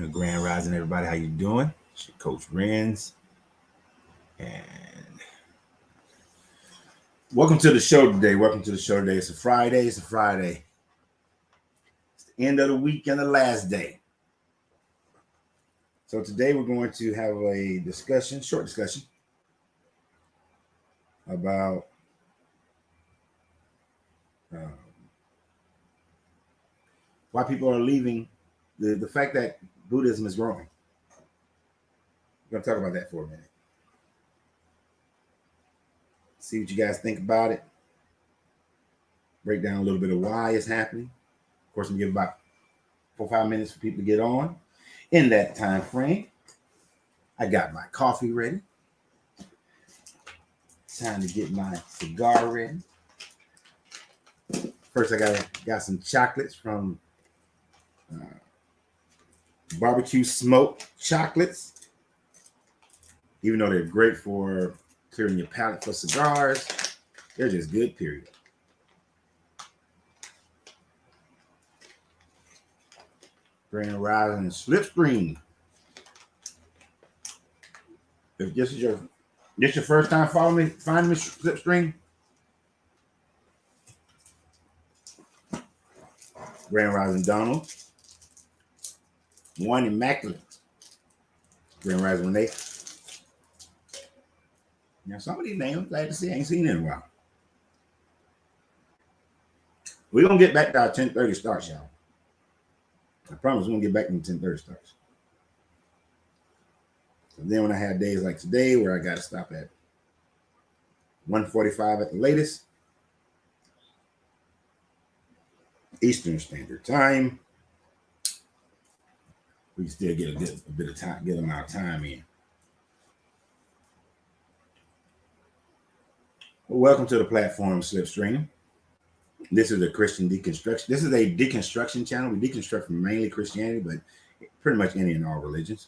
Grand Rising, everybody. How you doing? It's your Coach Renz, and welcome to the show today. Welcome to the show today. It's a Friday. It's the end of the week and the last day. So today we're going to have a discussion, short discussion, about why people are leaving. The fact that Buddhism is growing. We're going to talk about that for a minute. See what you guys think about it. Break down a little bit of why it's happening. Of course, we give about 4 or 5 minutes for people to get on. In that time frame, I got my coffee ready. Time to get my cigar ready. First, I got some chocolates from barbecue smoked chocolates. Even though they're great for clearing your palate for cigars, they're just good, period. Grand Rising Slipstream. If this is your first time finding me Slipstream, Grand Rising Donald. One Immaculate. Grand Rising Renee. Now, some of these names, I'm glad to see. I ain't seen in a while. We're going to get back to our 10:30 starts, y'all. I promise we're going to get back to 10:30 starts. So then when I have days like today where I got to stop at 1:45 at the latest, Eastern Standard Time, we can still get a bit of time, get amount of time in. Well, welcome to the platform, Slipstream. This is a Christian deconstruction. This is a deconstruction channel. We deconstruct from mainly Christianity, but pretty much any and all religions.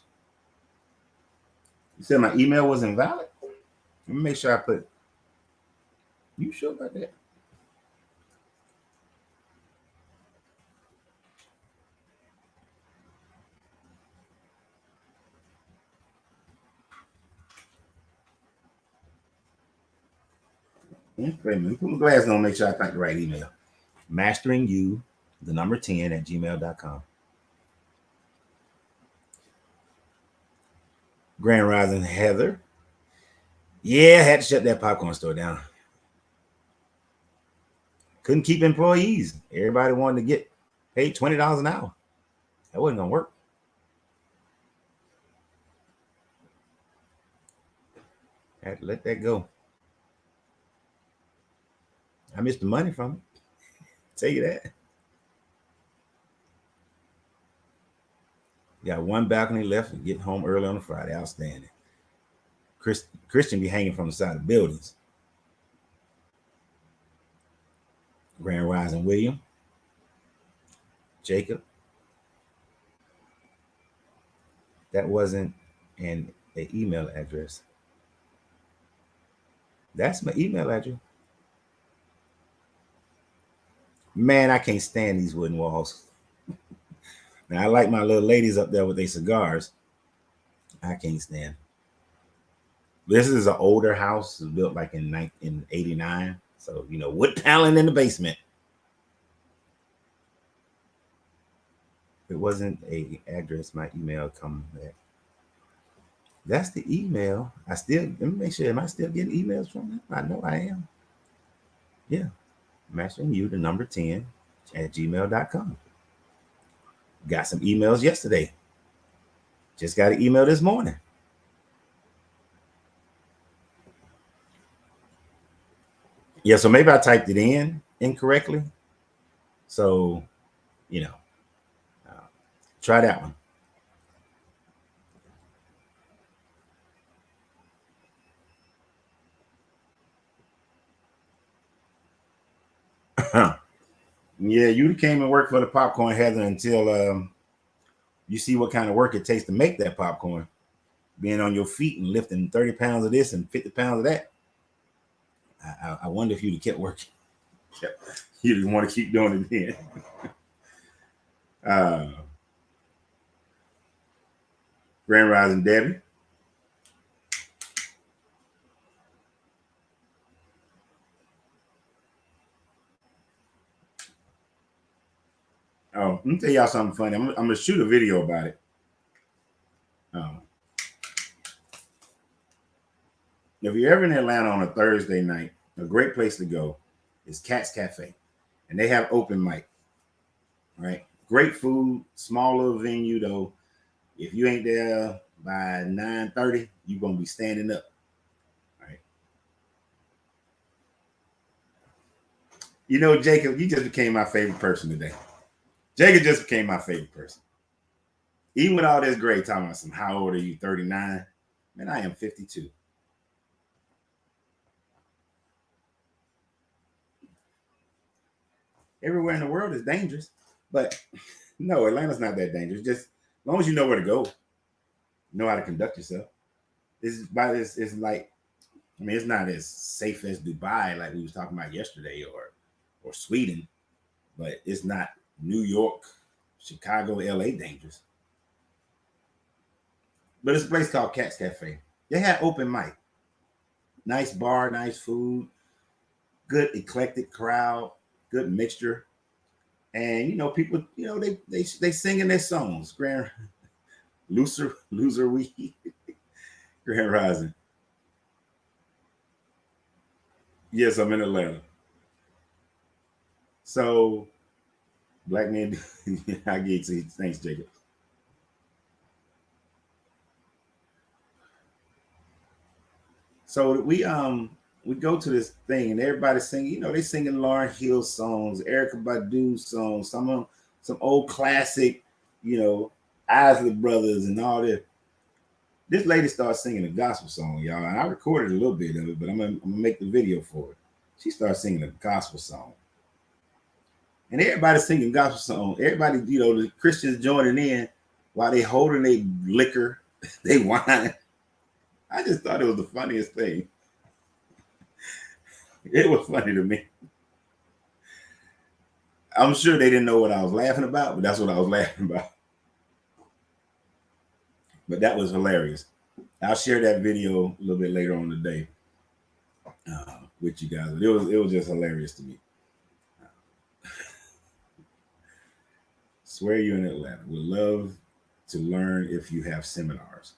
You said my email was invalid? Let me make sure I put. You sure about that? Wait a minute. Put my glasses on, make sure I type the right email. MasteringYou, the number 10 at gmail.com. Grand Rising Heather. Yeah, I had to shut that popcorn store down. Couldn't keep employees. Everybody wanted to get paid $20 an hour. That wasn't going to work. I had to let that go. I missed the money from it. Tell you that. Got one balcony left and get home early on a Friday. Outstanding. Christian be hanging from the side of buildings. Grand Rising William. Jacob. That wasn't an email address. That's my email address. Man, I can't stand these wooden walls. Now, I like my little ladies up there with their cigars. I can't stand. This is an older house. It was built like in 1989. So, wood paneling in the basement. If it wasn't a address, my email come back. That's the email. Let me make sure. Am I still getting emails from them? I know I am. Yeah. Mastering You, the number 10 at gmail.com. Got some emails yesterday. Just got an email this morning. Yeah, so maybe I typed it in incorrectly. So, try that one. Yeah, you came and worked for the popcorn, Heather, until you see what kind of work it takes to make that popcorn. Being on your feet and lifting 30 pounds of this and 50 pounds of that. I wonder if you'd have kept working. You didn't want to keep doing it then. Grand Rising Debbie. Oh, let me tell y'all something funny. I'm gonna shoot a video about it. If you're ever in Atlanta on a Thursday night, a great place to go is Cat's Cafe, and they have open mic. Right, great food, small little venue though. If you ain't there by 9:30, you're gonna be standing up. Right. You know, Jacob, you just became my favorite person today. Jacob just became my favorite person. Even with all this great talking about some, how old are you? 39? Man, I am 52. Everywhere in the world is dangerous, but no, Atlanta's not that dangerous. Just as long as you know where to go, know how to conduct yourself. It's like, I mean, it's not as safe as Dubai, like we was talking about yesterday, or Sweden, but it's not New York, Chicago, LA dangerous. But it's a place called Cat's Cafe. They had open mic, nice bar, nice food, good eclectic crowd, good mixture, and people, they singing their songs. Grand loser we Grand Rising. Yes, I'm in Atlanta. So black man, I get to thanks, Jacob. So we go to this thing and everybody's singing, they singing Lauryn Hill songs, Erica Badu songs, some old classic, you know, Isley Brothers and all that. This lady starts singing a gospel song, y'all, and I recorded a little bit of it, but I'm gonna make the video for it. She starts singing a gospel song, and everybody's singing gospel song. Everybody, the Christians joining in while they holding their liquor, they wine. I just thought it was the funniest thing. It was funny to me. I'm sure they didn't know what I was laughing about, but that's what I was laughing about. But that was hilarious. I'll share that video a little bit later on today with you guys. But it was just hilarious to me. Swear you in Atlanta. Would love to learn if you have seminars.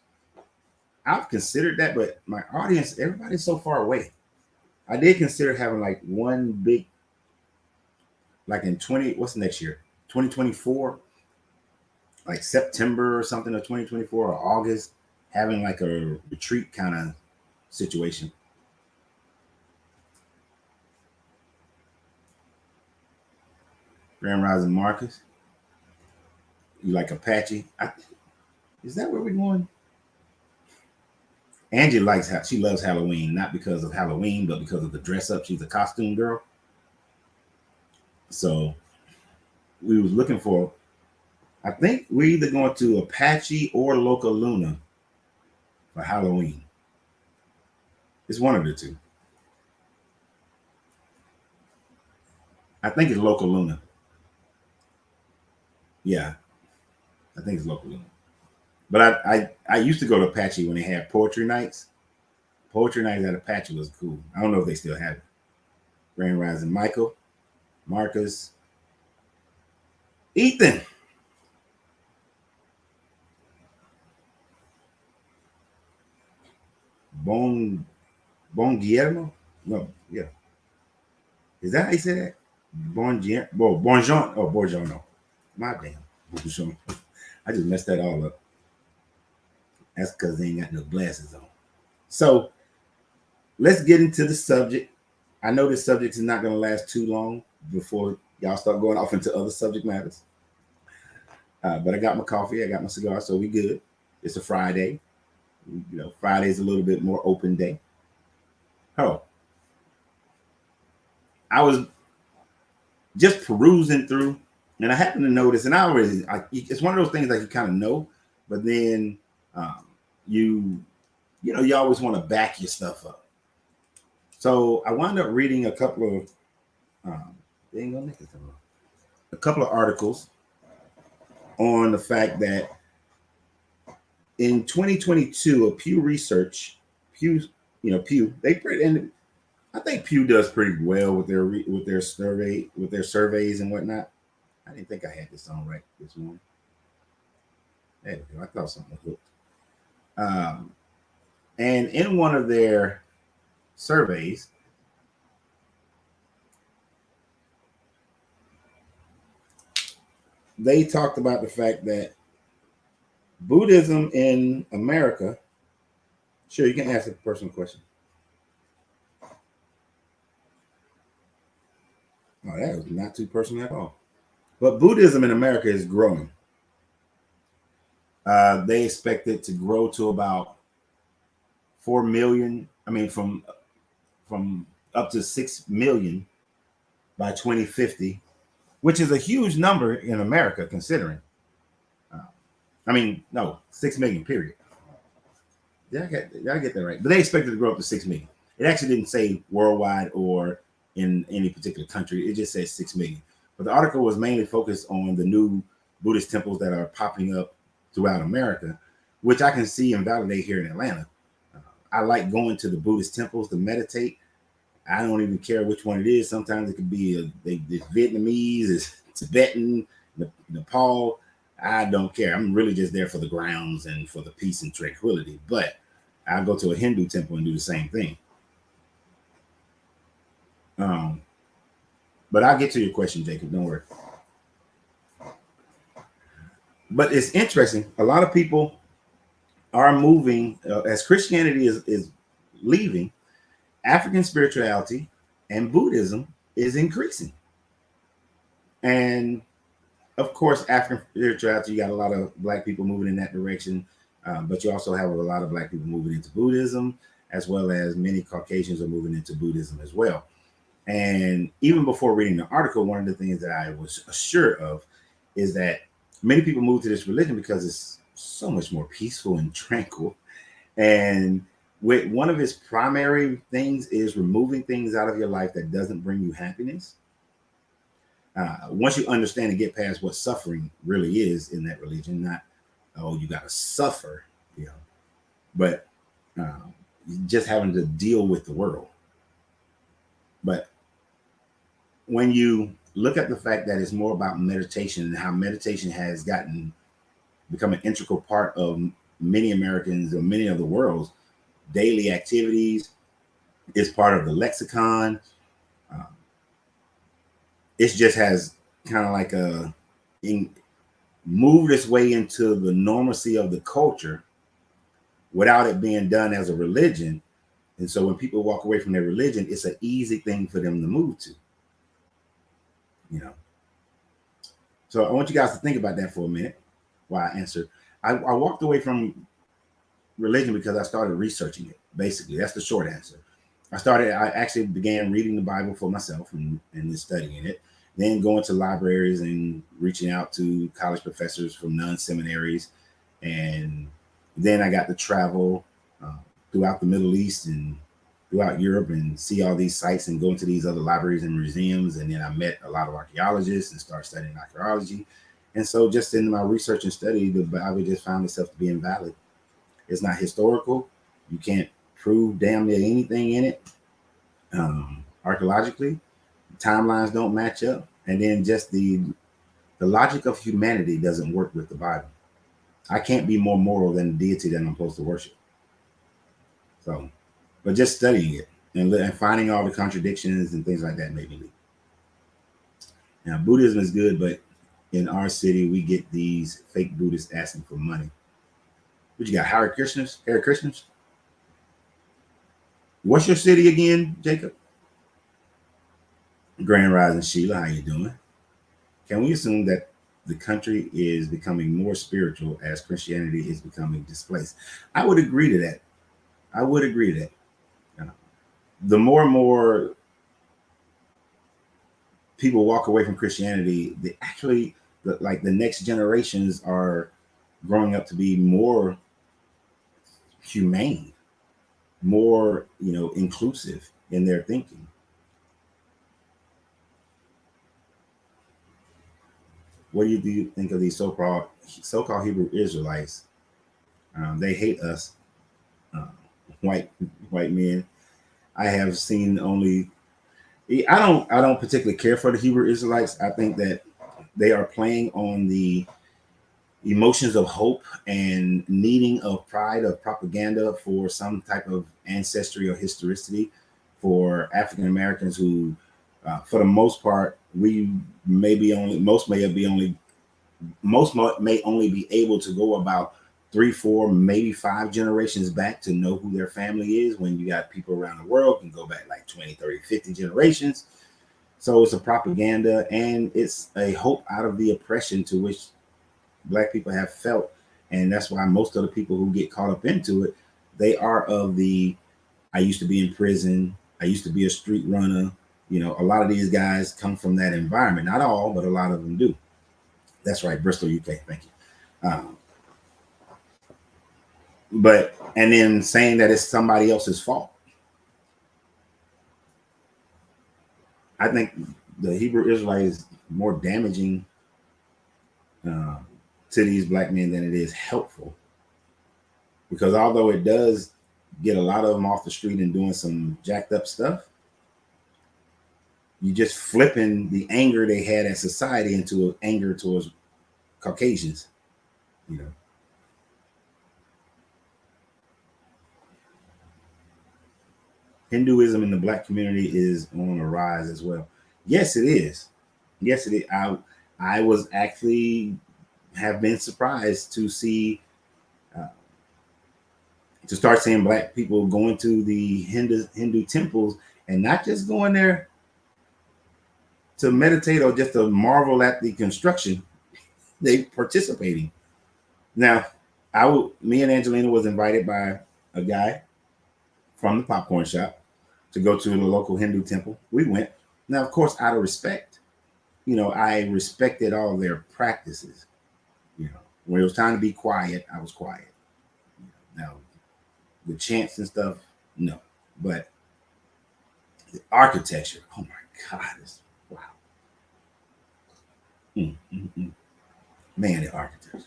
I've considered that, but my audience, everybody's so far away. I did consider having like one big, like in what's next year? 2024, like September or something of 2024 or August, having like a retreat kind of situation. Grand Rising Marcus, you like Apache? Is that where we're going? Angie she loves Halloween, not because of Halloween, but because of the dress up. She's a costume girl. So we was looking for, I think we're either going to Apache or Loca Luna for Halloween. It's one of the two. I think it's Loca Luna. Yeah, I think it's Loca Luna. But I used to go to Apache when they had poetry nights. Poetry nights at Apache was cool. I don't know if they still have it. Grand Rising Michael, Marcus, Ethan. Bon Guillermo? No, yeah. Is that how you say that? Bonjour. Oh, Bonjour. My damn. Bonjour. I just messed that all up. That's because they ain't got no glasses on. So let's get into the subject. I know this subject is not going to last too long before y'all start going off into other subject matters. But I got my coffee, I got my cigar, so we good. It's a Friday. Friday's a little bit more open day. Oh, I was just perusing through, and I happened to notice, and it's one of those things that you kind of know, but then you you always want to back your stuff up. So I wound up reading a couple of articles on the fact that In 2022, a Pew, and I think Pew does pretty well with their surveys and whatnot. I didn't think I had this on right this morning. There we go. I thought something was hooked. And in one of their surveys, they talked about the fact that Buddhism in America. Sure, you can ask a personal question. Oh, that was not too personal at all. But Buddhism in America is growing. They expect it to grow to about 4 million. I mean, from up to 6 million by 2050, which is a huge number in America, considering. I mean, no, 6 million. Period. Did I get that right? But they expect it to grow up to 6 million. It actually didn't say worldwide or in any particular country. It just says 6 million. But the article was mainly focused on the new Buddhist temples that are popping up throughout America, which I can see and validate here in Atlanta. I like going to the Buddhist temples to meditate. I don't even care which one it is. Sometimes it could be it's Vietnamese, it's Tibetan, Nepal. I don't care. I'm really just there for the grounds and for the peace and tranquility. But I'll go to a Hindu temple and do the same thing. But I'll get to your question, Jacob. Don't worry. But it's interesting. A lot of people are moving as Christianity is leaving. African spirituality and Buddhism is increasing. And of course, African spirituality, you got a lot of Black people moving in that direction. But you also have a lot of Black people moving into Buddhism, as well as many Caucasians are moving into Buddhism as well. And even before reading the article, one of the things that I was sure of is that many people move to this religion because it's so much more peaceful and tranquil. And one of its primary things is removing things out of your life that doesn't bring you happiness. Once you understand and get past what suffering really is in that religion, not, oh, you got to suffer, but just having to deal with the world. But when you look at the fact that it's more about meditation and how meditation has become an integral part of many Americans or many of the world's daily activities, it's part of the lexicon. It just has kind of like moved its way into the normalcy of the culture without it being done as a religion. And so when people walk away from their religion, it's an easy thing for them to move to. So I want you guys to think about that for a minute while I answer. I walked away from religion because I started researching it. Basically, that's the short answer. I actually began reading the Bible for myself and studying it, then going to libraries and reaching out to college professors from non-seminaries. And then I got to travel throughout the Middle East and throughout Europe and see all these sites and go into these other libraries and museums. And then I met a lot of archaeologists and started studying archaeology. And so just in my research and study, the Bible just found itself to be invalid. It's not historical. You can't prove damn near anything in it. Archaeologically, timelines don't match up. And then just the logic of humanity doesn't work with the Bible. I can't be more moral than the deity that I'm supposed to worship. So, but just studying it and finding all the contradictions and things like that made me leave. Now, Buddhism is good, but in our city, we get these fake Buddhists asking for money. What you got, Hare Krishnas? Hare Krishnas? What's your city again, Jacob? Grand Rising Sheila, how you doing? Can we assume that the country is becoming more spiritual as Christianity is becoming displaced? I would agree to that. The more and more people walk away from Christianity, the next generations are growing up to be more humane, more inclusive in their thinking. What do you think of these so-called Hebrew Israelites They hate us, uh, white white men. I have seen only. I don't particularly care for the Hebrew Israelites. I think that they are playing on the emotions of hope and needing of pride of propaganda for some type of ancestry or historicity for African Americans who, for the most part, we may be only most may be only most may only be able to go about 3, 4, maybe 5 generations back to know who their family is. When you got people around the world can go back like 20, 30, 50 generations. So it's a propaganda and it's a hope out of the oppression to which Black people have felt. And that's why most of the people who get caught up into it, they are of the I used to be in prison, I used to be a street runner. A lot of these guys come from that environment. Not all, but a lot of them do. That's right, Bristol, UK. Thank you. But and then saying that it's somebody else's fault. I think the Hebrew Israelite is more damaging uh, to these Black men than it is helpful. Because although it does get a lot of them off the street and doing some jacked up stuff, you just flipping the anger they had at society into anger towards Caucasians. You know, Hinduism in the Black community is on a rise as well. Yes, it is. Yes, it is. I was actually have been surprised to see uh, to start seeing Black people going to the Hindu temples and not just going there to meditate or just to marvel at the construction. They participating. Now, me and Angelina was invited by a guy from the popcorn shop to go to the local Hindu temple. We went. Now, of course, out of respect, I respected all their practices. When it was time to be quiet, I was quiet. Now, the chants and stuff, no. But the architecture, oh my God, wow. Mm, mm, mm. Man, the architecture.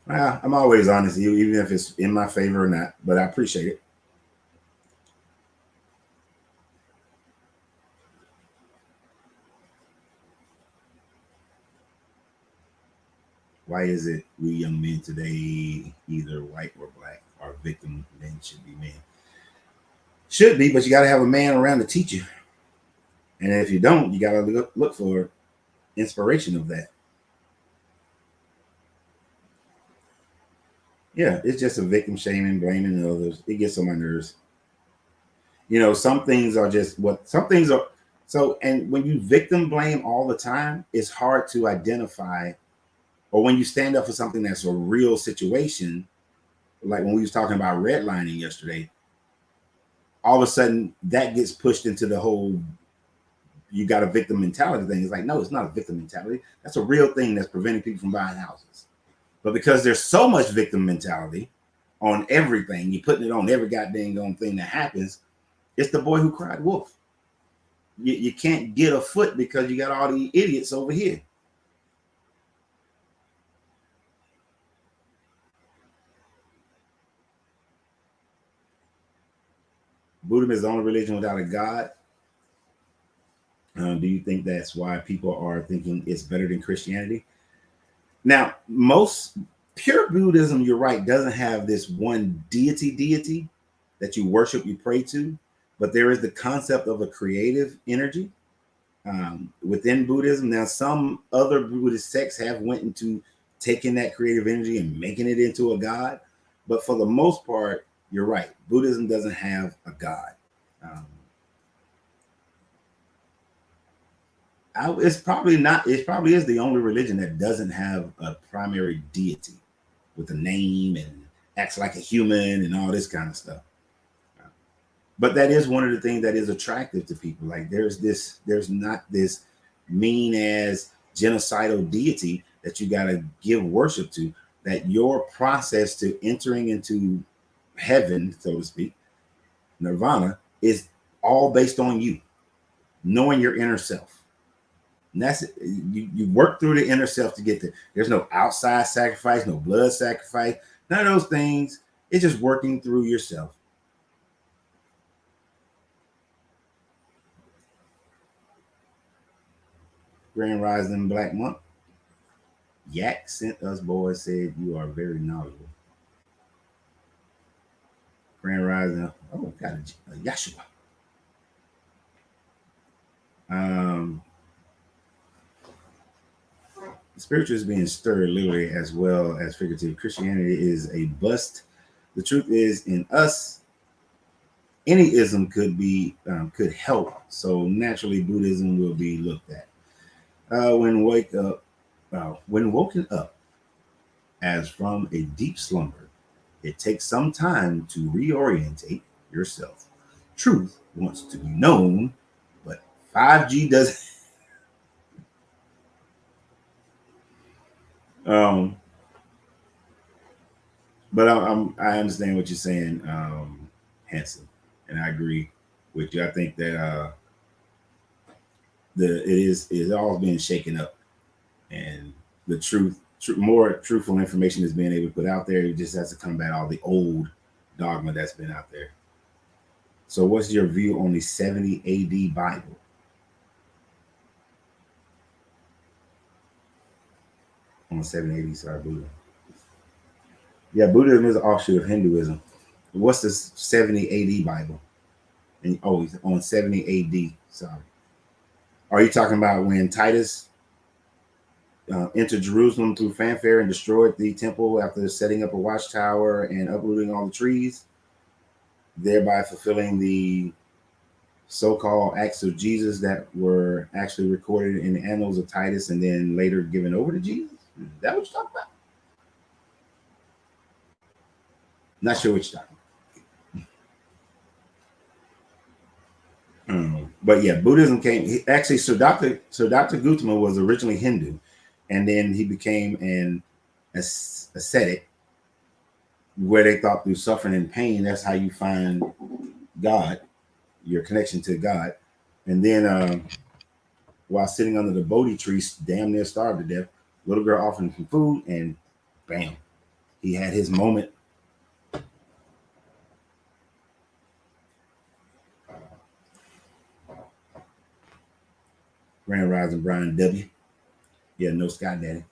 Well, I'm always honest with you, even if it's in my favor or not, but I appreciate it. Why is it we young men today, either white or Black, are victim men should be men? Should be, but you got to have a man around to teach you. And if you don't, you got to look for inspiration of that. Yeah, it's just a victim shaming, blaming others. It gets on my nerves. Some things are just what some things are. So, and when you victim blame all the time, it's hard to identify. Or when you stand up for something that's a real situation, like when we was talking about redlining yesterday, all of a sudden that gets pushed into the whole you got a victim mentality thing. It's like, no, it's not a victim mentality. That's a real thing that's preventing people from buying houses. But because there's so much victim mentality on everything, you're putting it on every goddamn thing that happens. It's the boy who cried wolf. You can't get a foot because you got all the idiots over here. Buddhism is the only religion without a God. Do you think that's why people are thinking it's better than Christianity? Now, most pure Buddhism, you're right, doesn't have this one deity that you worship, you pray to, but there is the concept of a creative energy within Buddhism. Now, some other Buddhist sects have went into taking that creative energy and making it into a god, but for the most part, you're right. Buddhism doesn't have a god. Um, it's probably not. It probably is the only religion that doesn't have a primary deity with a name and acts like a human and all this kind of stuff. But that is one of the things that is attractive to people. Like there's not this mean as genocidal deity that you got to give worship to. That your process to entering into heaven, so to speak, nirvana, is all based on you knowing your inner self. And that's it. You work through the inner self to get there. There's no outside sacrifice, no blood sacrifice, none of those things. It's just working through yourself. Grand Rising Black Monk. Yak sent us boys said you are very knowledgeable. Grand Rising. Oh, got a Yeshua. Um, Spiritual is being stirred literally as well as figurative. Christianity is a bust. The truth is, in us, any ism could help. So naturally, Buddhism will be looked at. When woken up as from a deep slumber, it takes some time to reorientate yourself. Truth wants to be known, but 5G doesn't. Um, but I understand what you're saying, Hanson, and I agree with you. I think that it is all being shaken up, and the more truthful information is being able to put out there. It just has to combat all the old dogma that's been out there. So, what's your view on the 70 AD Bible? On 70 AD, sorry, Buddha. Yeah, Buddhism is an offshoot of Hinduism. What's the 70 AD Bible? And oh, on 70 AD. Sorry. Are you talking about when Titus entered Jerusalem through fanfare and destroyed the temple after setting up a watchtower and uprooting all the trees, thereby fulfilling the so-called acts of Jesus that were actually recorded in the annals of Titus and then later given over to Jesus? Is that what you're talking about? Not sure what you're talking about. But yeah, Buddhism came actually. So Dr. Gautama was originally Hindu, and then he became an ascetic, where they thought through suffering and pain that's how you find God, your connection to God. And then while sitting under the Bodhi tree, damn near starved to death, little girl offered him some food, and bam, he had his moment. Grand Rising Brian W. Yeah, no Scott Daddy.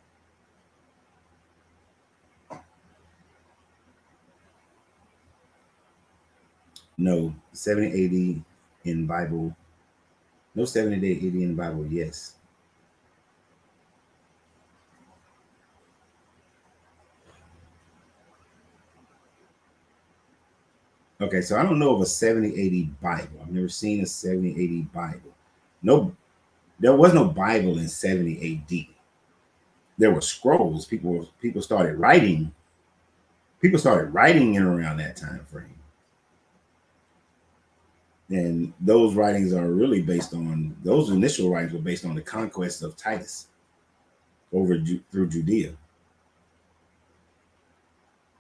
No 70 80 in Bible. No 70 80 in the Bible. Yes. Okay, so I don't know of a 70 80 Bible. I've never seen a 70 80 Bible. No, there was no Bible in 70 AD. There were scrolls. People started writing. People started writing in around that time frame. And those writings are really based on those initial writings were based on the conquest of Titus through Judea.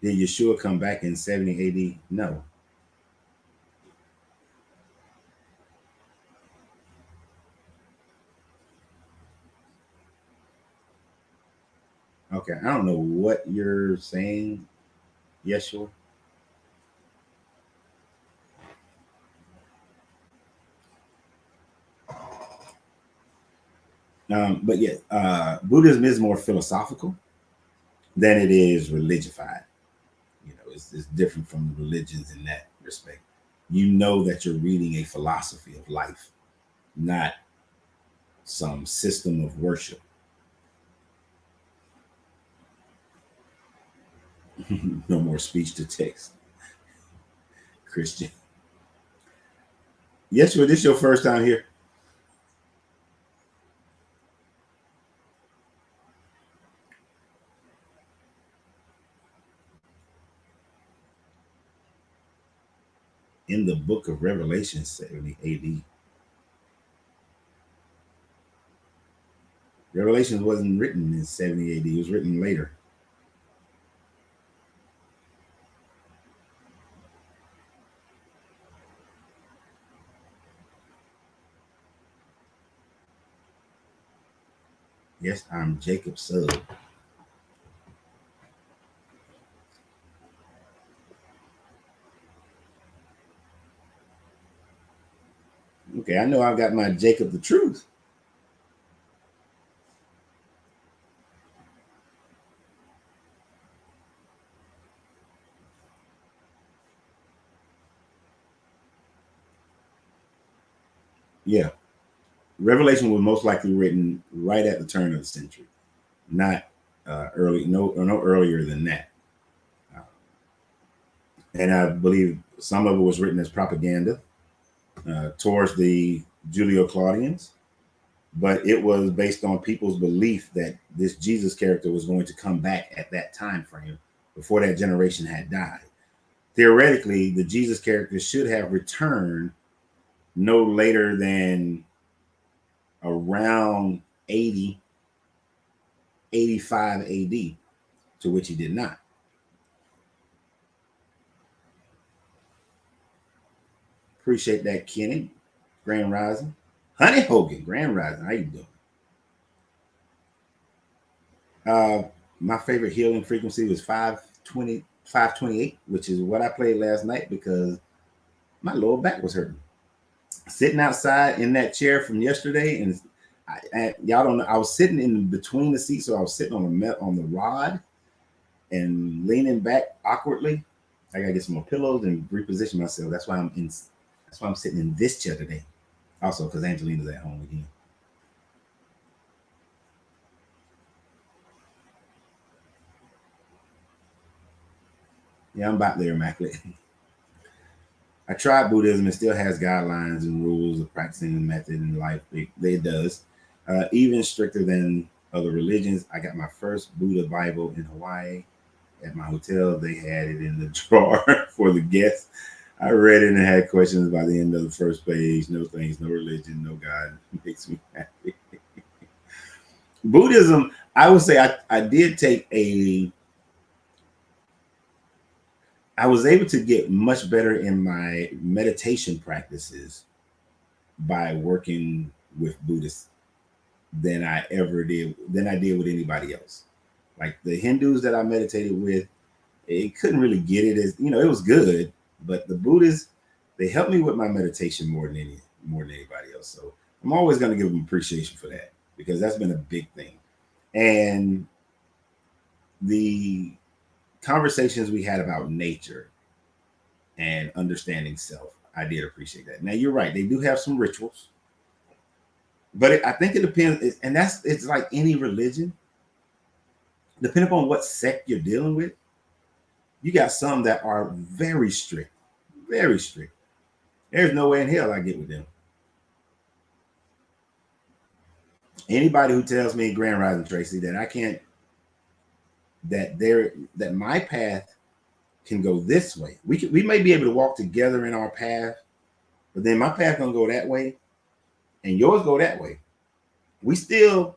Did Yeshua come back in 70 AD? No. Okay, I don't know what you're saying, Yeshua. But yeah, Buddhism is more philosophical than it is religified. You know, it's different from religions in that respect. You know that you're reading a philosophy of life, not some system of worship. No more speech to text, Christian. Yeshua, this your first time here in the book of Revelation, 70 AD. Revelation wasn't written in 70 AD, it was written later. Yes, I'm Jacob Sub. Okay, I know I've got my Jacob the Truth. Yeah, Revelation was most likely written right at the turn of the century, not early, no earlier than that. Uh, and I believe some of it was written as propaganda towards the Julio Claudians, but it was based on people's belief that this Jesus character was going to come back at that time frame before that generation had died. Theoretically, the Jesus character should have returned no later than around 80, 85 AD, to which he did not. Appreciate that, Kenny. Grand Rising. Honey Hogan, Grand Rising. How you doing? Uh, my favorite healing frequency was 520, 528, which is what I played last night because my lower back was hurting. Sitting outside in that chair from yesterday, and y'all don't know, I was sitting in between the seats, so I was sitting on the rod and leaning back awkwardly. I gotta get some more pillows and reposition myself. That's why I'm in. That's why I'm sitting in this chair today. Also, because Angelina's at home again. Yeah, I'm about there, Immaculate. I tried Buddhism. It still has guidelines and rules of practicing the method in life. It does. Even stricter than other religions. I got my first Buddha Bible in Hawaii at my hotel. They had it in the drawer for the guests. I read it and had questions by the end of the first page. No things, no religion, no God. It makes me happy. Buddhism, I would say I did take I was able to get much better in my meditation practices by working with Buddhists than I did with anybody else. Like the Hindus that I meditated with, it couldn't really get it as it was good, but the Buddhists, they helped me with my meditation more than anybody else. So I'm always going to give them appreciation for that because that's been a big thing. And the conversations we had about nature and understanding self, I did appreciate that. Now you're right; they do have some rituals, but I think it depends, and it's like any religion. Depending upon what sect you're dealing with, you got some that are very strict, very strict. There's no way in hell I get with them. Anybody who tells me, Grand Rising Tracy, that I can't, that my path can go this way. We may be able to walk together in our path, but then my path gonna go that way, and yours go that way. We still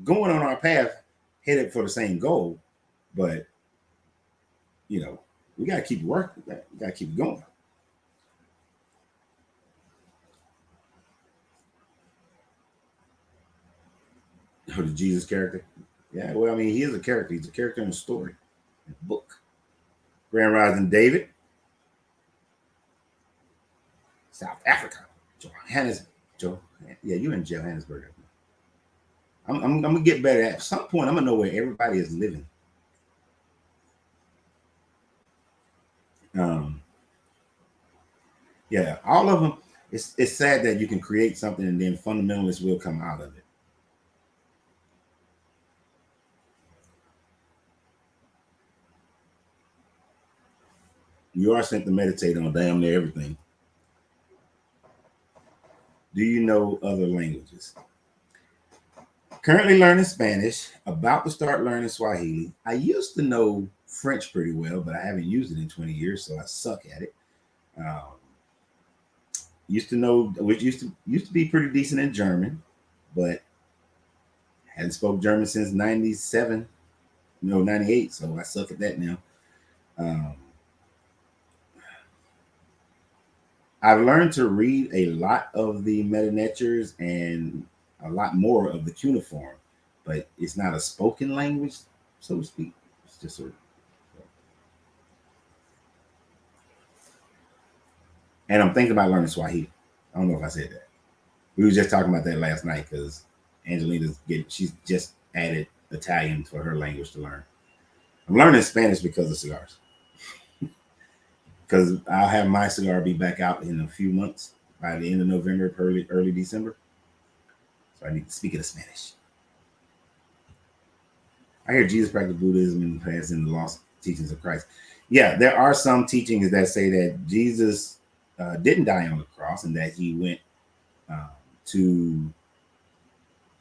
going on our path, headed for the same goal, but you know, we gotta keep working. We gotta keep going. Oh, the Jesus character. Yeah, well, I mean, he is a character. He's a character in a story, in a book. Grand Rising David, South Africa. Johannes, Joe. Yeah, you in Johannesburg. I'm gonna get better at some point. I'm gonna know where everybody is living. Um, yeah, all of them. It's sad that you can create something and then fundamentalists will come out of it. You are sent to meditate on damn near everything. Do you know other languages? Currently learning Spanish. About to start learning Swahili. I used to know French pretty well, but I haven't used it in 20 years, so I suck at it. Um, used to know, which used to be pretty decent in German, but hadn't spoke German since '97, no '98. So I suck at that now. Um, I've learned to read a lot of the meta natures and a lot more of the cuneiform, but it's not a spoken language, so to speak. It's just a. And I'm thinking about learning Swahili. I don't know if I said that. We were just talking about that last night because she's just added Italian for her language to learn. I'm learning Spanish because of cigars. Because I'll have my cigar be back out in a few months by the end of November, early December. So I need to speak in Spanish. I hear Jesus practiced Buddhism and passed in the lost teachings of Christ. Yeah, there are some teachings that say that Jesus didn't die on the cross and that he went uh, to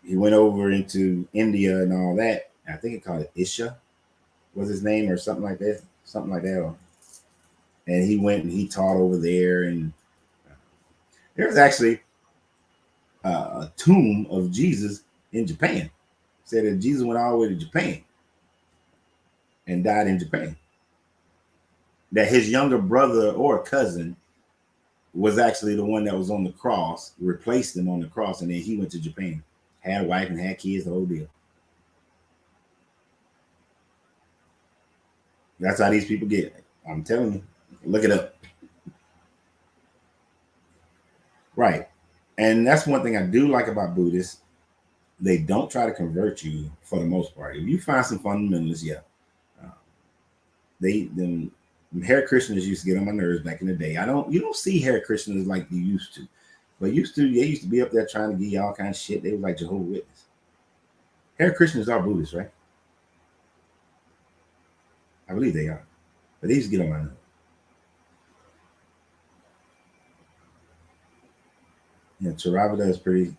he went over into India and all that. I think it called it Isha was his name or something like that, And he went and he taught over there. And there's actually a tomb of Jesus in Japan. Said that Jesus went all the way to Japan and died in Japan. That his younger brother or cousin was actually the one that was on the cross, replaced him on the cross, and then he went to Japan, had a wife and had kids, the whole deal. That's how these people get. I'm telling you, look it up. Right. And that's one thing I do like about Buddhists. They don't try to convert you for the most part. If you find some fundamentalists, yeah. Uh, them Hare Krishnas used to get on my nerves back in the day. You don't see Hare Krishnas like you used to. But they used to be up there trying to give you all kinds of shit. They was like Jehovah's Witness. Hare Krishnas are Buddhists, right? I believe they are. But they used to get on my nerves. Yeah, Theravada is pretty.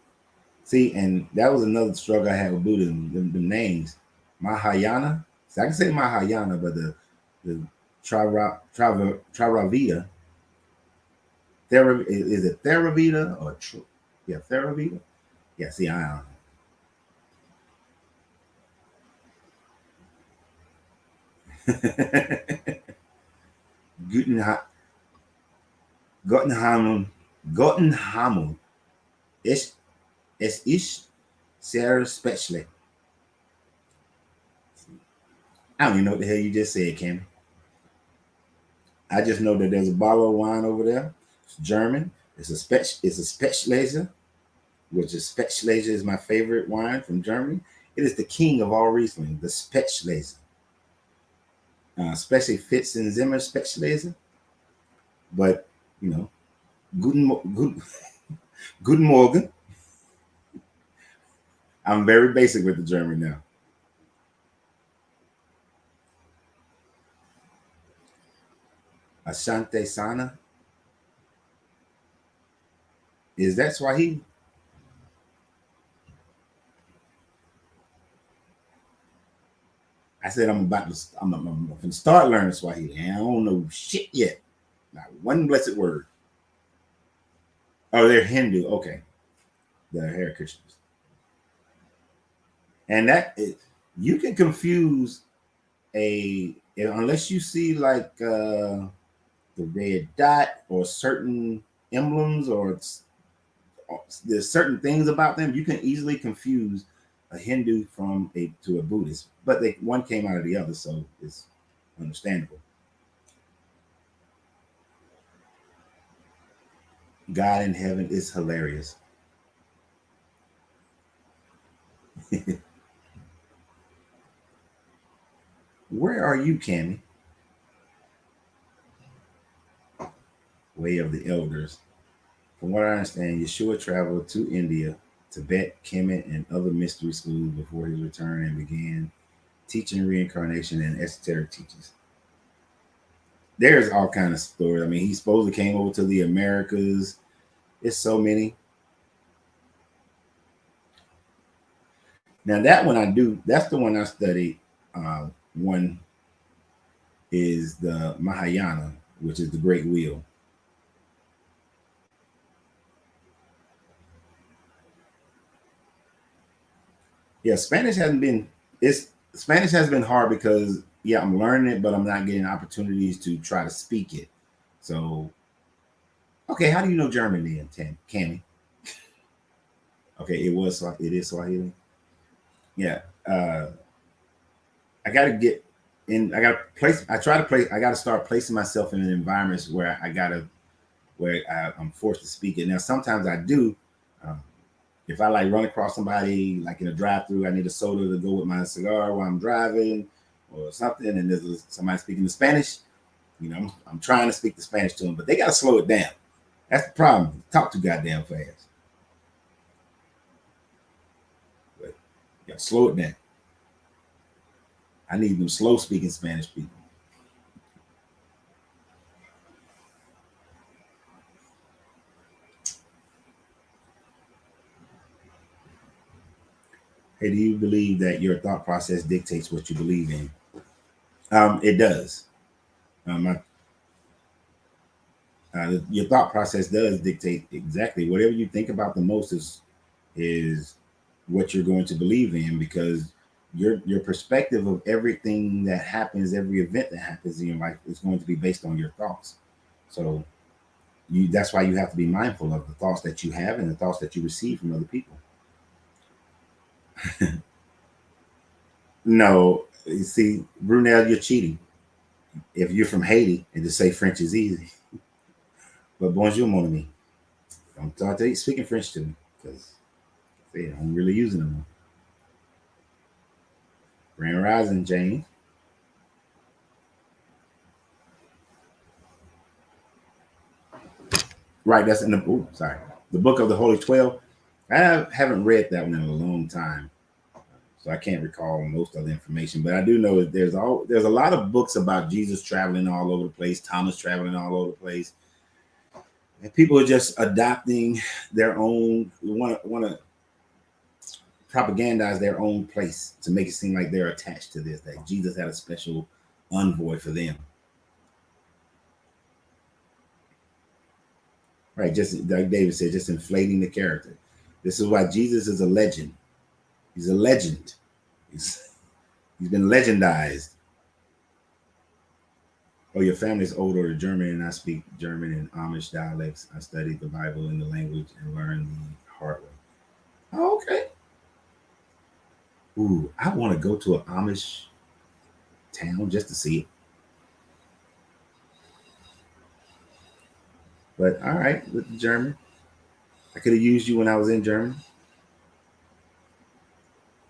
See, and that was another struggle I had with Buddhism. The names, Mahayana. So I can say Mahayana, but the Theravada. Is it Theravada or yeah, Theravada? Yeah, see, I Guten Gottenhamun Gottenhamun. Es ist sehr speziell. I don't even know what the hell you just said, Cam. I just know that there's a bottle of wine over there. It's German. It's a Spezialese, which is Spezialese is my favorite wine from Germany. It is the king of all Riesling, the Spezialese. Especially fits in Zimmer Spezialese. But, you know, guten Morgen. I'm very basic with the German now. Asante Sana. Is that Swahili? I said I'm going to start learning Swahili, and I don't know shit yet. Not one blessed word. Oh, they're Hindu. Okay, the Hare Krishnas, and you can confuse unless you see like the red dot or certain emblems or there's certain things about them you can easily confuse a Hindu to a Buddhist, but one came out of the other, so it's understandable. God in heaven is hilarious. Where are you, Cammy? Way of the Elders. From what I understand, Yeshua traveled to India, Tibet, Kemet, and other mystery schools before his return and began teaching reincarnation and esoteric teachings. There's all kind of stories. I mean, he supposedly came over to the Americas. It's so many. Now that one that's the one I studied. One is the Mahayana, which is the Great Wheel. Yeah, Spanish has been hard because yeah, I'm learning it, but I'm not getting opportunities to try to speak it. So okay, how do you know German then, Cammy? Okay, it is Swahili. Yeah. I got to get in. I got to place. I try to place. I got to start placing myself in environments where I'm forced to speak it. Now, sometimes I do. Um, if I like run across somebody like in a drive-through, I need a soda to go with my cigar while I'm driving or something, and there's somebody speaking the Spanish. I'm trying to speak the Spanish to them, but they got to slow it down. That's the problem. Talk too goddamn fast. But you got to slow it down. I need them slow speaking Spanish people. Hey, do you believe that your thought process dictates what you believe in? It does. Um, your thought process does dictate exactly whatever you think about the most is what you're going to believe in, because your perspective of everything that happens, every event that happens in your life is going to be based on your thoughts. So that's why you have to be mindful of the thoughts that you have and the thoughts that you receive from other people. No, you see, Brunel, you're cheating. If you're from Haiti and to say French is easy, but bonjour, mon ami. Don't start speaking French to me because I'm really using them. Grand Rising, James. Right, that's in the the Book of the Holy 12. I haven't read that one in a long time, so I can't recall most of the information. But I do know that there's a lot of books about Jesus traveling all over the place, Thomas traveling all over the place, and people are just adopting their own want to propagandize their own place to make it seem like they're attached to this. That Jesus had a special envoy for them. Right, just like David said, just inflating the character. This is why Jesus is a legend. He's a legend. He's been legendized. Oh, your family's old or German, and I speak German and Amish dialects. I studied the Bible in the language and learned the hard way. Oh, okay. Ooh, I want to go to an Amish town just to see it. But all right, with the German, I could have used you when I was in Germany.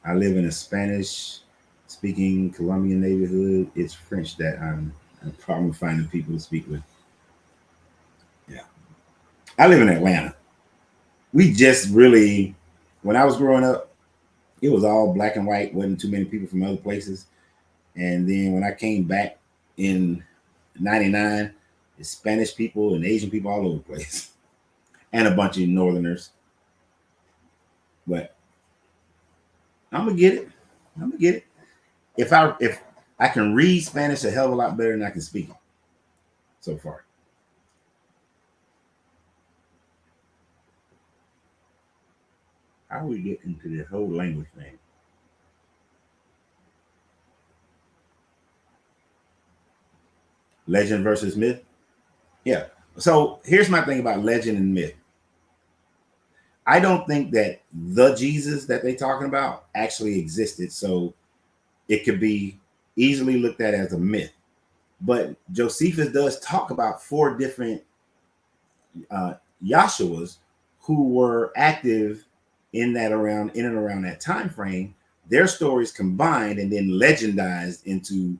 I live in a Spanish speaking Colombian neighborhood. It's French that I'm probably finding people to speak with. Yeah. I live in Atlanta. We just really, when I was growing up, it was all black and white, wasn't too many people from other places. And then when I came back in '99, it's Spanish people and Asian people all over the place, and a bunch of Northerners. But I'm gonna get it. I'm gonna get it. If I can read Spanish a hell of a lot better than I can speak it so far. How we get into this whole language thing? Legend versus myth. Yeah. So here's my thing about legend and myth. I don't think that the Jesus that they're talking about actually existed. So it could be easily looked at as a myth. But Josephus does talk about four different uh, Yahshuas who were active in and around that time frame. Their stories combined and then legendized into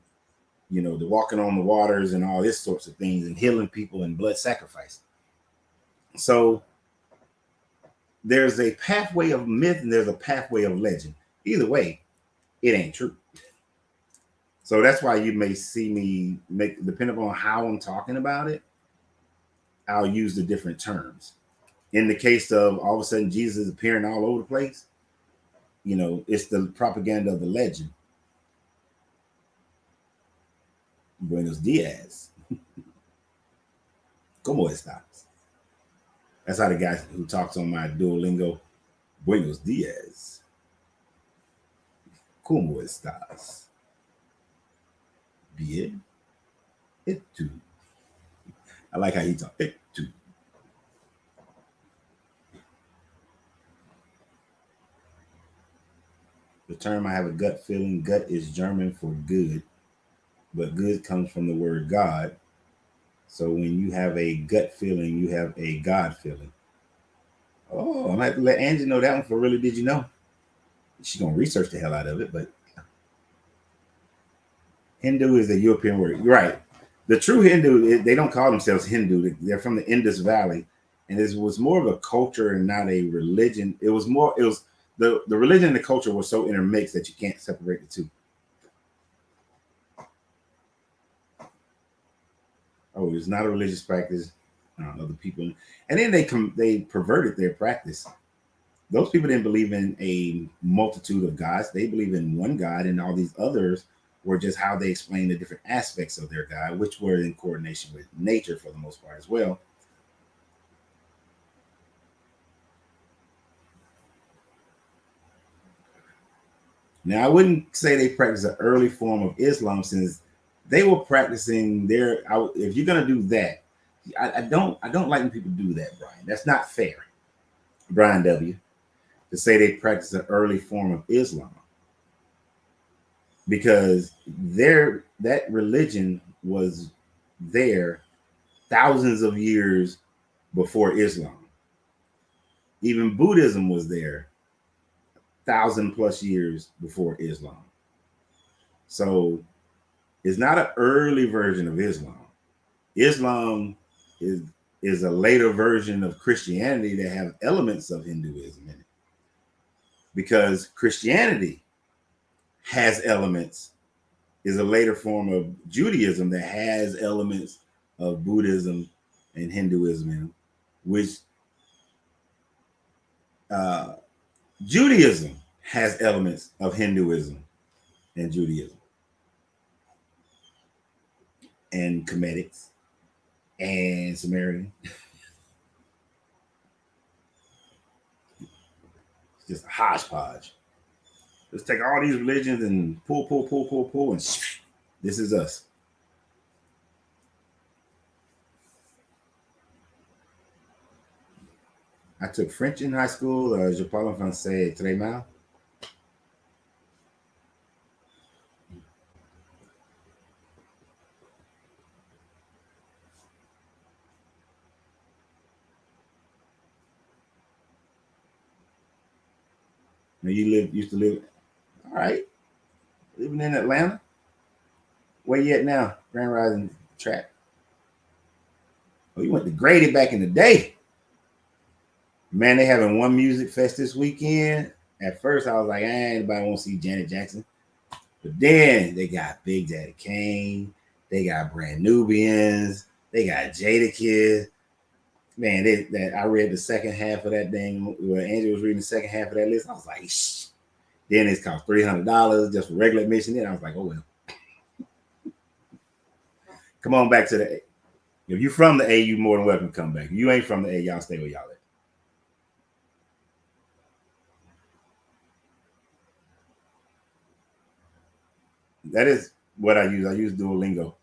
the walking on the waters and all this sorts of things and healing people and blood sacrifice. So there's a pathway of myth and there's a pathway of legend. Either way, it ain't true. So that's why you may see me make, depending on how I'm talking about it, I'll use the different terms. In the case of all of a sudden Jesus is appearing all over the place, it's the propaganda of the legend. Buenos dias. ¿Cómo estás? That's how the guy who talks on my Duolingo, Buenos dias. ¿Cómo estás? Bien. Et tu. I like how he talks. Et tu. The term "I have a gut feeling." Gut is German for good, but good comes from the word God. So when you have a gut feeling, you have a God feeling. Oh, I'm gonna have to let Angie know that one for really. Did you know? She's gonna research the hell out of it, but Hindu is a European word. You're right. The true Hindu, they don't call themselves Hindu. They're from the Indus Valley, and it was more of a culture and not a religion. It was more. It was the religion and the culture were so intermixed that you can't separate the two. Oh, it's not a religious practice. Other people, and then they perverted their practice. Those people didn't believe in a multitude of gods. They believe in one God, and all these others were just how they explained the different aspects of their God, which were in coordination with nature for the most part as well. Now, I wouldn't say they practice an early form of Islam since they were practicing their. If you're gonna do that, I don't like when people do that, Brian. That's not fair, Brian W. To say they practice an early form of Islam because that religion was there thousands of years before Islam. Even Buddhism was there 1,000+ years before Islam. So it's not an early version of Islam. Islam is is a later version of Christianity that have elements of Hinduism in it. Because Christianity has elements, is a later form of Judaism that has elements of Buddhism and Hinduism in it, which uh, Judaism has elements of Hinduism and Judaism and Comedics and Sumerian. It's just a hodgepodge. Let's take all these religions and pull, and this is us. I took French in high school. Je parle français très mal. Now used to live. All right, living in Atlanta. Where you at now? Grand Rising track. Oh, you went to Grady back in the day. Man, they having one music fest this weekend. At first, I was like, anybody want to see Janet Jackson. But then they got Big Daddy Kane. They got Brand Nubians. They got Jada Kids. Man, I read the second half of that thing. Where Andrew was reading the second half of that list. I was like, shh. Then it's cost $300 just for regular admission. Then I was like, oh well. Come on back to the A. If you're from the A, you more than welcome to come back. If you ain't from the A, y'all stay where y'all at. That is what I use. I use Duolingo.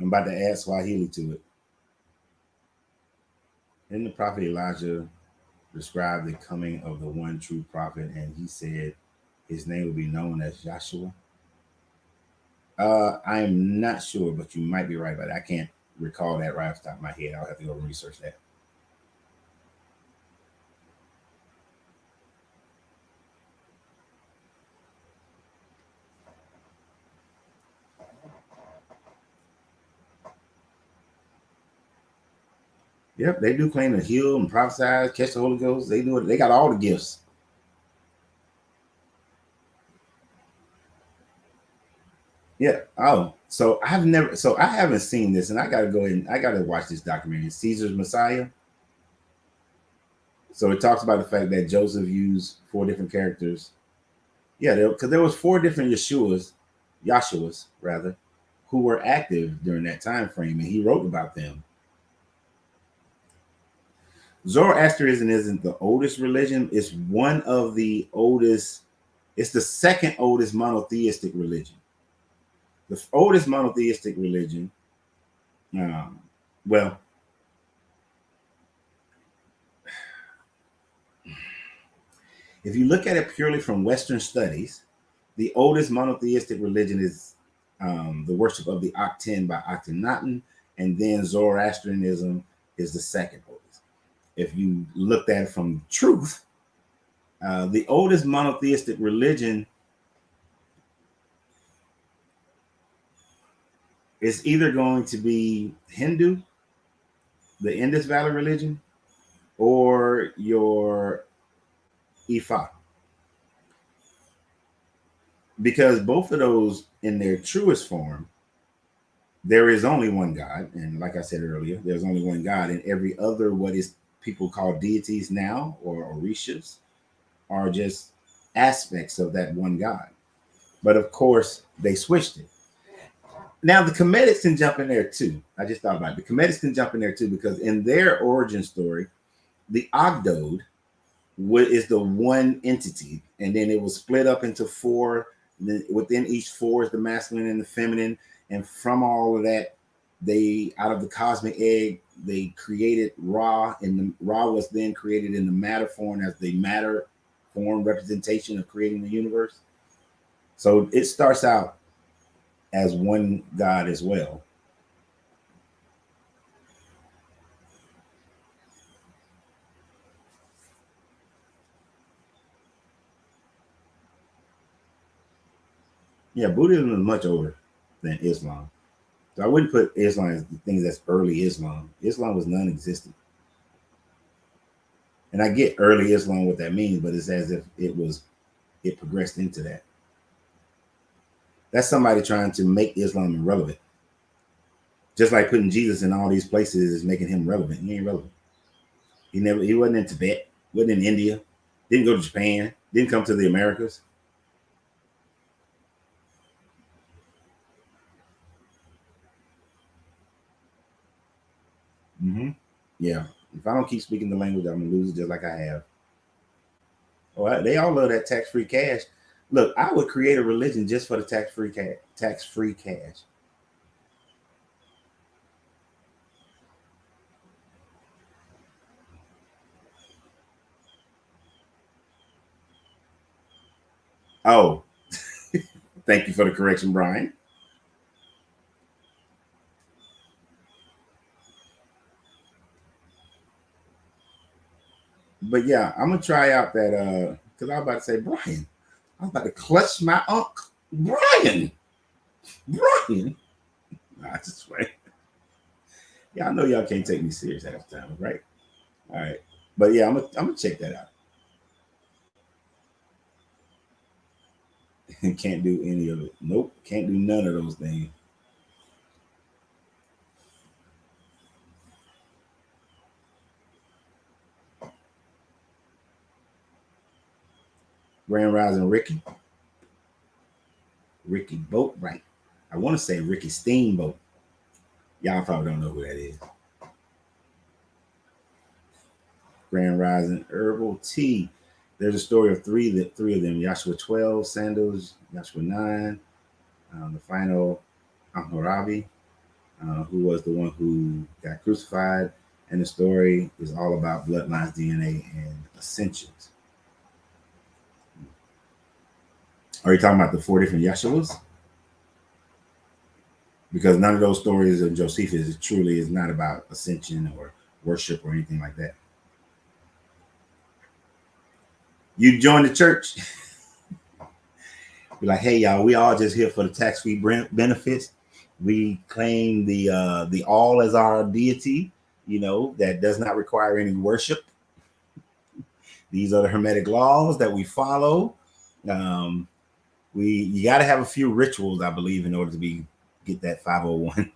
I'm about to add Swahili to it. Then the prophet Elijah described the coming of the one true prophet, and he said his name will be known as Joshua. I'm not sure, but you might be right about it. I can't recall that right off the top of my head. I'll have to go and research that. Yep, they do claim to heal and prophesy, catch the Holy Ghost. They do it. They got all the gifts. Yeah. Oh, so I've never. So I haven't seen this, and I got to go in. I got to watch this documentary, Caesar's Messiah. So it talks about the fact that Joseph used four different characters. Yeah, because there was four different Yahshuas rather, who were active during that time frame, and he wrote about them. Zoroastrianism isn't the oldest religion. It's one of the oldest. It's the second oldest monotheistic religion. The oldest monotheistic religion. Um, well, If you look at it purely from Western studies, the oldest monotheistic religion is the worship of the Aten by Akhenaten, and then Zoroastrianism is the second oldest. If you looked at it from truth, the oldest monotheistic religion is either going to be Hindu, the Indus Valley religion, or your Ifa. Because both of those, in their truest form, there is only one God. And like I said earlier, there's only one God, and every other what is people call deities now or orishas are just aspects of that one God. But of course, they switched it. Now the Comedics can jump in there too. I just thought about it. The Comedics can jump in there too because in their origin story, the Ogdode is the one entity, and then it was split up into four. Within each four is the masculine and the feminine, and from all of that, they out of the cosmic egg they created Ra, and the Ra was then created in the matter form as the matter form representation of creating the universe. So it starts out as one God as well. Yeah, Buddhism is much older than Islam. So I wouldn't put Islam as the things that's early Islam. Islam was non-existent. And I get early Islam what that means, but it's as if it progressed into that. That's somebody trying to make Islam irrelevant. Just like putting Jesus in all these places is making him relevant. He ain't relevant. He wasn't in Tibet, wasn't in India, didn't go to Japan, didn't come to the Americas. Mm-hmm. Yeah. If I don't keep speaking the language, I'm gonna lose it just like I have. Oh, they all love that tax-free cash. Look, I would create a religion just for the tax-free cash. Tax-free cash. Oh, thank you for the correction, Brian. But yeah, I'm gonna try out that because I was about to say Brian. I was about to clutch my uncle. Brian. Brian. Nah, just right. Yeah, I know y'all can't take me serious half the time, right? All right. But yeah, I'm gonna check that out. Can't do any of it. Nope. Can't do none of those things. Grand Rising Ricky. Ricky Boatwright. I want to say Ricky Steamboat. Y'all probably don't know who that is. Grand Rising Herbal Tea. There's a story of three of them. Joshua 12, Sandals, Joshua 9, the final Hammurabi, who was the one who got crucified. And the story is all about bloodlines, DNA, and ascensions. Are you talking about the four different Yeshuas? Because none of those stories of Josephus truly is not about ascension or worship or anything like that. You join the church, be like, hey y'all, we all just here for the tax-free benefits. We claim the all as our deity, that does not require any worship. These are the Hermetic laws that we follow. Um, you got to have a few rituals, I believe, in order to get that 501.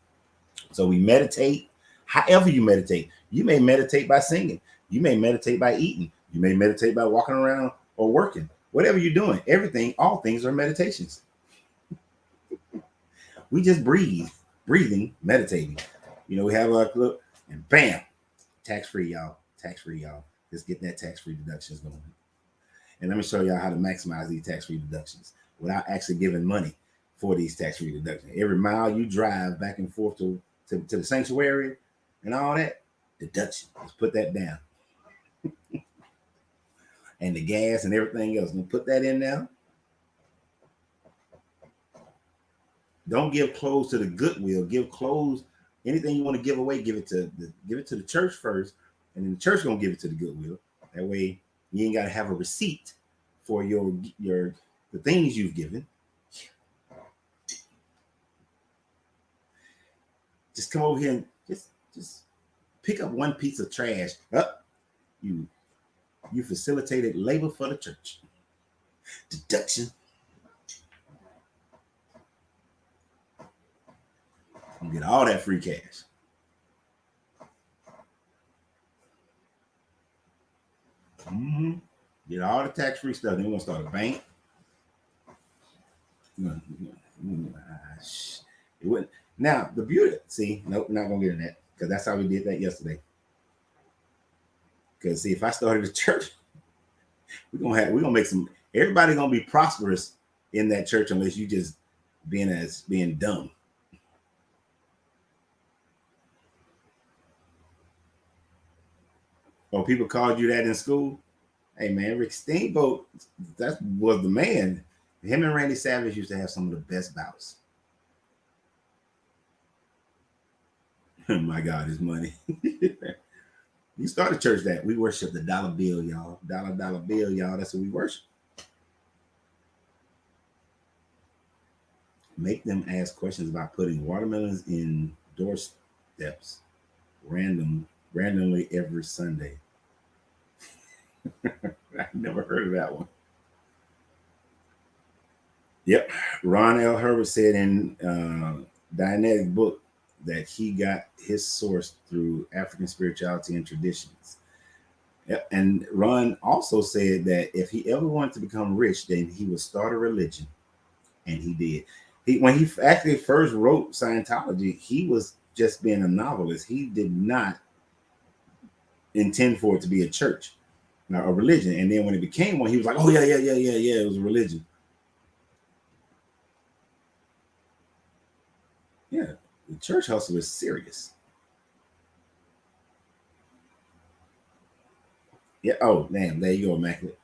So we meditate. However you meditate, you may meditate by singing. You may meditate by eating. You may meditate by walking around or working. Whatever you're doing, everything, all things are meditations. We just breathing, meditating. We have a look, and bam, tax free, y'all. Tax free, y'all. Let's get that tax free deductions going. And let me show y'all how to maximize these tax free deductions without actually giving money for these tax free deductions. Every mile you drive back and forth to the sanctuary and all that, deduction. Let's put that down. and the gas and everything else. And put that in there. Don't give clothes to the Goodwill. Give clothes, anything you want to give away, give it to the church first, and then the church gonna give it to the Goodwill. That way, you ain't gotta have a receipt for your the things you've given. Just come over here and just pick up one piece of trash. You facilitated labor for the church. Deduction. I'm gonna get all that free cash. Get all the tax-free stuff. Then we're gonna start a bank. It wouldn't. Now the beauty. See, nope, not gonna get in that because that's how we did that yesterday. Because see, if I started a church, we're gonna make some. Everybody gonna be prosperous in that church unless you just being dumb. Oh, people called you that in school. Hey man, Rick Steamboat, that was the man. Him and Randy Savage used to have some of the best bouts. My God, his money. You start a church that we worship the dollar bill, y'all. Dollar bill, y'all. That's what we worship. Make them ask questions about putting watermelons in doorsteps randomly every Sunday. I never heard of that one. Yep. Ron L. Herbert said in Dianetic book that he got his source through African spirituality and traditions. Yep. And Ron also said that if he ever wanted to become rich, then he would start a religion. And he did. When he actually first wrote Scientology, he was just being a novelist. He did not intend for it to be a church, a religion. And then when it became one, he was like, oh, yeah, it was a religion. Yeah, the church hustle is serious. Yeah. Oh, damn. There you go, Immaculate.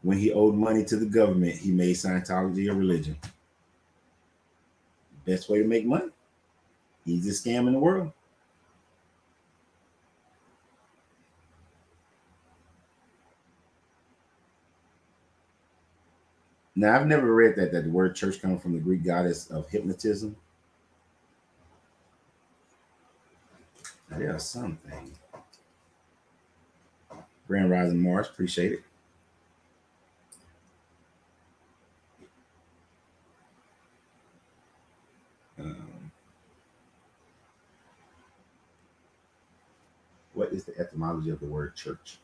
When he owed money to the government, he made Scientology a religion. Best way to make money. Easiest scam in the world. Now, I've never read that the word church comes from the Greek goddess of hypnotism. There are some things. Grand Rising Mars, appreciate it. What is the etymology of the word church?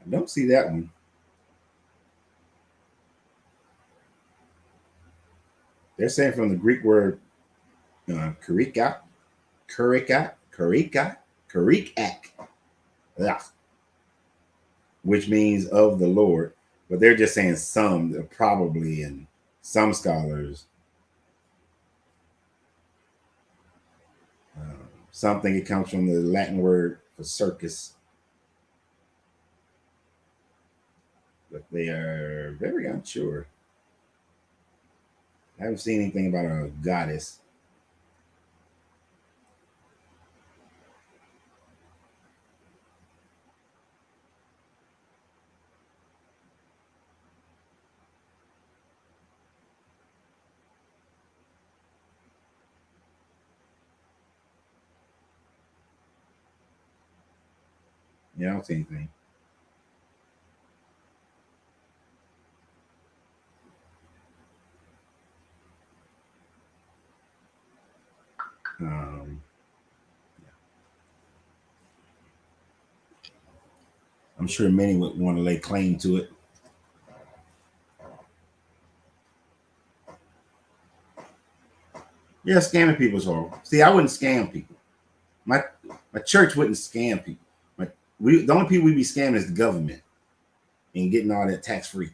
I don't see that one. They're saying from the Greek word karika, which means of the Lord. But they're just saying some, probably, and some scholars. Something it comes from the Latin word for circus. But they are very unsure. I haven't seen anything about a goddess. Yeah, I don't see anything. Um, I'm sure many would want to lay claim to it. Yeah, scamming people is horrible. See, I wouldn't scam people. My church wouldn't scam people. The only people we be scamming is the government and getting all that tax free.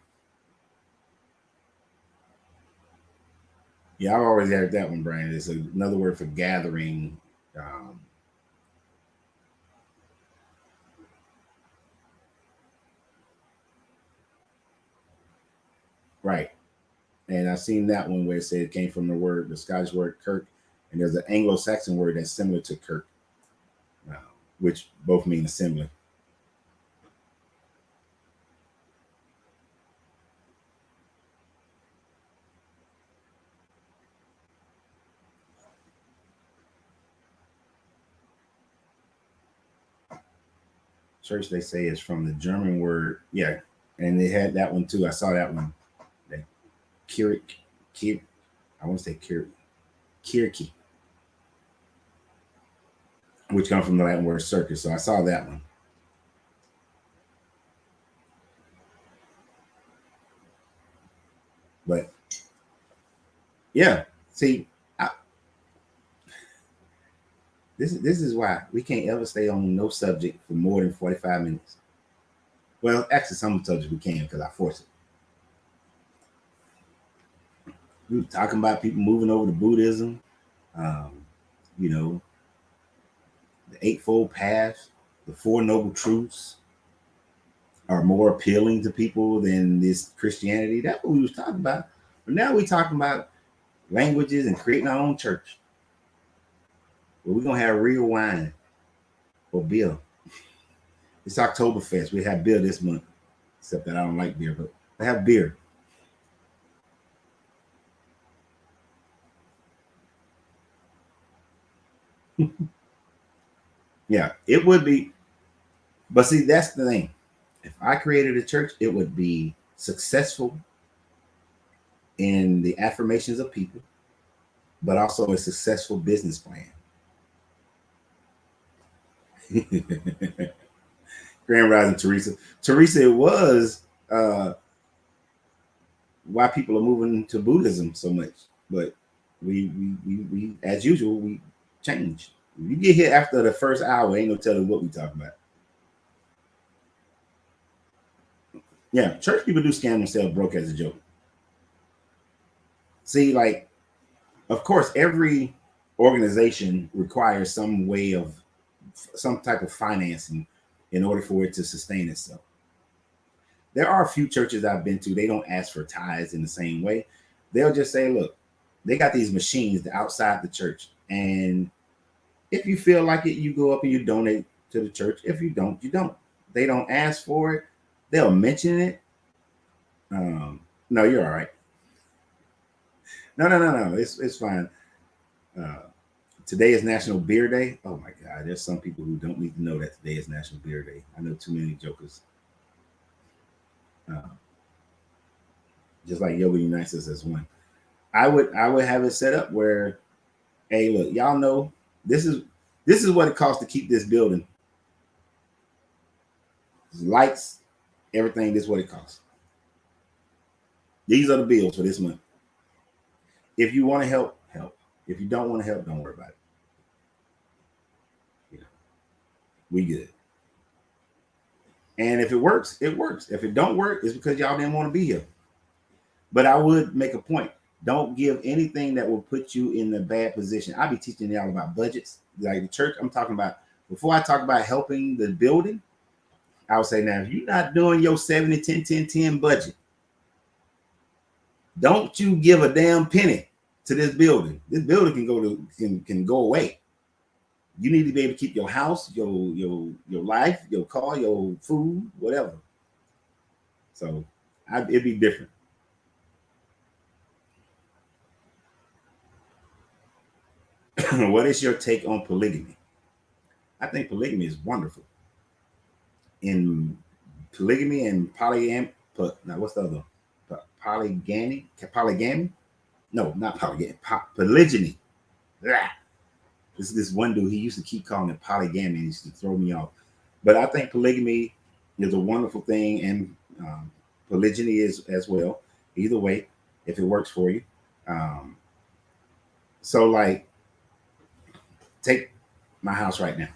Yeah, I've always heard that one, Brian. It's another word for gathering. Um, right. And I've seen that one where it said it came from the Scottish word kirk, and there's an Anglo-Saxon word that's similar to kirk, uh, which both mean assembly. Church, they say, is from the German word, yeah, and they had that one too. I saw that one. That Kirik, Kir, I want to say Kirki, which comes from the Latin word circus. So I saw that one. But yeah, see, I, this is why we can't ever stay on no subject for more than 45 minutes. Well, actually, some subjects we can because I force it. We were talking about people moving over to Buddhism. Um, you know, the Eightfold Path, the Four Noble Truths are more appealing to people than this Christianity. That's what we was talking about. But now we talking about languages and creating our own church. But we're gonna have real wine or beer. It's Oktoberfest. We have beer this month, except that I don't like beer, but I have beer. Yeah, it would be. But see, that's the thing. If I created a church, it would be successful in the affirmations of people, but also a successful business plan. Grand Rising, Teresa. Teresa, it was uh, why people are moving to Buddhism so much, but we as usual, we change. You get here after the first hour, ain't no telling what we talk about. Yeah, church people do scam themselves broke as a joke. See, like, of course, every organization requires some way of some type of financing in order for it to sustain itself. There are a few churches I've been to, they don't ask for tithes in the same way. They'll just say, look, they got these machines outside the church. And if you feel like it, you go up and you donate to the church. If you don't, you don't. They don't ask for it. They'll mention it. No, you're all right. No, no, no, no. It's fine. Uh, Today is National Beer Day. Oh my God, there's some people who don't need to know that today is National Beer Day. I know too many jokers. Uh, just like Yoga Unites us as one. I would have it set up where, hey, look, y'all know this is this is what it costs to keep this building. Lights, everything. This is what it costs. These are the bills for this month. If you want to help, help. If you don't want to help, don't worry about it. You know, we good. And if it works, it works. If it don't work, it's because y'all didn't want to be here. But I would make a point. Don't give anything that will put you in a bad position. I'll be teaching y'all about budgets. Like the church, I'm talking about, before I talk about helping the building, I would say, now, if you're not doing your 70, 10, 10, 10 budget, don't you give a damn penny to this building. This building can go away. You need to be able to keep your house, your life, your car, your food, whatever. So it'd be different. What is your take on polygamy? I think polygamy is wonderful. In polygamy and polygamy, now what's the other one? Polygamy? No, not polygamy. Polygyny. Blah. This one dude, he used to keep calling it polygamy, and he used to throw me off. But I think polygamy is a wonderful thing, and polygyny is as well. Either way, if it works for you. Um, so, like, take my house right now.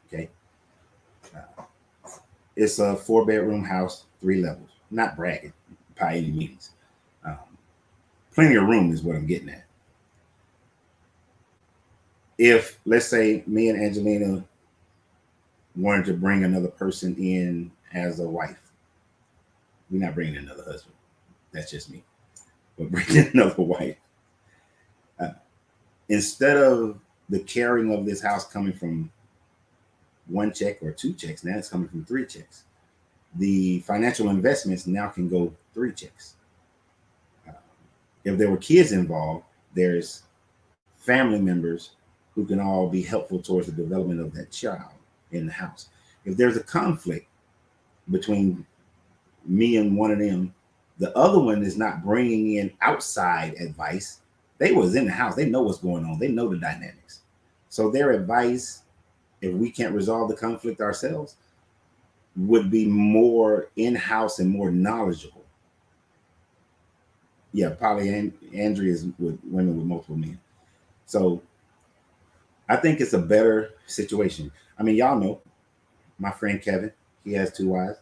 Okay, uh, it's a 4-bedroom house, 3 levels. Not bragging by any means. Um, Plenty of room is what I'm getting at. if let's say me and Angelina wanted to bring another person in as a wife, we're not bringing another husband. That's just me. But bringing another wife. Uh, Instead of the carrying of this house coming from one check or two checks, now it's coming from three checks. The financial investments now can go three checks. Uh, if there were kids involved, there's family members who can all be helpful towards the development of that child in the house. If there's a conflict between me and one of them, the other one is not bringing in outside advice. They was in the house. They know what's going on. They know the dynamics. So their advice, if we can't resolve the conflict ourselves, would be more in-house and more knowledgeable. Yeah, polyandry is with women with multiple men. So I think it's a better situation. I mean, y'all know my friend Kevin. He has two wives,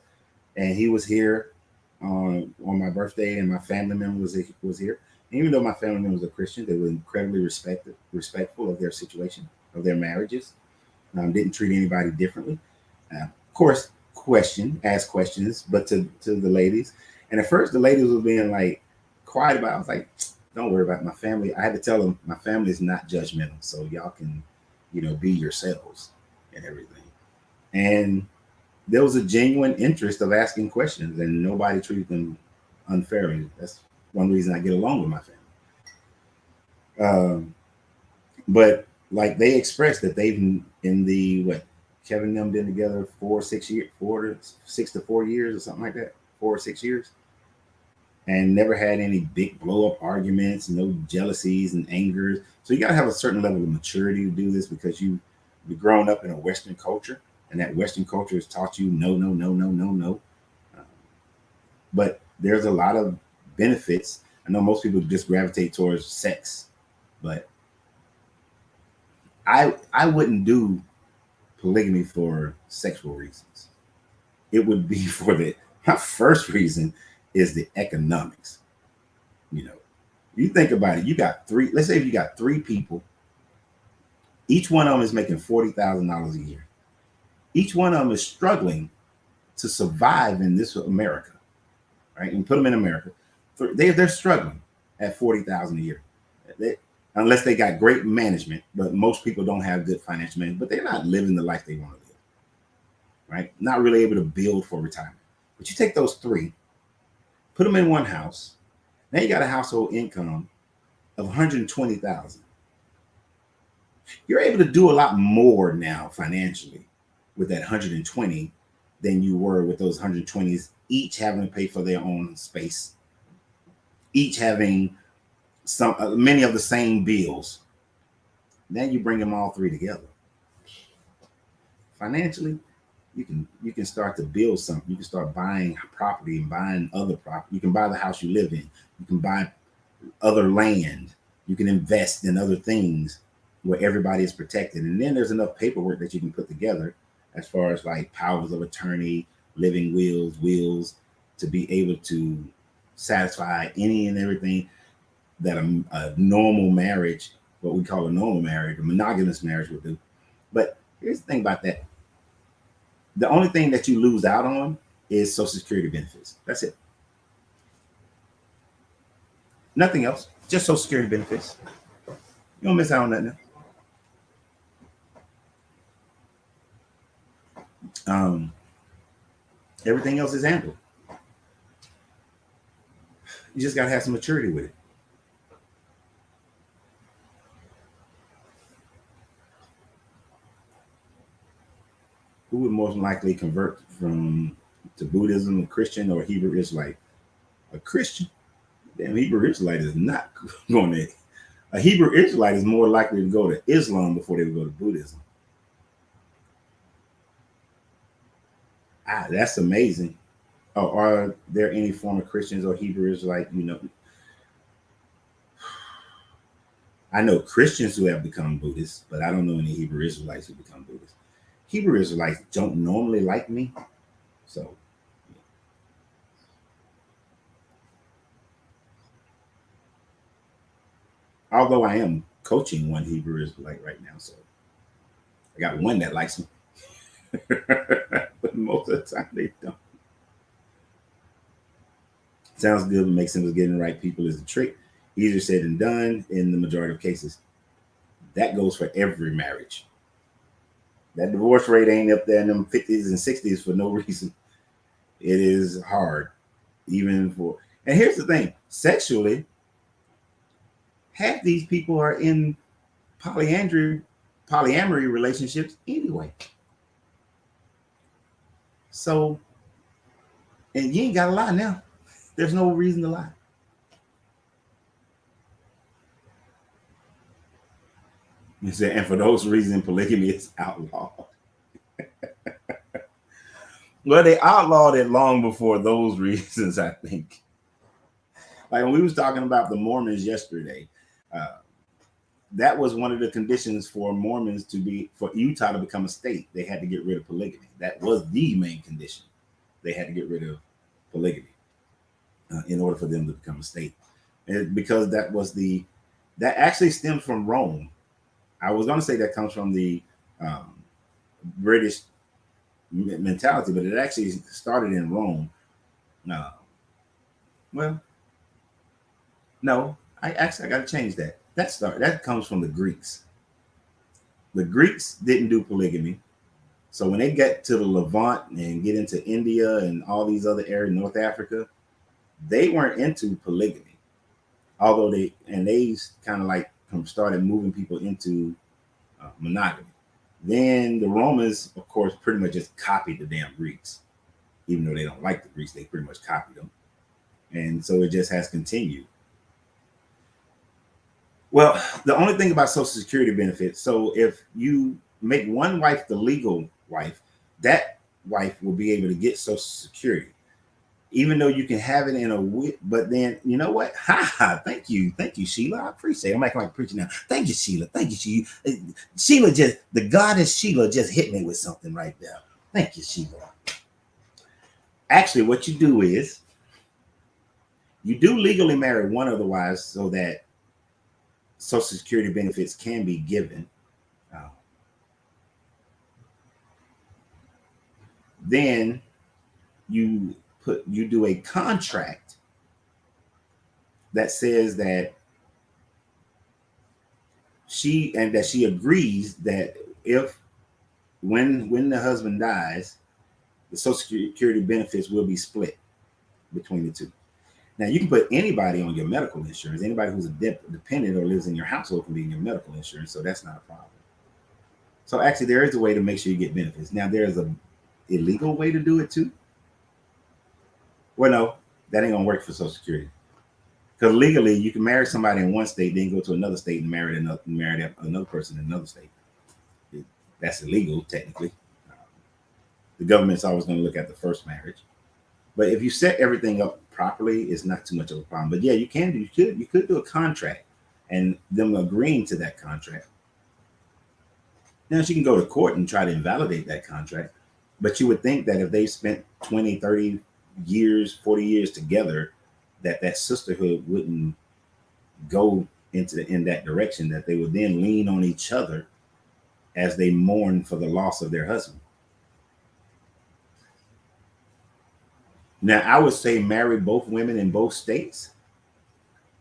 and he was here on my birthday, and my family member was here. And even though my family members are Christian, they were incredibly respectful of their situation, of their marriages. Didn't treat anybody differently. Of course, ask questions, but to the ladies. And at first, the ladies were being like quiet about it. I was like, don't worry about my family. I had to tell them my family is not judgmental, so y'all can, be yourselves and everything. And there was a genuine interest of asking questions, and nobody treated them unfairly. That's one reason I get along with my family. But like they expressed that they've in the what Kevin and them been together 4 or 6 years, 4 to 6 to 4 years or something like that, 4 or 6 years, and never had any big blow up arguments, no jealousies and angers. So you got to have a certain level of maturity to do this because you've grown up in a Western culture, and that Western culture has taught you no, no, no, no, no, no. Um, but there's a lot of benefits. I know most people just gravitate towards sex, but I wouldn't do polygamy for sexual reasons. It would be for the my first reason is the economics. You know, you think about it. You got three. Let's say if you got three people, each one of them is making $40,000 a year. Each one of them is struggling to survive in this America, right? And put them in America. They're struggling at 40,000 a year. They, unless they got great management, but most people don't have good financial management. But they're not living the life they want to live, right? Not really able to build for retirement. But you take those three, put them in one house. Now you got a household income of 120,000. You're able to do a lot more now financially with that 120 than you were with those 120s, each having to pay for their own space, each having some many of the same bills. Now you bring them all three together. Financially, you can start to build something. You can start buying property and buying other property. You can buy the house you live in. You can buy other land. You can invest in other things where everybody is protected. And then there's enough paperwork that you can put together as far as like powers of attorney, living wills, to be able to satisfy any and everything that a normal marriage, what we call a normal marriage, a monogamous marriage would do. But here's the thing about that. The only thing that you lose out on is Social Security benefits. That's it. Nothing else. Just Social Security benefits. You don't miss out on nothing. Um, Everything else is handled. You just gotta have some maturity with it. Who would most likely convert from to Buddhism, a Christian or Hebrew Israelite? A Christian. Damn, Hebrew Israelite is not going to. A Hebrew Israelite is more likely to go to Islam before they would go to Buddhism. That's amazing. Oh, are there any former Christians or Hebrew Israelite? I know Christians who have become Buddhists, but I don't know any Hebrew Israelites who become Buddhists. Hebrew Israelites don't normally like me, so although I am coaching one Hebrew Israelite right now. So I got one that likes me, but most of the time they don't. Sounds good, but makes sense. Getting the right people is the trick. Easier said than done in the majority of cases. That goes for every marriage. That divorce rate ain't up there in them 50s and 60s for no reason. It is hard, even for. And here's the thing: sexually, half these people are in polyamory relationships anyway. So, and you ain't got to lie now. There's no reason to lie. You say, and for those reasons, polygamy is outlawed. Well, they outlawed it long before those reasons, I think. Like when we was talking about the Mormons yesterday, uh, that was one of the conditions for Mormons for Utah to become a state. They had to get rid of polygamy. That was the main condition. They had to get rid of polygamy in order for them to become a state, and because that actually stems from Rome. I was going to say that comes from the um, British mentality, but it actually started in Rome. Uh, well, no, I got to change that. That comes from the Greeks. The Greeks didn't do polygamy, so when they get to the Levant and get into India and all these other areas, North Africa, they weren't into polygamy. Although they kind of like started moving people into monogamy. Then the Romans, of course, pretty much just copied the damn Greeks. Even though they don't like the Greeks, they pretty much copied them. And so it just has continued. Well, the only thing about Social Security benefits, so if you make one wife the legal wife, that wife will be able to get Social Security. Even though you can have it in but then you know what? Thank you, Sheila. I appreciate it. I'm acting like preaching now. Thank you, Sheila. Thank you, Sheila. Sheila the goddess Sheila just hit me with something right there. Thank you, Sheila. Actually, what you do is you do legally marry one of the wives so that Social Security benefits can be given. Then you do a contract that says that she agrees that if when the husband dies, the Social Security benefits will be split between the two. Now you can put anybody on your medical insurance. Anybody who's a dependent or lives in your household can be in your medical insurance, so that's not a problem. So actually, there is a way to make sure you get benefits. Now there's a illegal way to do it too. Well, no, that ain't gonna work for Social Security. Because legally, you can marry somebody in one state, then go to another state and marry another person in another state. That's illegal, technically. The government's always going to look at the first marriage. But if you set everything up properly, it's not too much of a problem. But yeah, you could do a contract and them agreeing to that contract. Now, she can go to court and try to invalidate that contract. But you would think that if they spent 20, 30 years, 40 years together, that sisterhood wouldn't go in that direction, that they would then lean on each other as they mourn for the loss of their husband. Now, I would say marry both women in both states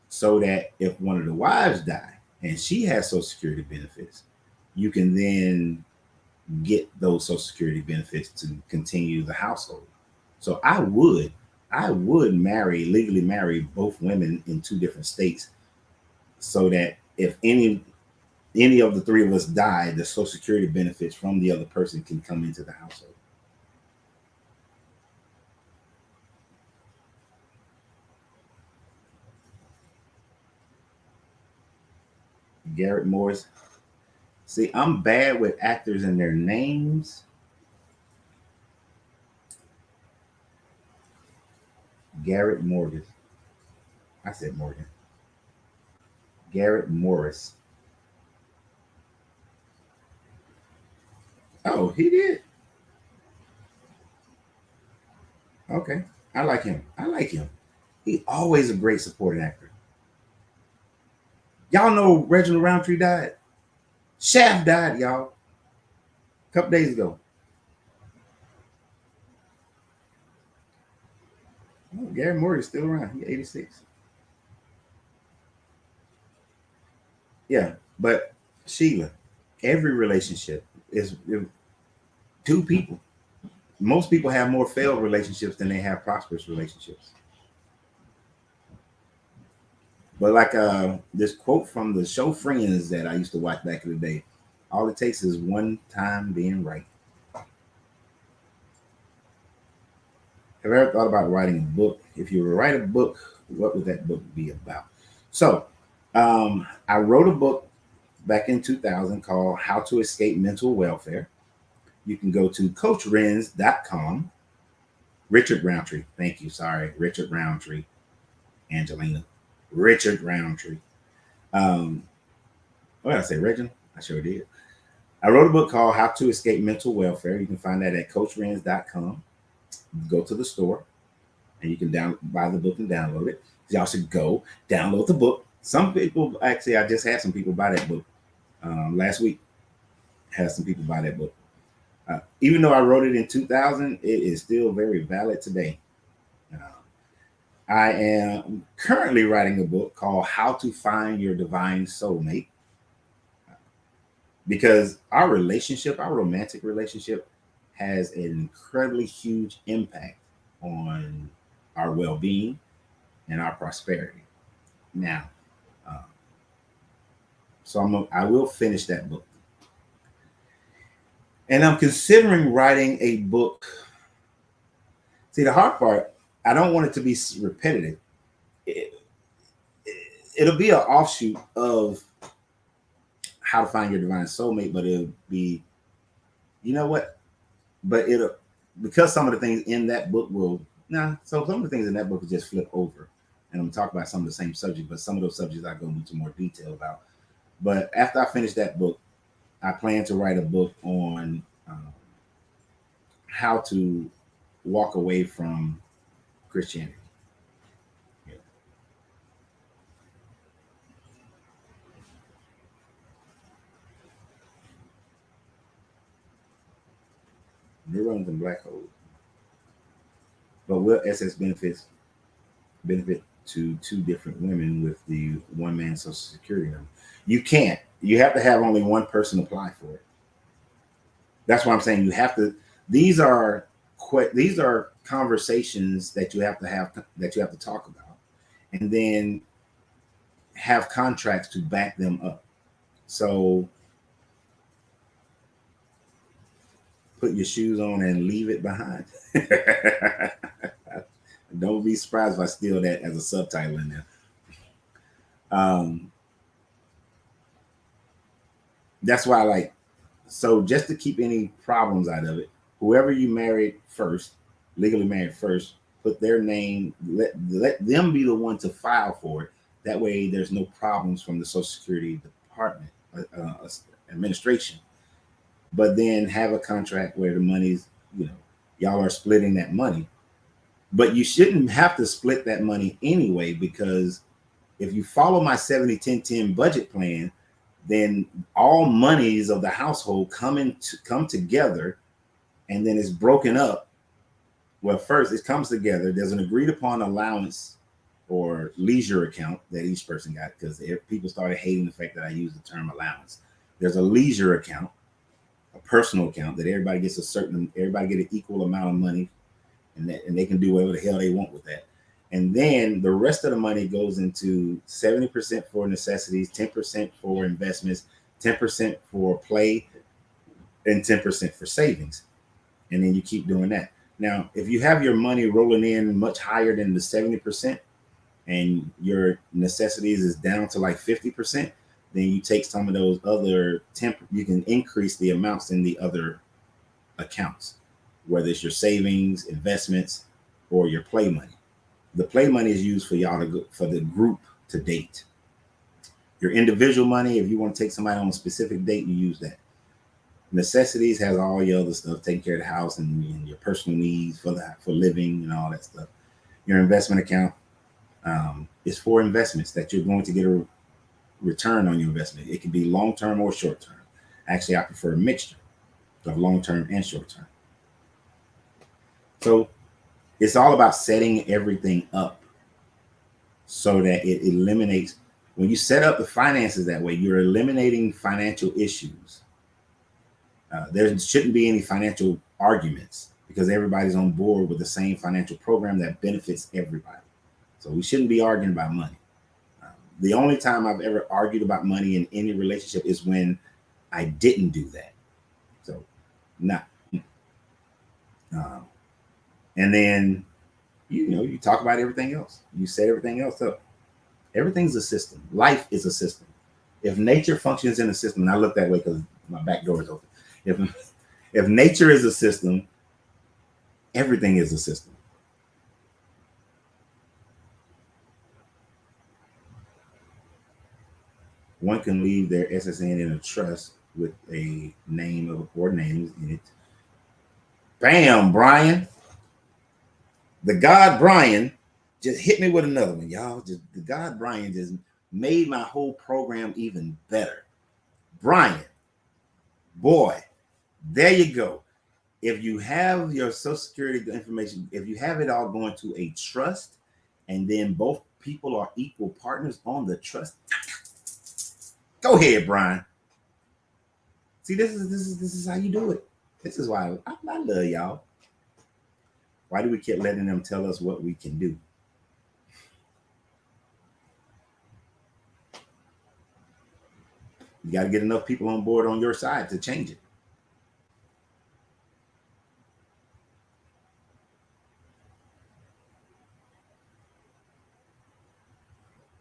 so that if one of the wives die and she has Social Security benefits, you can then get those Social Security benefits to continue the household. So I would legally marry both women in two different states so that if any of the three of us die, the Social Security benefits from the other person can come into the household. Garrett Morris. See, I'm bad with actors and their names. Garrett Morgan. I said Morgan. Garrett Morris. Oh, he did. Okay. I like him. He's always a great supporting actor. Y'all know Reginald Roundtree died. Shaft died, y'all, a couple days ago. Oh, Gary Moore is still around. He's 86. Yeah, but Sheila, every relationship is two people. Most people have more failed relationships than they have prosperous relationships. But like this quote from the show Friends that I used to watch back in the day, all it takes is one time being right. Have you ever thought about writing a book? If you were to write a book, what would that book be about? So I wrote a book back in 2000 called How to Escape Mental Welfare. You can go to coachrenz.com. Richard Roundtree. Thank you. Sorry. Richard Roundtree. Angelina. Richard Roundtree. What did I say? Reginald? I sure did. I wrote a book called How to Escape Mental Welfare. You can find that at coachrenz.com. Go to the store and you can buy the book and download it. Y'all should go download the book. Some people, actually, I just had some people buy that book last week. Had some people buy that book. Even though I wrote it in 2000, it is still very valid today. I am currently writing a book called How to Find Your Divine Soulmate, because our relationship, our romantic relationship, has an incredibly huge impact on our well-being and our prosperity. Now, uh, so I will finish that book, and I'm considering writing a book. See, the hard part, I don't want it to be repetitive. It, it'll be an offshoot of How to Find Your Divine Soulmate, but it'll be, you know what? But it'll, because some of the things in that book will, so some of the things in that book will just flip over. And I'm going to talk about some of the same subjects, but some of those subjects I go into more detail about. But after I finish that book, I plan to write a book on how to walk away from Christianity. Yeah. Neurons and black holes. But will SS benefit to two different women with the one man social security number? You can't. You have to have only one person apply for it. That's why I'm saying you have to. These are these are conversations that you have to have, that you have to talk about, and then have contracts to back them up. So put your shoes on and leave it behind. Don't be surprised if I steal that as a subtitle in there. Um, that's why I like, so just to keep any problems out of it, whoever you married first, legally married first, put their name, let them be the one to file for it. That way there's no problems from the Social Security Department administration. But then have a contract where the money's, y'all are splitting that money. But you shouldn't have to split that money anyway, because if you follow my 70-10-10 budget plan, then all monies of the household come together, and then it's broken up. Well, first it comes together. There's an agreed upon allowance or leisure account that each person got, because people started hating the fact that I use the term allowance. There's a leisure account, a personal account that everybody gets everybody get an equal amount of money, and they can do whatever the hell they want with that. And then the rest of the money goes into 70% for necessities, 10% for investments, 10% for play, and 10% for savings. And then you keep doing that. Now, if you have your money rolling in much higher than the 70% and your necessities is down to like 50%, then you take some of those other you can increase the amounts in the other accounts, whether it's your savings, investments, or your play money. The play money is used for y'all for the group to date. Your individual money, if you want to take somebody on a specific date, you use that. Necessities has all your other stuff, taking care of the house and your personal needs for living and all that stuff. Your investment account is for investments that you're going to get return on your investment. It can be long term or short term. Actually, I prefer a mixture of long term and short term. So it's all about setting everything up so that it eliminates. When you set up the finances that way, you're eliminating financial issues. There shouldn't be any financial arguments because everybody's on board with the same financial program that benefits everybody. So we shouldn't be arguing about money. The only time I've ever argued about money in any relationship is when I didn't do that. So, not. And then, you talk about everything else. You set everything else up. Everything's a system. Life is a system. If nature functions in a system, and I look that way because my back door is open. If nature is a system, everything is a system. One can leave their SSN in a trust with a name or names in it. Bam, Brian. The God Brian just hit me with another one, y'all. Just the God Brian just made my whole program even better. Brian, boy, there you go. If you have your Social Security information, if you have it all going to a trust, and then both people are equal partners on the trust, go ahead, Brian. See, this is how you do it. This is why I love y'all. Why do we keep letting them tell us what we can do? You got to get enough people on board on your side to change it.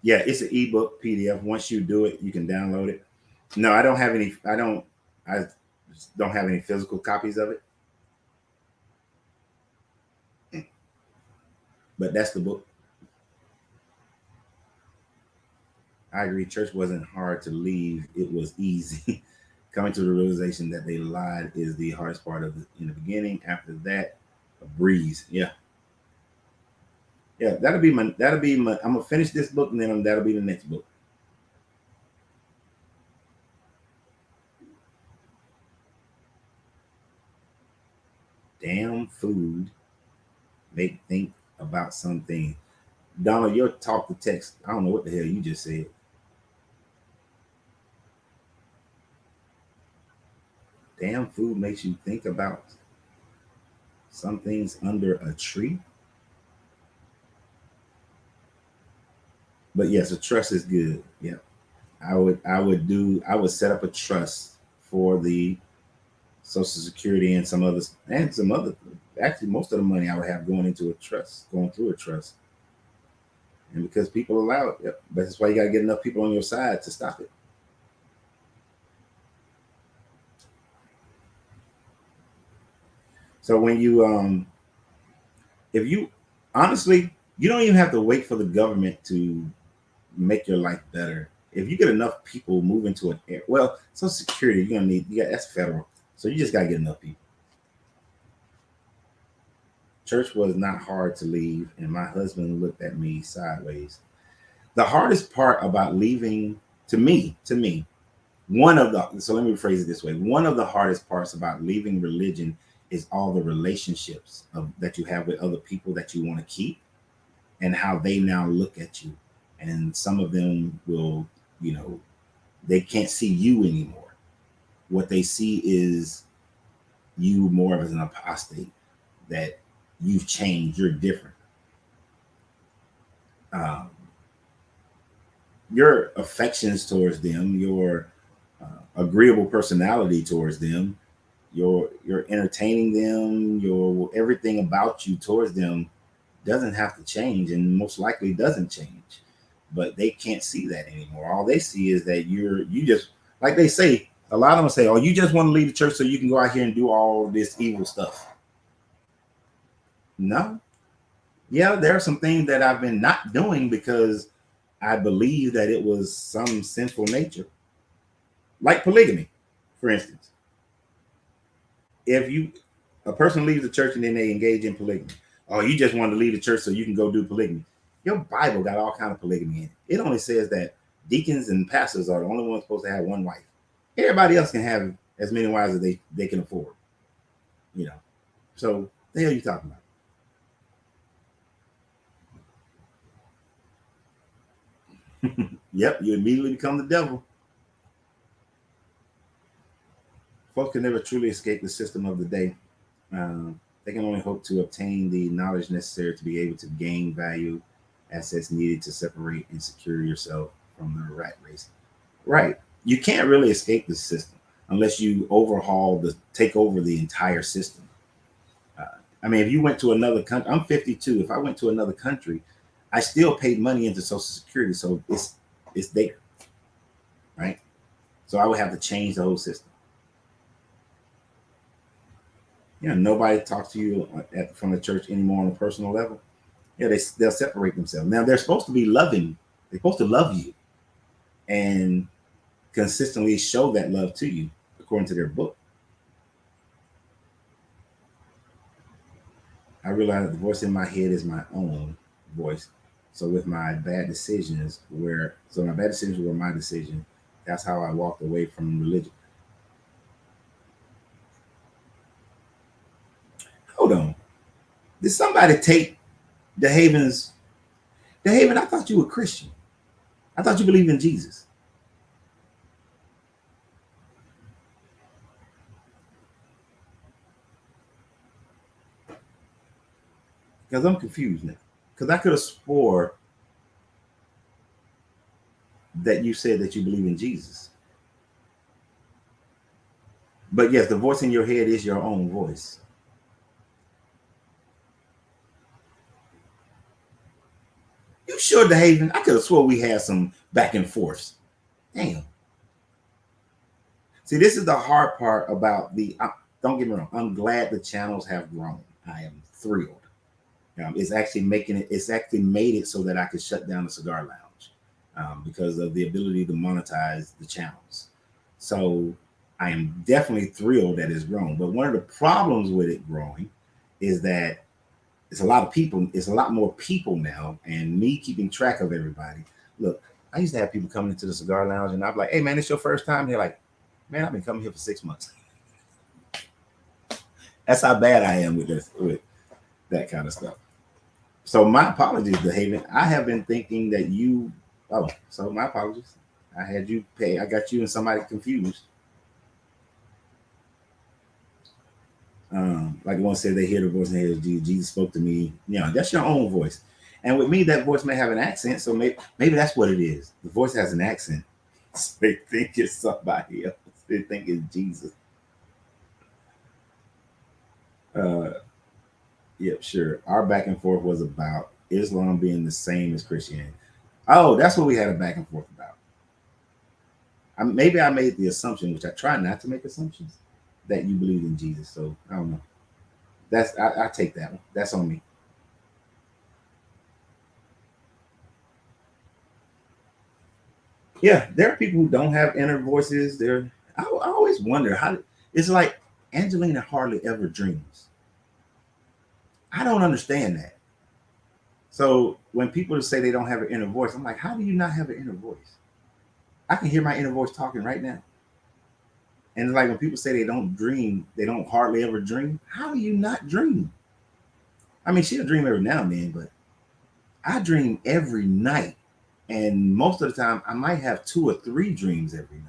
Yeah, it's an ebook PDF. Once you do it, you can download it. No, I don't have any. I don't have any physical copies of it. But that's the book. I agree. Church wasn't hard to leave. It was easy. Coming to the realization that they lied is the hardest part of in the beginning. After that, a breeze. Yeah. Yeah, that'll be my. I'm gonna finish this book and then that'll be the next book. Damn food make think about something. Donald, your talk to text. I don't know what the hell you just said. Damn food makes you think about some things under a tree. But yes, a trust is good. Yeah. I would set up a trust for the Social Security and some others and some other actually most of the money I would have going into a trust, going through a trust. And because people allow it, yep, that's why you gotta get enough people on your side to stop it. So when you if you honestly, you don't even have to wait for the government to make your life better. If you get enough people moving to an area, well, Social Security, you're gonna need, yeah, that's federal. So you just gotta get enough people. Church was not hard to leave, and my husband looked at me sideways. The hardest part about leaving, to me, one of the, so let me rephrase it this way. One of the hardest parts about leaving religion is all the relationships that you have with other people that you want to keep and how they now look at you. And some of them will, they can't see you anymore. What they see is you more of as an apostate, that you've changed, you're different. Um, your affections towards them, your agreeable personality towards them, your entertaining them, your everything about you towards them doesn't have to change, and most likely doesn't change. But they can't see that anymore. All they see is that you just, like they say, a lot of them say, "Oh, you just want to leave the church so you can go out here and do all this evil stuff." No, yeah, there are some things that I've been not doing because I believe that it was some sinful nature, like polygamy, for instance. If you a person leaves the church and then they engage in polygamy, oh, you just want to leave the church so you can go do polygamy. Your Bible got all kind of polygamy in it. It only says that Deacons and pastors are the only ones supposed to have one wife. Everybody else can have as many wives as they can afford. You know. So the hell you talking about? Yep, you immediately become the devil. Folks can never truly escape the system of the day. They can only hope to obtain the knowledge necessary to be able to gain value, assets needed to separate and secure yourself from the rat race. Right. You can't really escape the system unless you take over the entire system. Uh, I mean, if you went to another country, I'm 52. If I went to another country, I still paid money into Social Security, so it's there, right? So I would have to change the whole system. You know, nobody talks to you from the church anymore on a personal level. Yeah, they'll separate themselves. Now they're supposed to be loving. They're supposed to love you and consistently show that love to you, according to their book. I realize that the voice in my head is my own voice. So with my bad decisions, my bad decisions were my decision. That's how I walked away from religion. Hold on, did somebody take the Havens? The Haven, I thought you were Christian. I thought you believed in Jesus. Because I'm confused now. Because I could have swore that you said that you believe in Jesus. But yes, the voice in your head is your own voice. You sure, the Haven? I could have swore we had some back and forths. Damn. See, this is the hard part about don't get me wrong. I'm glad the channels have grown. I am thrilled. It's actually it's actually made it so that I could shut down the cigar lounge because of the ability to monetize the channels. So I am definitely thrilled that it's grown. But one of the problems with it growing is that it's a lot of people. It's a lot more people now, and me keeping track of everybody. Look, I used to have people coming into the cigar lounge, and I'm like, "Hey, man, it's your first time." They're like, "Man, I've been coming here for 6 months." That's how bad I am with that kind of stuff. So my apologies to Haven. I have been thinking that you. Oh, so my apologies. I had you pay. I got you and somebody confused. Like one said, they hear the voice and hear Jesus spoke to me. You know, that's your own voice. And with me, that voice may have an accent. So maybe that's what it is. The voice has an accent. So they think it's somebody else. They think it's Jesus. Uh, yep, sure. Our back and forth was about Islam being the same as Christianity. Oh, that's what we had a back and forth about. Maybe I made the assumption, which I try not to make assumptions, that you believe in Jesus. So I don't know. I take that one. That's on me. Yeah, there are people who don't have inner voices. I always wonder how it's like Angelina hardly ever dreams. I don't understand that. So when people say they don't have an inner voice, I'm like, how do you not have an inner voice? I can hear my inner voice talking right now. And it's like when people say they don't dream, they don't hardly ever dream. How do you not dream? I mean, she'll dream every now and then, but I dream every night. And most of the time, I might have 2 or 3 dreams every night.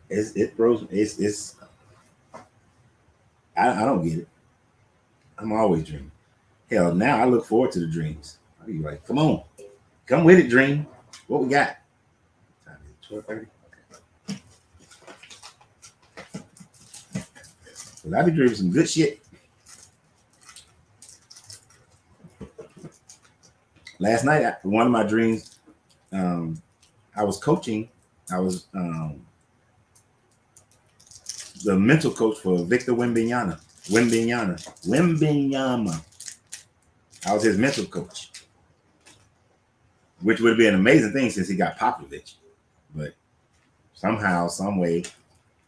It throws. It's. I don't get it. I'm always dreaming. Hell, now I look forward to the dreams. I'll be like, come on, come with it, dream. What we got? 12:30. But I be dreaming some good shit. Last night, one of my dreams, I was coaching. I was the mental coach for Victor Wimbignana. Wimbignana. I was his mental coach, which would be an amazing thing since he got Popovich. But somehow, some way,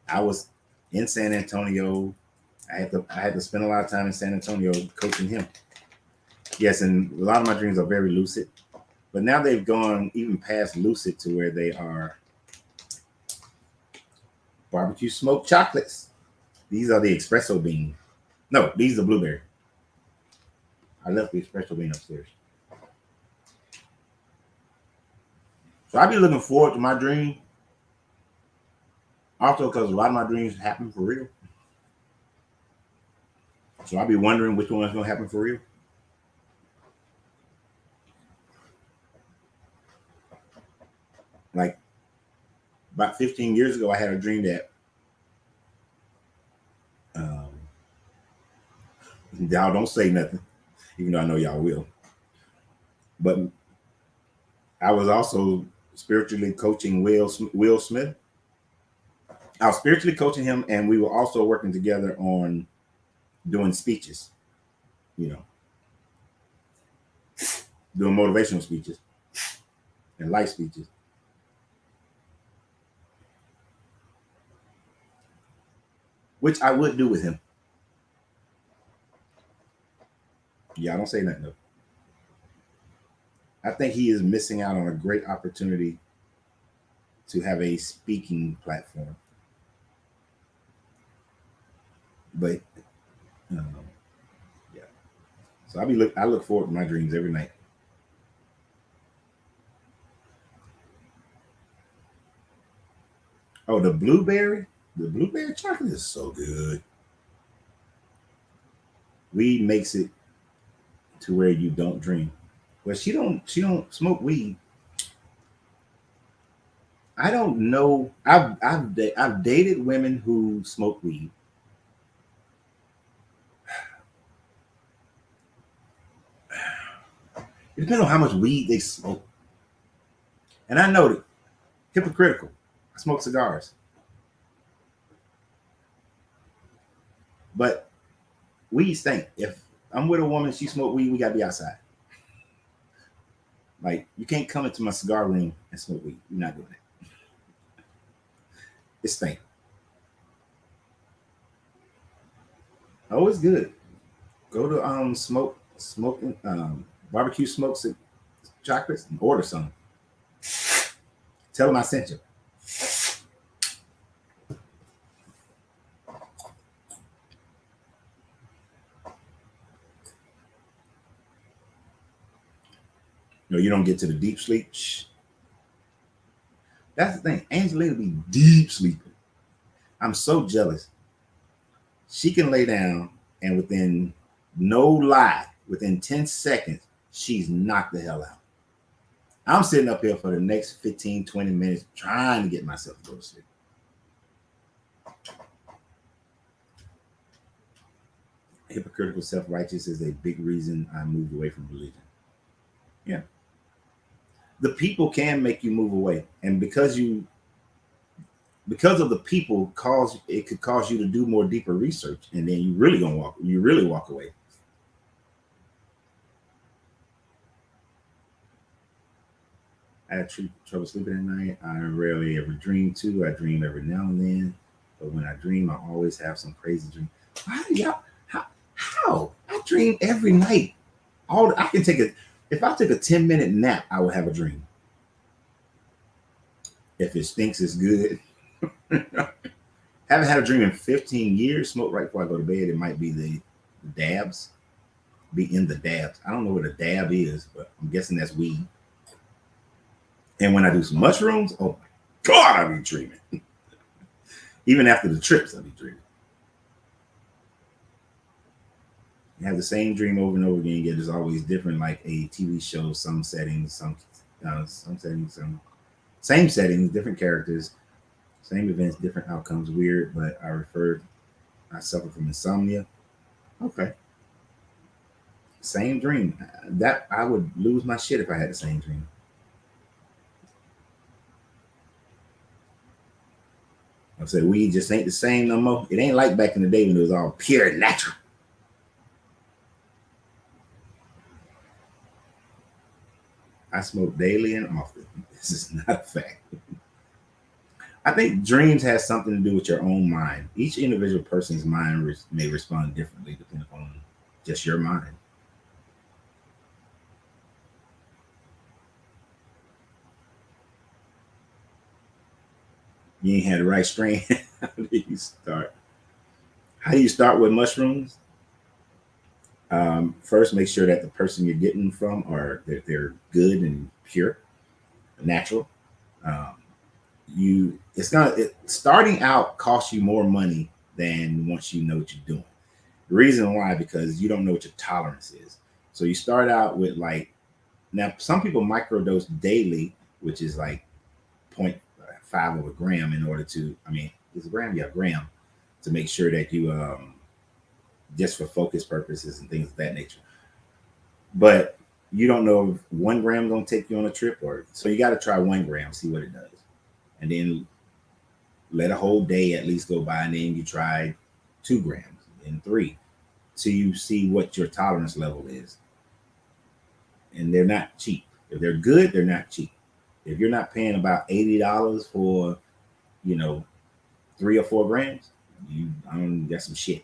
I was in San Antonio. I had to spend a lot of time in San Antonio coaching him. Yes, and a lot of my dreams are very lucid. But now they've gone even past lucid to where they are barbecue smoked chocolates. These are the espresso bean. No, these are blueberry. I left the espresso bean upstairs. So I be looking forward to my dream. Also, because a lot of my dreams happen for real. So I be wondering which one's gonna happen for real. Like about 15 years ago, I had a dream that y'all don't say nothing, even though I know y'all will. But I was also spiritually coaching Will Smith. I was spiritually coaching him, and we were also working together on doing speeches. You know, doing motivational speeches and life speeches. Which I would do with him. Yeah, I don't say nothing though. I think he is missing out on a great opportunity to have a speaking platform. But um, yeah, so I look forward to my dreams every night. Oh, the blueberry chocolate is so good. Weed makes it to where you don't dream. Well, she don't smoke weed. I don't know. I've dated women who smoke weed. It depends on how much weed they smoke. And I know that hypocritical. I smoke cigars, but weed stink. If I'm with a woman, she smoke weed, we gotta be outside. Like you can't come into my cigar room and smoke weed. You're not doing it. It stink. Oh, it's good. Go to smoking barbecue smokes chocolates and order some. Tell them I sent you. No, you don't get to the deep sleep. Shh. That's the thing. Angelina be deep sleeping. I'm so jealous. She can lay down and within no lie, within 10 seconds, she's knocked the hell out. I'm sitting up here for the next 15, 20 minutes trying to get myself to go to sleep. Hypocritical self-righteous is a big reason I moved away from religion. Yeah. The people can make you move away. And because of the people it could cause you to do more deeper research and then you really walk away. I had trouble sleeping at night. I rarely ever dream too. I dream every now and then, but when I dream, I always have some crazy dream. Why do y'all? How? I dream every night. I can take a. If I took a 10-minute nap, I would have a dream. If it stinks, it's good. Haven't had a dream in 15 years. Smoke right before I go to bed. It might be the dabs. Be in the dabs. I don't know what a dab is, but I'm guessing that's weed. And when I do some mushrooms, oh my God, I be dreaming. Even after the trips, I be dreaming. You have the same dream over and over again, yet it's always different, like a TV show, some settings, some settings, some same settings, different characters, same events, different outcomes. Weird, but I suffer from insomnia. Okay. Same dream. That I would lose my shit if I had the same dream. I said we just ain't the same no more. It ain't like back in the day when it was all pure natural. I smoke daily and often. This is not a fact. I think dreams has something to do with your own mind. Each individual person's mind may respond differently depending on just your mind. You ain't had the right strain. How do you start? How do you start with mushrooms? First, make sure that the person you're getting from are that they're good and pure, natural. Um, starting out costs you more money than once you know what you're doing. The reason why, because you don't know what your tolerance is. So you start out with like, now some people microdose daily, which is like point 0.5 of a gram in order to, I mean, it's a gram, yeah, a gram, to make sure that you just for focus purposes and things of that nature. But you don't know if 1 gram gonna take you on a trip, or so you got to try 1 gram, see what it does, and then let a whole day at least go by, and then you try 2 grams and three, so you see what your tolerance level is. And they're not cheap. If they're good, they're not cheap. If you're not paying about $80 for, you know, 3 or 4 grams, you got some shit.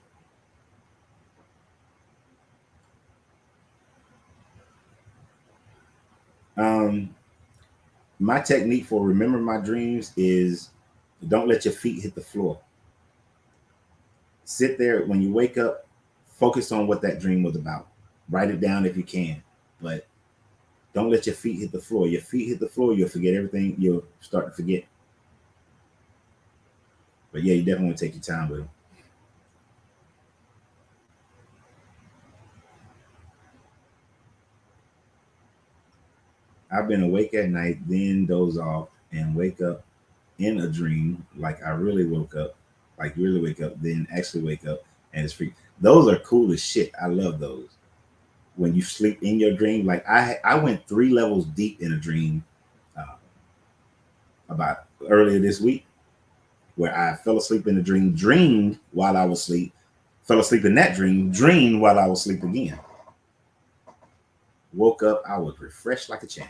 Um, my technique for remembering my dreams is don't let your feet hit the floor. Sit there when you wake up, focus on what that dream was about. Write it down if you can, but don't let your feet hit the floor. Your feet hit the floor, you'll forget everything. You'll start to forget. But yeah, you definitely want to take your time with them. I've been awake at night, then doze off, and wake up in a dream like I really woke up, like really wake up, then actually wake up, and it's free. Those are cool as shit. I love those. When you sleep in your dream, like I went 3 levels deep in a dream uh, about earlier this week, where I fell asleep in the dream, dreamed while I was asleep, fell asleep in that dream, dreamed while I was asleep again. Woke up, I was refreshed like a champ.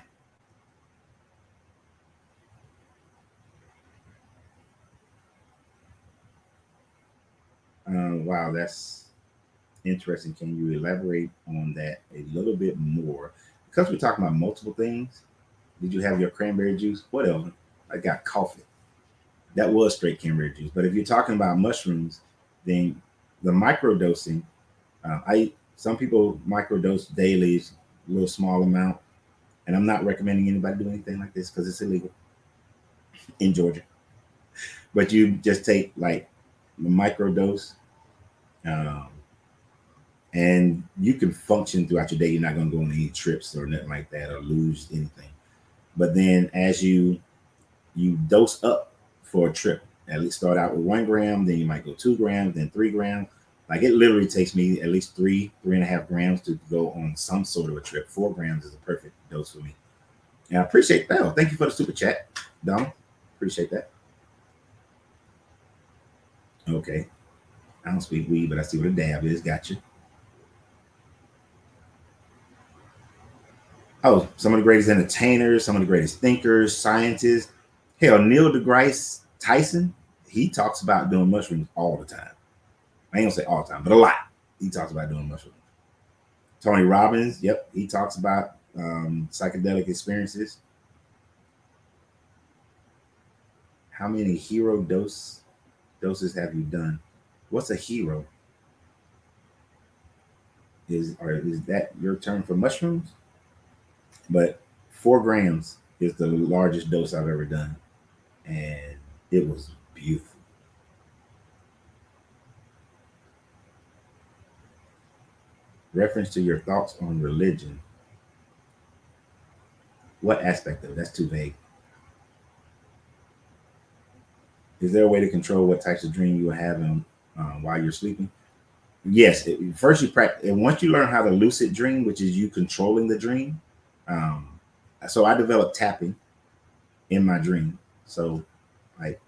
Wow, that's interesting. Can you elaborate on that a little bit more? Because we're talking about multiple things. Did you have your cranberry juice? Whatever. I got coffee. That was straight cranberry juice. But if you're talking about mushrooms, then the microdosing, I some people microdose daily, a little small amount, and I'm not recommending anybody do anything like this because it's illegal in Georgia. But you just take like the microdose, um, and you can function throughout your day. You're not going to go on any trips or nothing like that or lose anything. But then as you dose up for a trip, at least start out with 1 gram, then you might go 2 grams, then 3 grams. Like it literally takes me at least 3.5 grams to go on some sort of a trip. 4 grams is a perfect dose for me. And I appreciate that. Thank you for the super chat, Donald. Appreciate that. Okay. I don't speak weed, but I see what a dab is. Gotcha. Oh, some of the greatest entertainers, some of the greatest thinkers, scientists. Hell, Neil deGrasse Tyson, he talks about doing mushrooms all the time. I ain't gonna say all the time, but a lot. He talks about doing mushrooms. Tony Robbins, yep, he talks about psychedelic experiences. How many doses have you done? What's a hero? Is that your term for mushrooms? But 4 grams is the largest dose I've ever done, and it was beautiful. Reference to your thoughts on religion. What aspect of it? That's too vague. Is there a way to control what types of dream you are having while you're sleeping? Yes. First, you practice, and once you learn how to lucid dream, which is you controlling the dream. Um, so I developed tapping in my dream. So, like,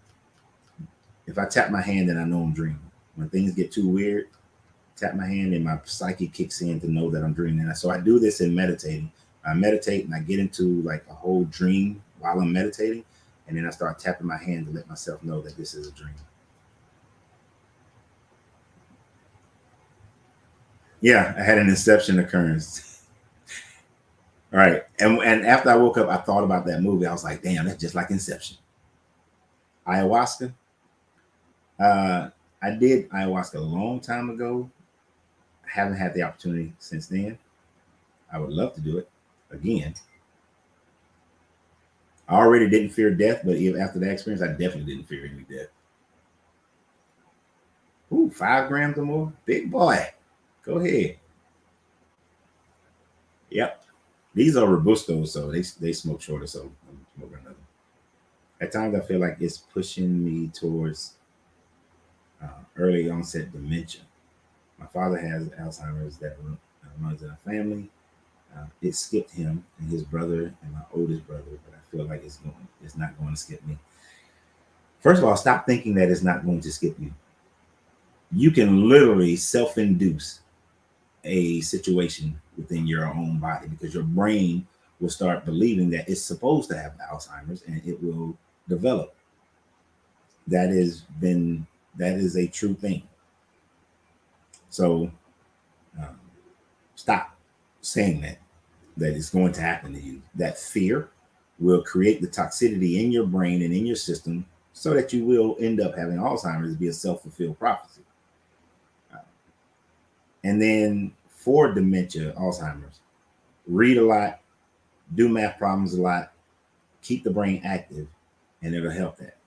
if I tap my hand, then I know I'm dreaming. When things get too weird, tap my hand, and my psyche kicks in to know that I'm dreaming. And so I do this in meditating. I meditate and I get into like a whole dream while I'm meditating, and then I start tapping my hand to let myself know that this is a dream. Yeah, I had an inception occurrence. All right, and after I woke up, I thought about that movie. I was like, damn, that's just like Inception. Ayahuasca. I did ayahuasca a long time ago. I haven't had the opportunity since then. I would love to do it again. I already didn't fear death, but after that experience, I definitely didn't fear any death. Ooh, 5 grams or more? Big boy. Go ahead. Yep. These are Robustos, so they smoke shorter, so I'm smoking another. At times, I feel like it's pushing me towards early onset dementia. My father has Alzheimer's that runs in our family. It skipped him and his brother and my oldest brother, but I feel like it's not going to skip me. First of all, stop thinking that it's not going to skip you. You can literally self-induce a situation within your own body because your brain will start believing that it's supposed to have Alzheimer's and it will develop. That is a true thing. So um, stop saying that it's going to happen to you. That fear will create the toxicity in your brain and in your system so that you will end up having Alzheimer's be a self-fulfilled prophecy. And then for dementia, Alzheimer's, read a lot, do math problems a lot, keep the brain active, and it'll help that.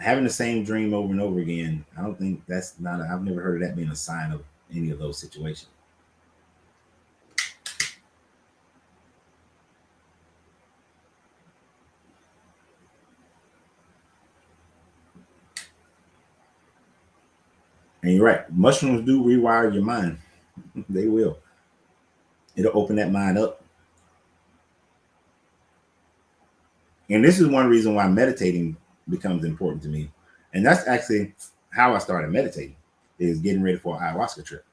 Having the same dream over and over again, I don't think that's not, I've never heard of that being a sign of any of those situations. And you're right, mushrooms do rewire your mind. They will. It'll open that mind up. And this is one reason why meditating becomes important to me. And that's actually how I started meditating, is getting ready for an ayahuasca trip.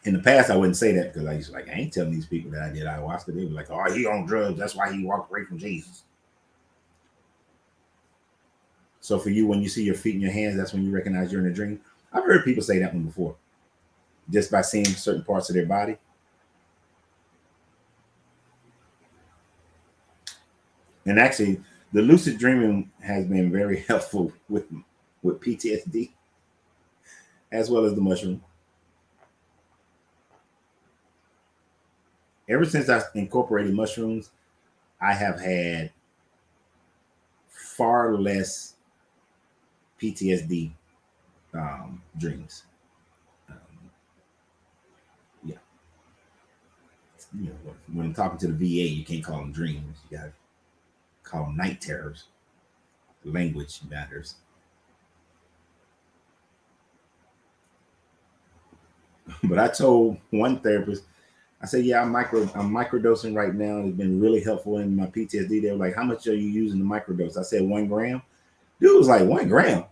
In the past, I wouldn't say that because I used to like, I ain't telling these people that I did ayahuasca. They were like, oh, he on drugs. That's why he walked away from Jesus. So for you, when you see your feet and your hands, that's when you recognize you're in a dream. I've heard people say that one before, just by seeing certain parts of their body. And actually, the lucid dreaming has been very helpful with PTSD as well as the mushroom. Ever since I incorporated mushrooms, I have had far less PTSD dreams. Um, yeah, when I'm talking to the VA, you can't call them dreams. You got to call them night terrors. Language matters. But I told one therapist, I said, "Yeah, I'm microdosing right now. It's been really helpful in my PTSD." They were like, "How much are you using the microdose?" I said, 1 gram. Dude was like, 1 gram?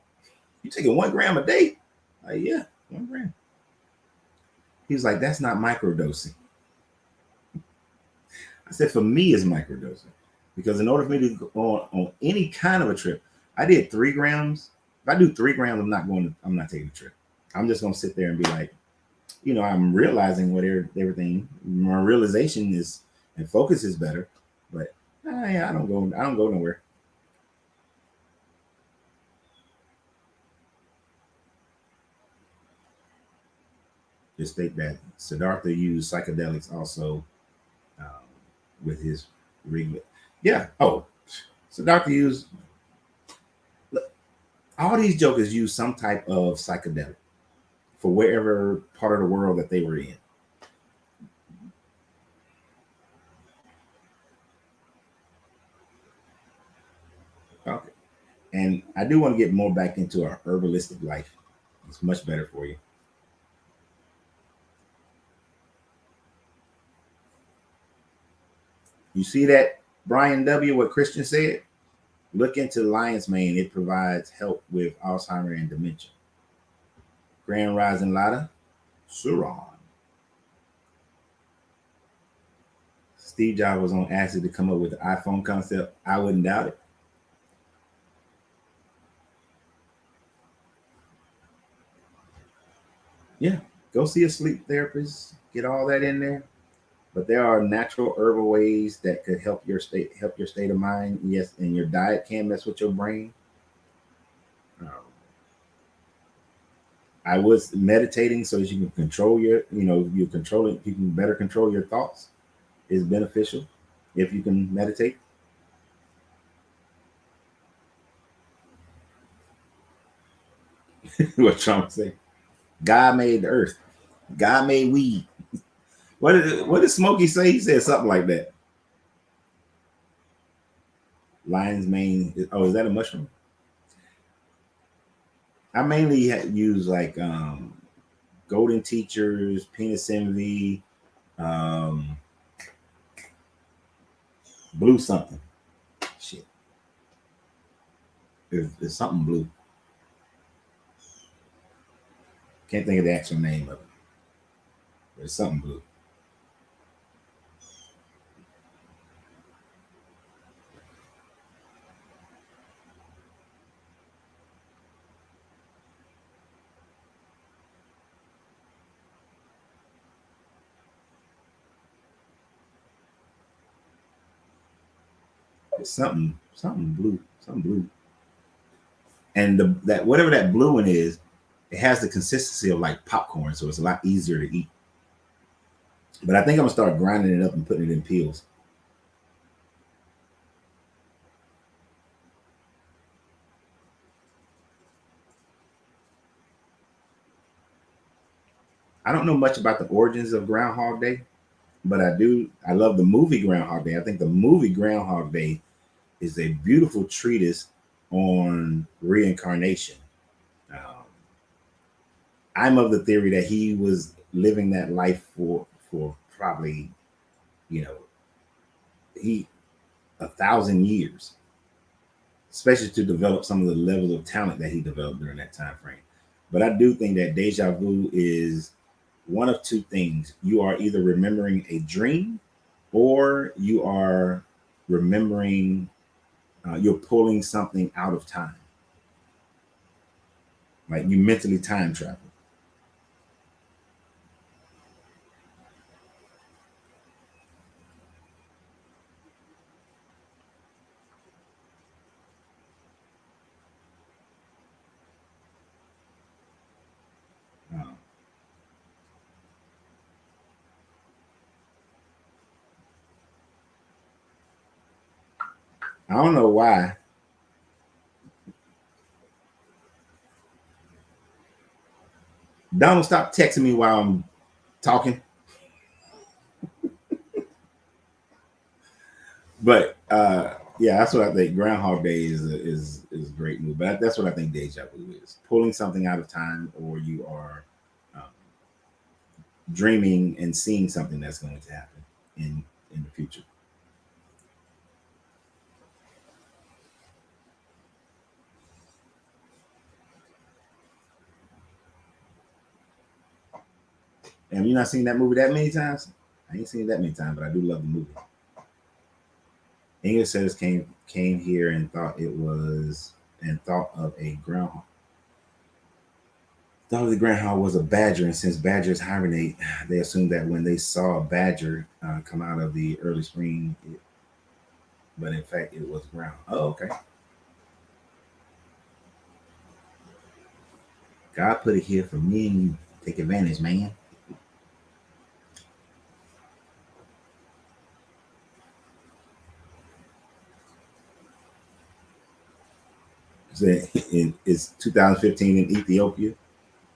You taking 1 gram a day? Like, yeah, 1 gram. He was like, "That's not microdosing." I said, "For me, it's microdosing because in order for me to go on any kind of a trip, I did 3 grams. If I do 3 grams, I'm not taking a trip. I'm just gonna sit there and be like, I'm realizing what everything. My realization is and focus is better, but yeah, I don't go nowhere. Just think that Siddhartha used psychedelics also um, with his rig. Yeah. Oh, Siddhartha used all these jokers use some type of psychedelic for wherever part of the world that they were in. Okay. And I do want to get more back into our herbalistic life. It's much better for you. You see that, Brian W., what Christian said? Look into lion's mane. It provides help with Alzheimer and dementia. Grand Rising Lotta, Suron. Steve Jobs was on acid to come up with the iPhone concept. I wouldn't doubt it. Yeah. Go see a sleep therapist. Get all that in there. But there are natural herbal ways that could help your state of mind. Yes, and your diet can mess with your brain. Um, I was meditating so that you can control your, you control it. You can better control your thoughts. Is beneficial if you can meditate. What Trump say? God made the earth. God made weed. What did Smokey say? He said something like that. Lion's mane. Oh, is that a mushroom? I mainly use like golden teachers, penis envy, um, blue something. Shit, there's something blue. Can't think of the actual name of it. There's something blue. It's something blue, something blue. And that whatever that blue one is, it has the consistency of like popcorn, so it's a lot easier to eat. But I think I'm gonna start grinding it up and putting it in peels. I don't know much about the origins of Groundhog Day, but I do. I love the movie Groundhog Day. I think the movie Groundhog Day is a beautiful treatise on reincarnation. Um, I'm of the theory that he was living that life for probably, you know, he 1,000 years, especially to develop some of the levels of talent that he developed during that time frame. But I do think that deja vu is one of two things. You are either remembering a dream or you are remembering, you're pulling something out of time. Like you mentally time travel. Uh, I don't know why. Donald, stop texting me while I'm talking. But yeah, that's what I think. Groundhog Day is a great movie. But that's what I think deja vu is: pulling something out of time, or you are um, dreaming and seeing something that's going to happen in the future. And you not seen that movie that many times? I ain't seen it that many times, but I do love the movie. English says came here and thought of a groundhog. Thought of the groundhog was a badger, and since badgers hibernate, they assumed that when they saw a badger come out of the early spring, but in fact it was ground. Oh, okay. God put it here for me and you. Take advantage, man. It's 2015 in Ethiopia.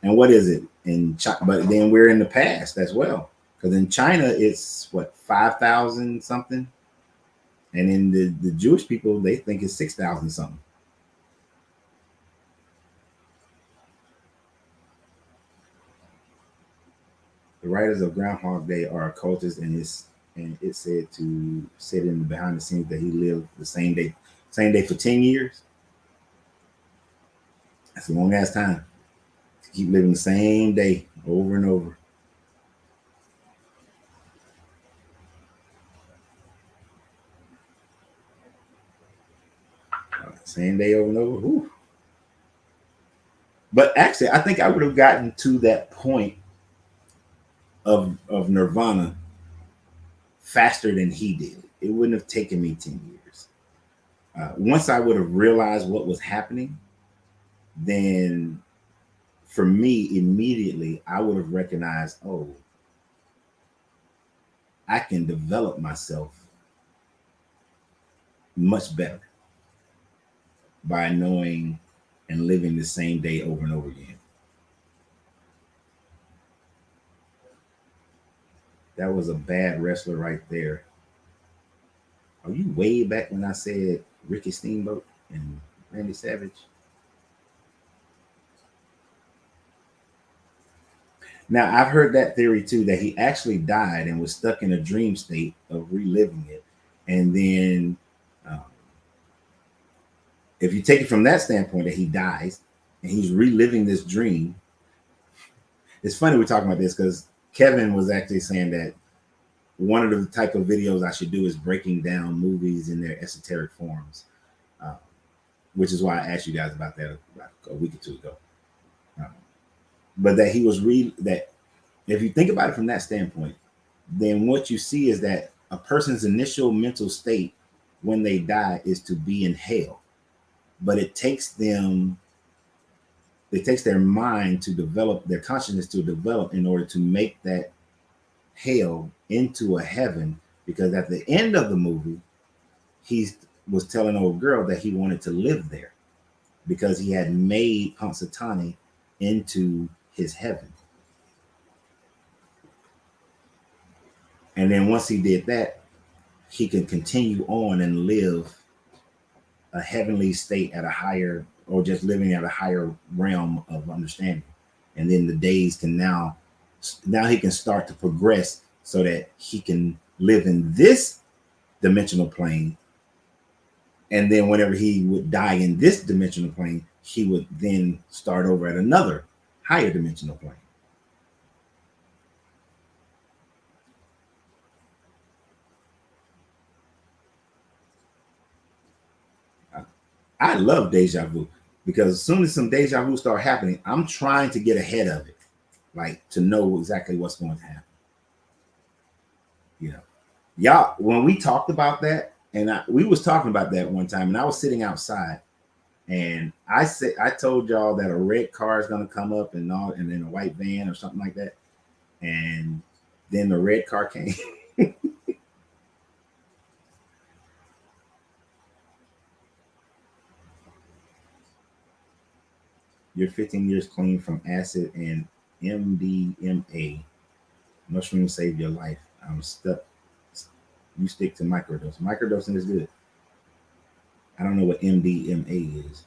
And what is it in China? But then we're in the past as well. Because in China, it's what, 5,000 something? And in the Jewish people, they think it's 6,000 something. The writers of Groundhog Day are occultists, and it's said to sit in behind the scenes that he lived the same day for 10 years. That's a long ass time to keep living the same day over and over. Same day over and over. Whew. But actually, I think I would have gotten to that point of nirvana faster than he did. It wouldn't have taken me 10 years. Once I would have realized what was happening, then for me, immediately, I would have recognized, oh, I can develop myself much better by knowing and living the same day over and over again. That was a bad wrestler right there. Are you way back when I said Ricky Steamboat and Randy Savage? Now, I've heard that theory too, that he actually died and was stuck in a dream state of reliving it. And then, um, if you take it from that standpoint, that he dies and he's reliving this dream, it's funny we're talking about this because Kevin was actually saying that one of the type of videos I should do is breaking down movies in their esoteric forms, uh, which is why I asked you guys about that about a week or two ago. Um, but that he was that if you think about it from that standpoint, then what you see is that a person's initial mental state when they die is to be in hell, but it takes their mind to develop, their consciousness to develop in order to make that hell into a heaven. Because at the end of the movie, he was telling old girl that he wanted to live there because he had made Punxsutawney into his heaven. And then once he did that, he can continue on and live a heavenly state at a higher, or just living at a higher realm of understanding. And then the days can now he can start to progress so that he can live in this dimensional plane. And then whenever he would die in this dimensional plane, he would then start over at another higher dimensional plane. I love deja vu because as soon as some deja vu start happening, I'm trying to get ahead of it, like to know exactly what's going to happen. You know, y'all, when we talked about that, and we was talking about that one time, and I was sitting outside, and I told y'all that a red car is going to come up and all, and then a white van or something like that, and then the red car came. You're 15 years clean from acid and MDMA. Mushrooms save your life. I'm stuck. You stick to microdose. Microdosing is good. I don't know what MDMA is,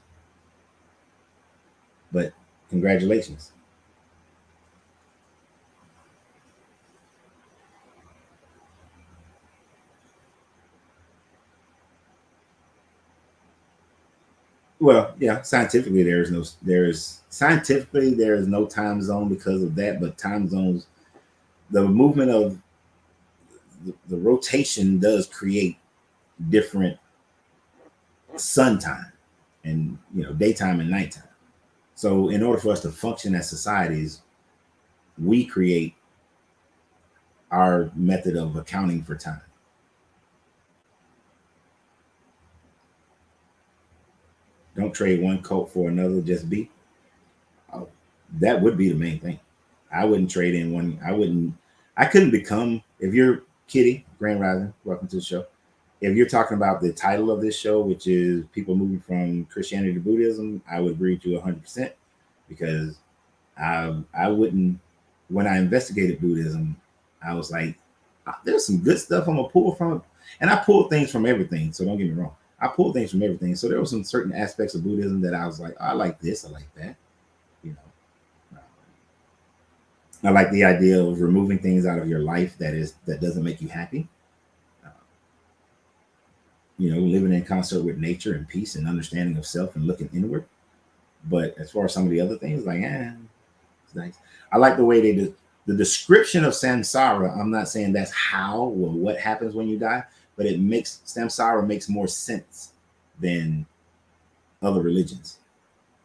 but congratulations. Well, yeah, scientifically there is no time zone because of that, but time zones, the movement of the rotation does create different sun time and daytime and nighttime. So in order for us to function as societies, we create our method of accounting for time. Don't trade one coat for another, just be. Oh, that would be the main thing. I wouldn't trade in one. I couldn't become, if you're Kitty, Grand Rising, welcome to the show. If you're talking about the title of this show, which is people moving from Christianity to Buddhism, I would agree with you 100% because I wouldn't, when I investigated Buddhism, I was like, there's some good stuff I'm gonna pull from it. And I pulled things from everything, so don't get me wrong. I pulled things from everything. So there were some certain aspects of Buddhism that I was like, oh, I like this, I like that. You know, I like the idea of removing things out of your life that doesn't make you happy. Uh, living in concert with nature and peace and understanding of self and looking inward. But as far as some of the other things, like, it's nice. I like the way they do the description of samsara. I'm not saying that's how or what happens when you die, but it makes samsara makes more sense than other religions.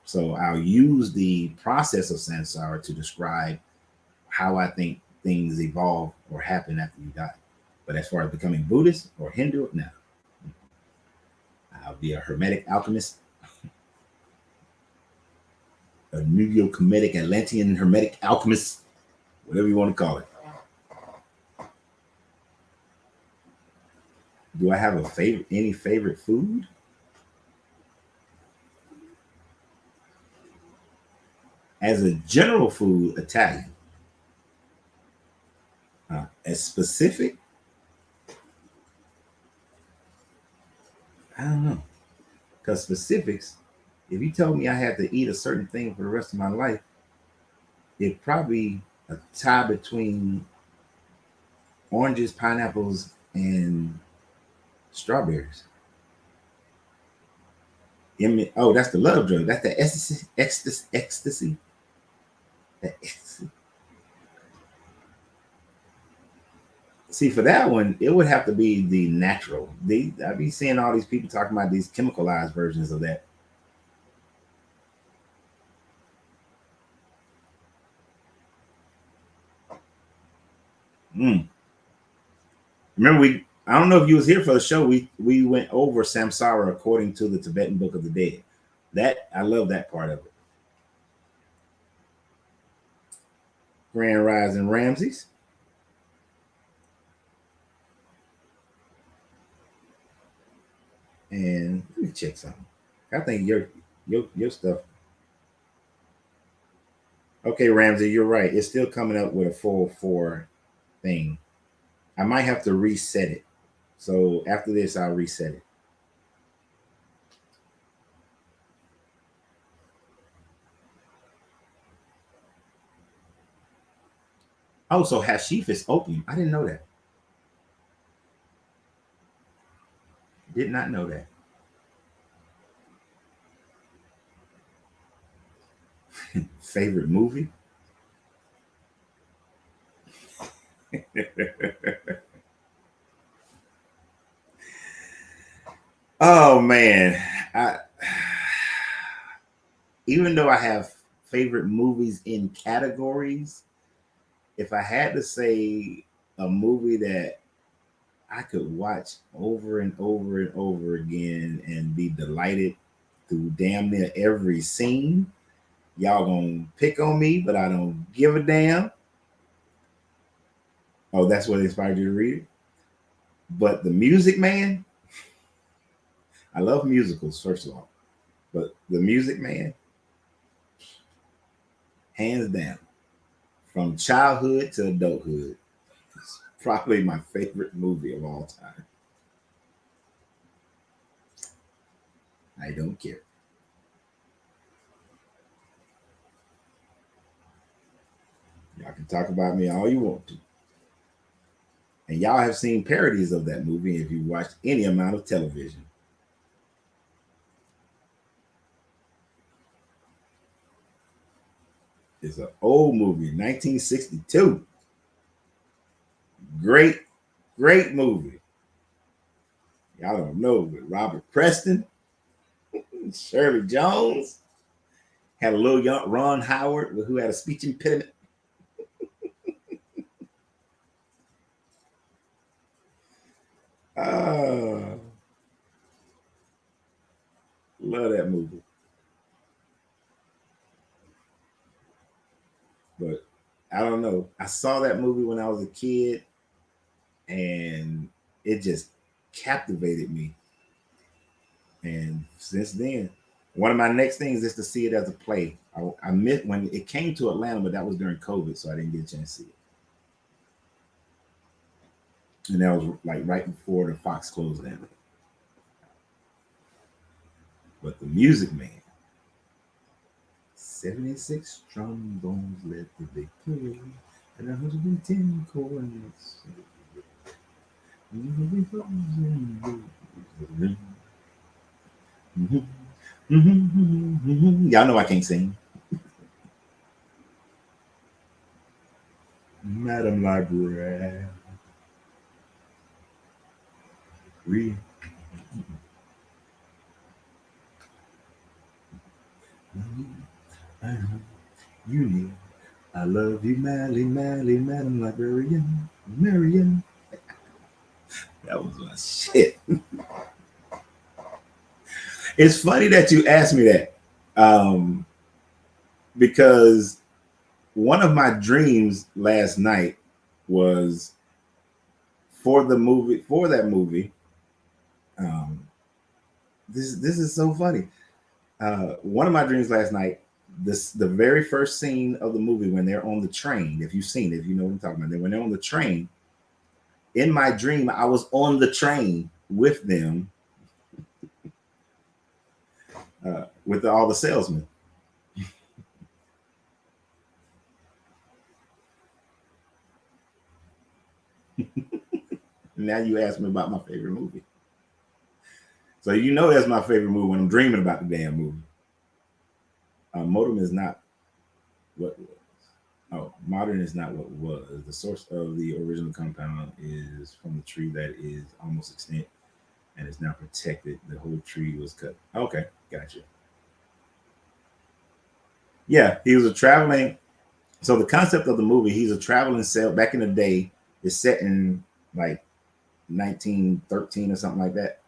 So I'll use the process of samsara to describe how I think things evolve or happen after you die. But as far as becoming Buddhist or Hindu, no. I'll be a Hermetic alchemist, a Neo-Kemetic Atlantean Hermetic alchemist, whatever you want to call it. Do I have a favorite, any favorite food? As a general food, Italian. As specific, I don't know. Because specifics, if you told me I had to eat a certain thing for the rest of my life, it probably a tie between oranges, pineapples, and strawberries. Oh, that's the love drug. That's the ecstasy. Ecstasy. Ecstasy. See, for that one, it would have to be the natural. I'd be seeing all these people talking about these chemicalized versions of that. Mm. Remember, I don't know if you was here for the show. We went over samsara according to the Tibetan Book of the Dead. That I love that part of it. Grand Rising Ramses. And let me check something. I think your stuff. Okay, Ramsey, you're right. It's still coming up with a full 4 thing. I might have to reset it. So after this, I'll reset it. Oh, so Hashif is opium. I didn't know that. Did not know that. Favorite movie? Oh man, I even though I have favorite movies in categories, if I had to say a movie that I could watch over and over and over again and be delighted through damn near every scene, y'all gonna pick on me, but I don't give a damn. Oh, that's what inspired you to read it. But The Music Man, I love musicals, first of all. But The Music Man, hands down, from childhood to adulthood, it's probably my favorite movie of all time. I don't care. Y'all can talk about me all you want to. And y'all have seen parodies of that movie if you watched any amount of television. It's an old movie, 1962. Great, great movie. Y'all don't know, but Robert Preston, Shirley Jones, had a little young Ron Howard who had a speech impediment. Oh, love that movie. But I don't know. I saw that movie when I was a kid and it just captivated me. And since then, one of my next things is to see it as a play. I met when it came to Atlanta, but that was during COVID, so I didn't get a chance to see it. And that was like right before the Fox closed down. But The Music Man, 76 trombones led the victory, and 110 cornets. Y'all know I can't sing. Madam Library. You need. I love you, Madly, Madly, Madam Librarian, Marian. That was my shit. It's funny that you asked me that, um, because one of my dreams last night was for that movie. Um, this is so funny. One of my dreams last night, the very first scene of the movie when they're on the train. If you've seen it, if you know what I'm talking about, when they're on the train. In my dream, I was on the train with them, with all the salesmen. Now you ask me about my favorite movie. So you know that's my favorite movie when I'm dreaming about the damn movie. Modem is not what was. Oh, modern is not what was. The source of the original compound is from the tree that is almost extinct and is now protected. The whole tree was cut. Okay, gotcha. Yeah, he was a traveling. So the concept of the movie, he's a traveling sale. Back in the day, it's set in like 1913 or something like that,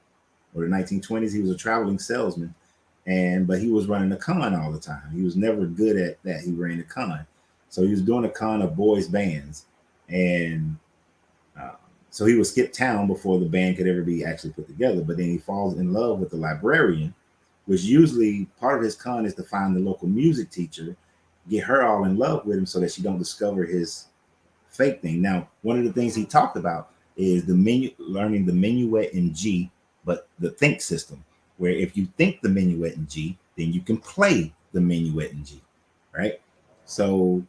or the 1920s. He was a traveling salesman, but he was running a con all the time. He was never good at that. He ran a con, so he was doing a con of boys bands, and uh, so he would skip town before the band could ever be actually put together. But then he falls in love with the librarian, which usually part of his con is to find the local music teacher, get her all in love with him so that she don't discover his fake thing. Now, one of the things he talked about is learning the minuet in G, but the think system, where if you think the minuet in G, then you can play the minuet in G, right? So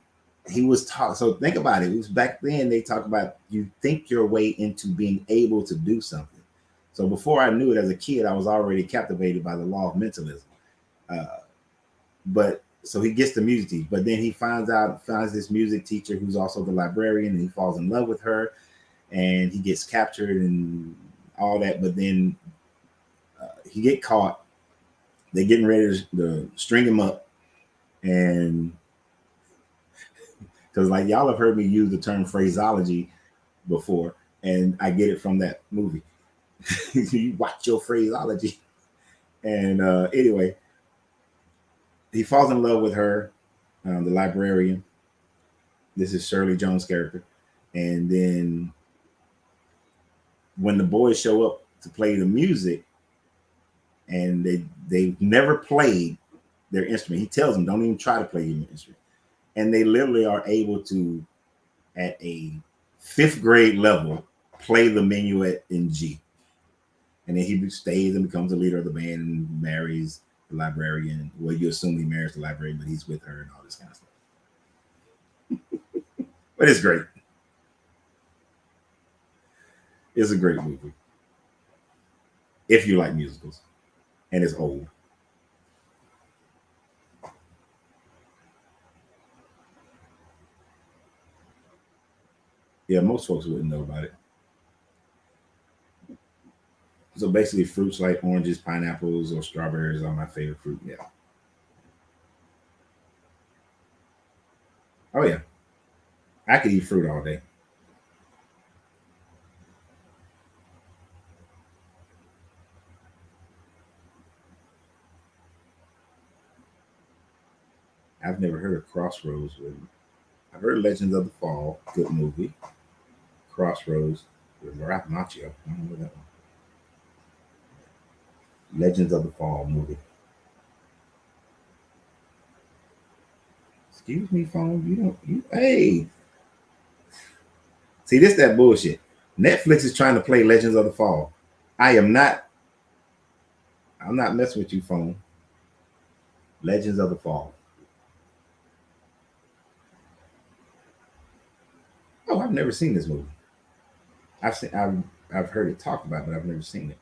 he was taught. So think about it. It was back then they talked about you think your way into being able to do something. So before I knew it as a kid, I was already captivated by the law of mentalism. Uh, but so he gets the music teacher, but then he finds this music teacher who's also the librarian, and he falls in love with her, and he gets captured and all that. But then he get caught. They're getting ready to string him up, and because like y'all have heard me use the term phraseology before, and I get it from that movie. You watch your phraseology, and anyway, he falls in love with her, the librarian. This is Shirley Jones' character, and then when the boys show up to play the music, and they've never played their instrument, he tells them, "Don't even try to play your instrument," and they literally are able to, at a fifth grade level, play the minuet in G. And then he stays and becomes the leader of the band and marries the librarian. Well, you assume he marries the librarian, but he's with her and all this kind of stuff. But it's great. It's a great movie if you like musicals, and it's old. Yeah, most folks wouldn't know about it. So basically, fruits like oranges, pineapples, or strawberries are my favorite fruit. Yeah. Oh yeah, I could eat fruit all day. I've never heard of Crossroads. I've heard Legends of the Fall, good movie. Crossroads with Ralph Macchio. I don't know that one. Legends of the Fall movie. Excuse me, phone. You don't. You hey. See, this that bullshit. Netflix is trying to play Legends of the Fall. I am not. I'm not messing with you, phone. Legends of the Fall. Oh, I've never seen this movie. I've heard it talked about, but I've never seen it.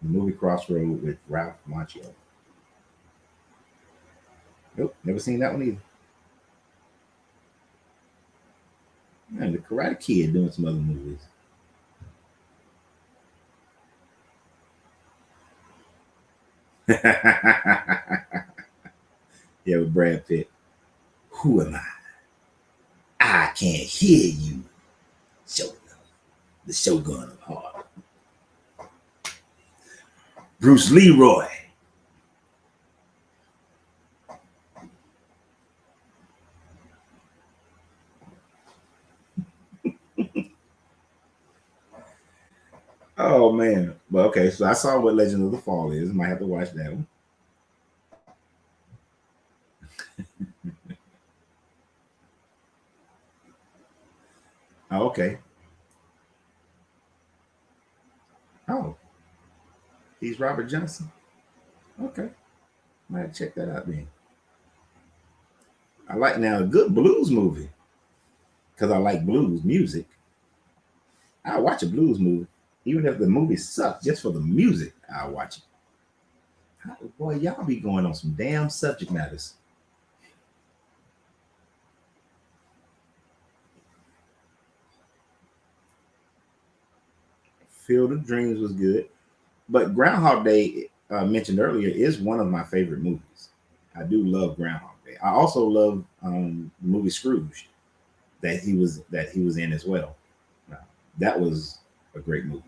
The movie Crossroad with Ralph Macchio. Nope, never seen that one either. Man, the Karate Kid doing some other movies. Yeah, with Brad Pitt. Who am I? I can't hear you. Shogun, the Shogun of Hard. Bruce Leroy. Oh man. Well, okay, so I saw what Legend of the Fall is. Might have to watch that one. Oh, okay. Oh, he's Robert Johnson. Okay. Might check that out then. I like now a good blues movie because I like blues music. I watch a blues movie, even if the movie sucks, just for the music. I watch it. Boy, y'all be going on some damn subject matters. Field of Dreams was good, but Groundhog Day, mentioned earlier, is one of my favorite movies. I do love Groundhog Day. I also love the movie Scrooge that he was in as well. Uh, that was a great movie.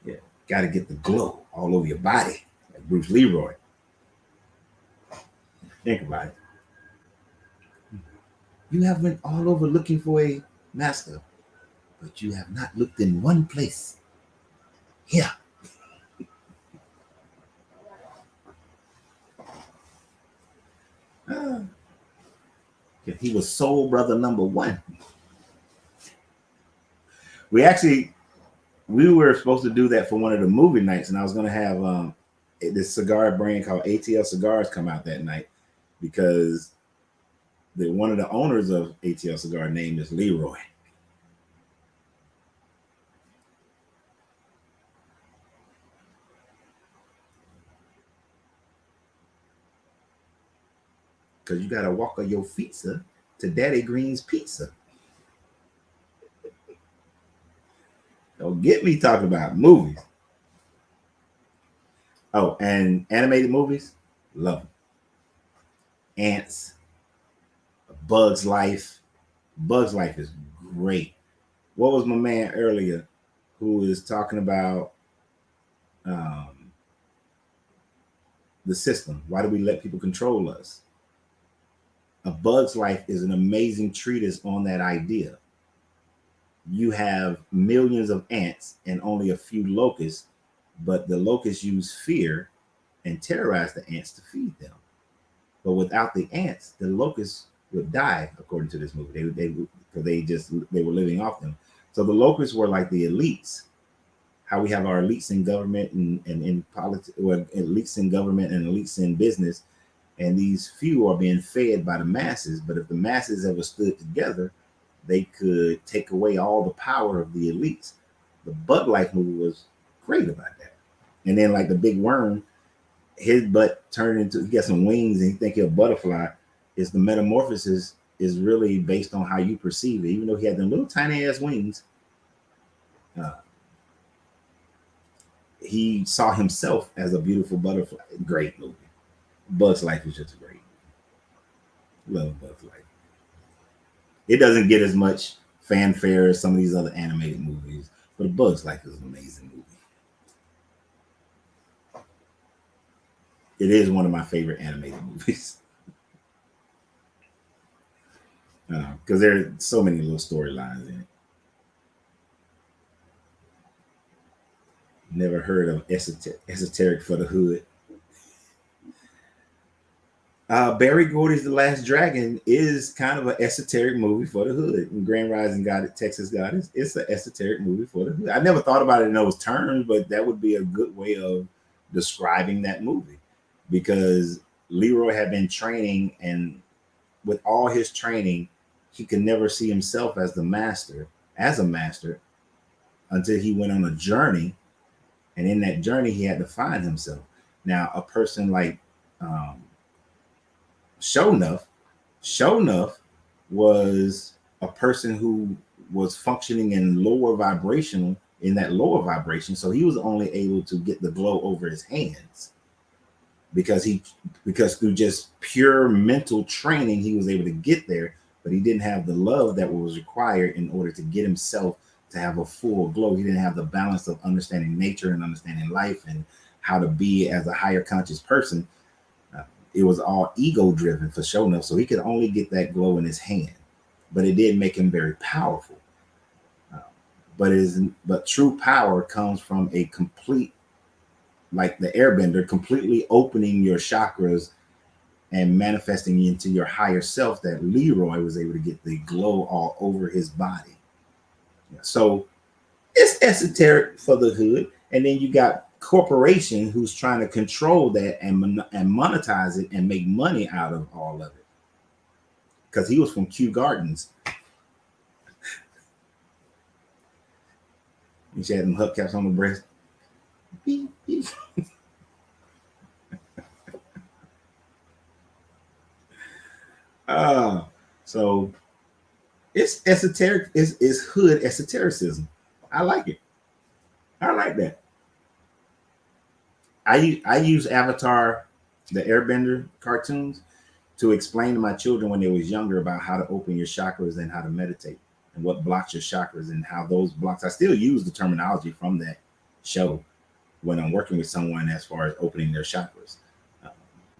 Yeah, got to get the glow all over your body, like Bruce Leroy. Think about it. You have went all over looking for a master, but you have not looked in one place. Here. Ah, he was soul brother number one. We actually we were supposed to do that for one of the movie nights, and I was going to have this cigar brand called ATL Cigars come out that night because one of the owners of ATL Cigar name is Leroy. Because you got to walk on your feet, sir, to Daddy Green's Pizza. Don't get me talking about movies. Oh, and animated movies, love them. Ants, Bugs Life. Bugs Life is great. What was my man earlier who was talking about um, the system? Why do we let people control us? A Bug's Life is an amazing treatise on that idea. You have millions of ants and only a few locusts, but the locusts use fear and terrorize the ants to feed them. But without the ants, the locusts would die, according to this movie. They were living off them. So the locusts were like the elites. How we have our elites in government and in politics, or elites in government and elites in business, and these few are being fed by the masses. But if the masses ever stood together, they could take away all the power of the elites. The Bug Life movie was great about that. And then like the big worm, his butt turned into, he got some wings and he think he's a butterfly. It's the metamorphosis is really based on how you perceive it. Even though he had them little tiny ass wings, uh, he saw himself as a beautiful butterfly. Great movie. Bug's Life is just great. Love Bug's Life. It doesn't get as much fanfare as some of these other animated movies, but A Bug's Life is an amazing movie. It is one of my favorite animated movies because there are so many little storylines in it. Never heard of Esoteric for the Hood. Barry Gordy's The Last Dragon is kind of an esoteric movie for the hood. And Grand Rising God at Texas God it's an esoteric movie for the hood. I never thought about it in those terms, but that would be a good way of describing that movie because Leroy had been training, and with all his training, he could never see himself as a master, until he went on a journey, and in that journey, he had to find himself. Now, a person like um, Shonuff was a person who was functioning in that lower vibration. So he was only able to get the glow over his hands. because through just pure mental training he was able to get there, but he didn't have the love that was required in order to get himself to have a full glow. He didn't have the balance of understanding nature and understanding life and how to be as a higher conscious person. It was all ego driven for sure enough, so he could only get that glow in his hand, but it did make him very powerful. uh, but true power comes from a complete, like the airbender, completely opening your chakras and manifesting into your higher self, that Leroy was able to get the glow all over his body. So it's esoteric for the hood. And then you got corporation who's trying to control that and monetize it and make money out of all of it. Because he was from Kew Gardens. And she had them hubcaps on the breast. Beep, beep. So it's esoteric, it's hood esotericism. I like it. I like that. I use Avatar, the Airbender cartoons, to explain to my children when they was younger about how to open your chakras and how to meditate and what blocks your chakras and how those blocks. I still use the terminology from that show when I'm working with someone as far as opening their chakras. Uh,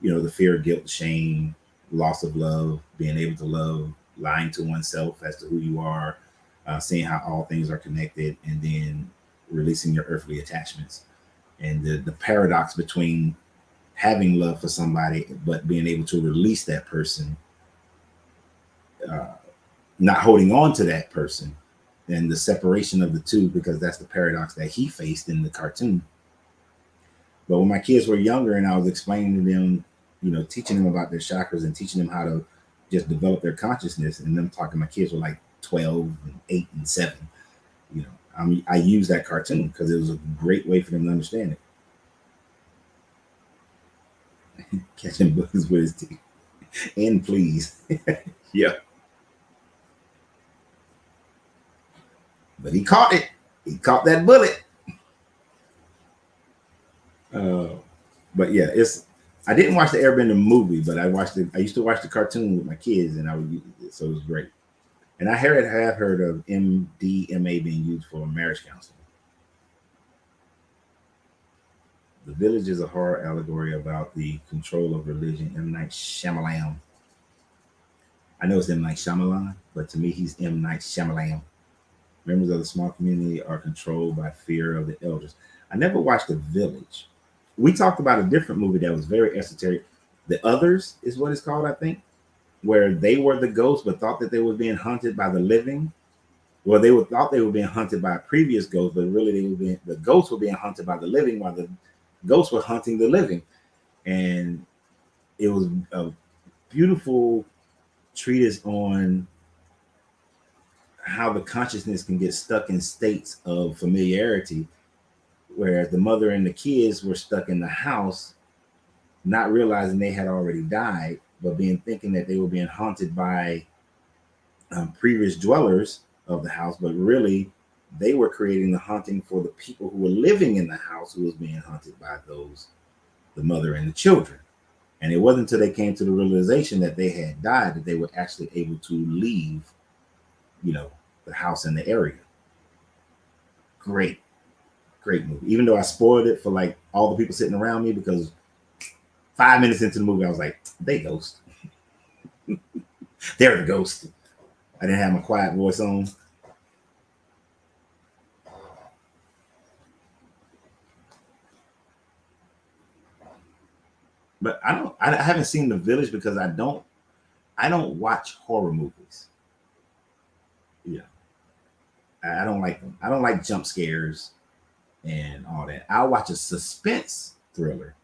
the fear, guilt, shame, loss of love, being able to love, lying to oneself as to who you are, seeing how all things are connected, and then releasing your earthly attachments. And the paradox between having love for somebody but being able to release that person, uh, not holding on to that person, and the separation of the two, because that's the paradox that he faced in the cartoon. But when my kids were younger and I was explaining to them, teaching them about their chakras and teaching them how to just develop their consciousness, and them talking, my kids were like 12 and 8 and 7. I used that cartoon because it was a great way for them to understand it. Catching bugs with his teeth. And please. Yeah. But he caught it. He caught that bullet. Uh, but yeah, I didn't watch the Airbender movie, but I watched it. I used to watch the cartoon with my kids, and so it was great. And I have heard of MDMA being used for marriage counseling. The Village is a horror allegory about the control of religion. M. Night Shyamalan. I know it's M. Night Shyamalan, but to me, he's M. Night Shyamalan. Members of the small community are controlled by fear of the elders. I never watched The Village. We talked about a different movie that was very esoteric. The Others is what it's called, I think, where they were the ghosts but thought that they were being hunted by the living. Well, thought they were being hunted by a previous ghost, but really the ghosts were being hunted by the living, while the ghosts were hunting the living. And it was a beautiful treatise on how the consciousness can get stuck in states of familiarity, where the mother and the kids were stuck in the house, not realizing they had already died, but thinking that they were being haunted by previous dwellers of the house, but really they were creating the haunting for the people who were living in the house, who was being haunted by the mother and the children. And it wasn't until they came to the realization that they had died that they were actually able to leave, the house and the area. Great, great movie. Even though I spoiled it for like all the people sitting around me, because 5 minutes into the movie, I was like, they ghost. They're the ghost. I didn't have my quiet voice on. But I haven't seen The Village because I don't watch horror movies. Yeah. I don't like them. I don't like jump scares and all that. I'll watch a suspense thriller,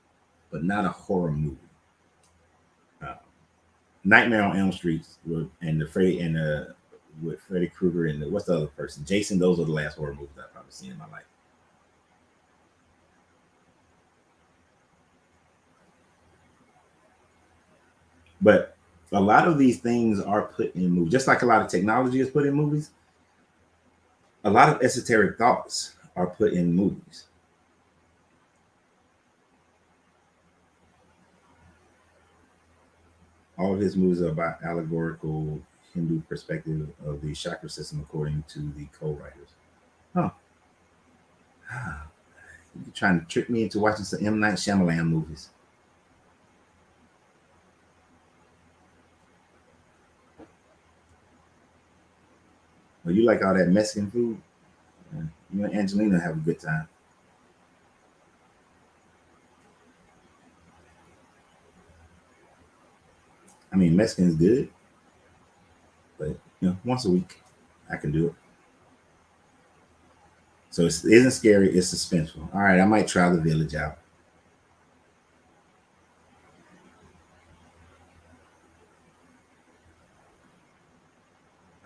but not a horror movie. Uh, Nightmare on Elm Street and the Freddy and with Freddy Krueger and what's the other person? Jason. Those are the last horror movies I've probably seen in my life. But a lot of these things are put in movies, just like a lot of technology is put in movies. A lot of esoteric thoughts are put in movies. All of his movies are about allegorical Hindu perspective of the chakra system, according to the co-writers. Huh. You're trying to trick me into watching some M. Night Shyamalan movies. Well, you like all that Mexican food? Yeah. You and Angelina have a good time. I mean, Mexican is good, but once a week, I can do it. So it isn't scary. It's suspenseful. All right, I might try The Village out.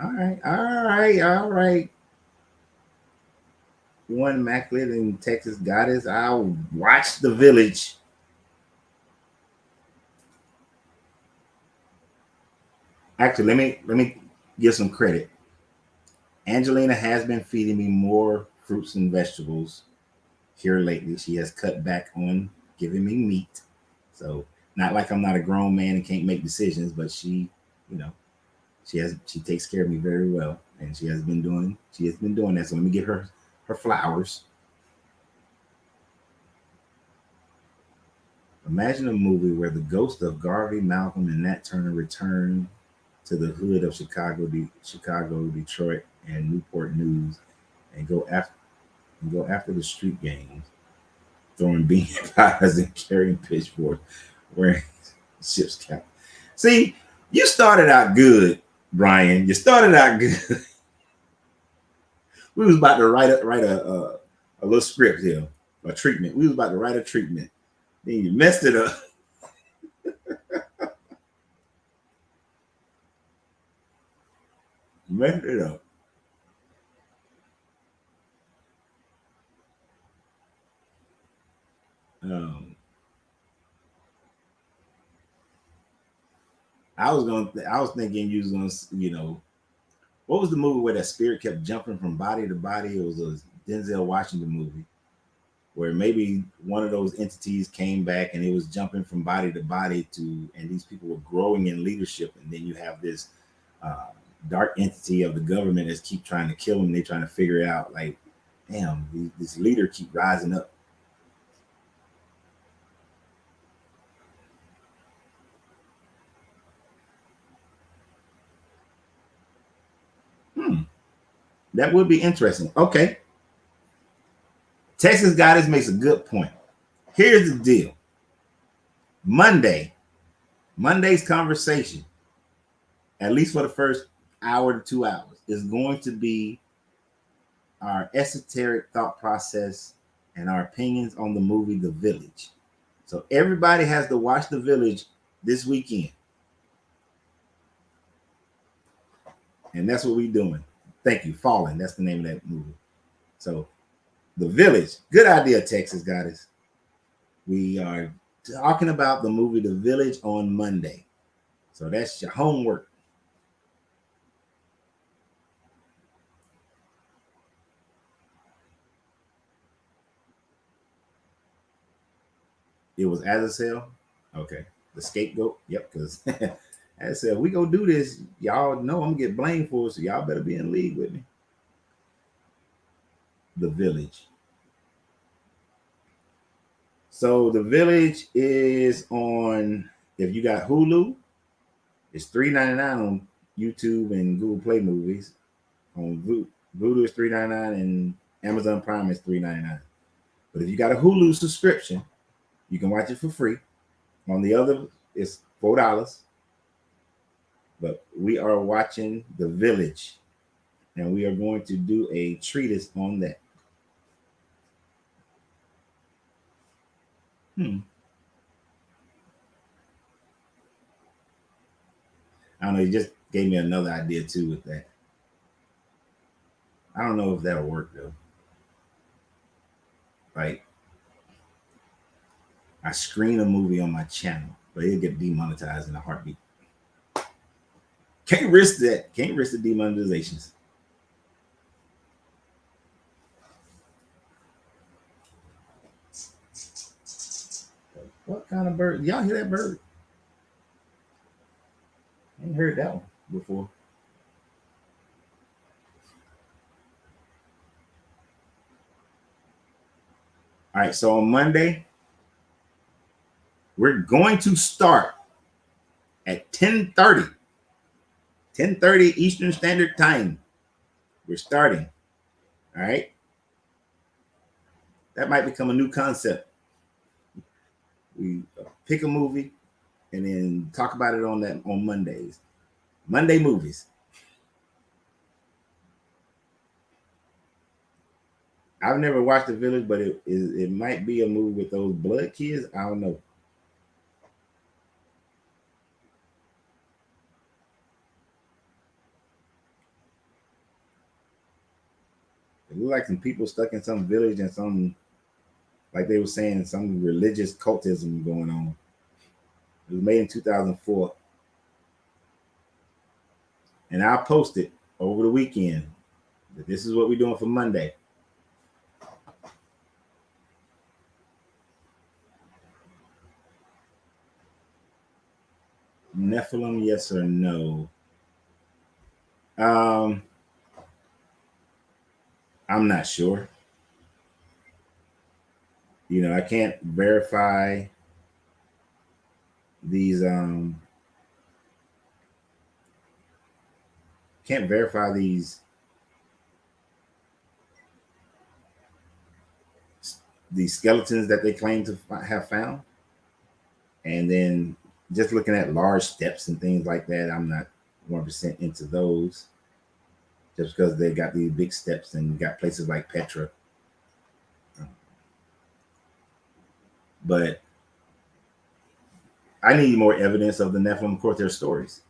All right, all right, all right. One immaculate in Texas goddess. I'll watch The Village. Actually, let me give some credit. Angelina has been feeding me more fruits and vegetables here lately. She has cut back on giving me meat. So not like I'm not a grown man and can't make decisions, but you know, she takes care of me very well, and she has been doing that. So let me give her flowers. Imagine a movie where the ghost of Garvey, Malcolm, and Nat Turner return to the hood of Chicago, Detroit, and Newport News, and go after the street gangs, throwing bean pies and carrying pitchforks, wearing ship's cap. See, you started out good, Brian. You started out good. We was about to write a little script here, a treatment. We was about to write a treatment. Then you messed it up. Messed it up. Um, I was thinking you was gonna. What was the movie where that spirit kept jumping from body to body? It was a Denzel Washington movie where maybe one of those entities came back and it was jumping from body to body and these people were growing in leadership, and then you have this uh, dark entity of the government that's keep trying to kill them. They're trying to figure out like, damn, this leader keep rising up. Hmm, that would be interesting. Okay, Texas Goddess makes a good point. Here's the deal: Monday, Monday's conversation, at least for the first hour to 2 hours, is going to be our esoteric thought process and our opinions on the movie The Village. So everybody has to watch The Village this weekend, and that's what we're doing. Thank you, Fallen. That's the name of that movie. So The Village, good idea, Texas Goddess. We are talking about the movie The Village on Monday. So that's your homework. It was Azazel. Okay. The scapegoat. Yep. Because I said, we go do this. Y'all know I'm gonna get blamed for it, so y'all better be in league with me. The Village. So the Village is on. If you got Hulu, it's $3.99 on YouTube and Google Play Movies. On Voodoo is $3.99 and Amazon Prime is $3.99. But if you got a Hulu subscription, you can watch it for free. On the other, it's $4. But we are watching The Village, and we are going to do a treatise on that. Hmm. I don't know. You just gave me another idea too with that. I don't know if that'll work though. Like I screen a movie on my channel, but it'll get demonetized in a heartbeat. Can't risk that. Can't risk the demonetizations. What kind of bird? Y'all hear that bird? heard that one before. All right, so on Monday, we're going to start at 10:30. 10:30 Eastern Standard Time. We're starting. All right. That might become a new concept. We pick a movie and then talk about it on Mondays. Monday movies. I've never watched The Village, but it might be a movie with those blood kids. I don't know. It looked like some people stuck in some village and some, like they were saying, some religious cultism going on. It was made in 2004. And I'll post it over the weekend. But this is what we're doing for Monday. Nephilim, yes or no? Um, I'm not sure. You know, I can't verify these can't verify these skeletons that they claim to have found. And then just looking at large steps and things like that, I'm not 1% into those. Just because they got these big steps and got places like Petra. But I need more evidence of the Nephilim. Of course, their stories.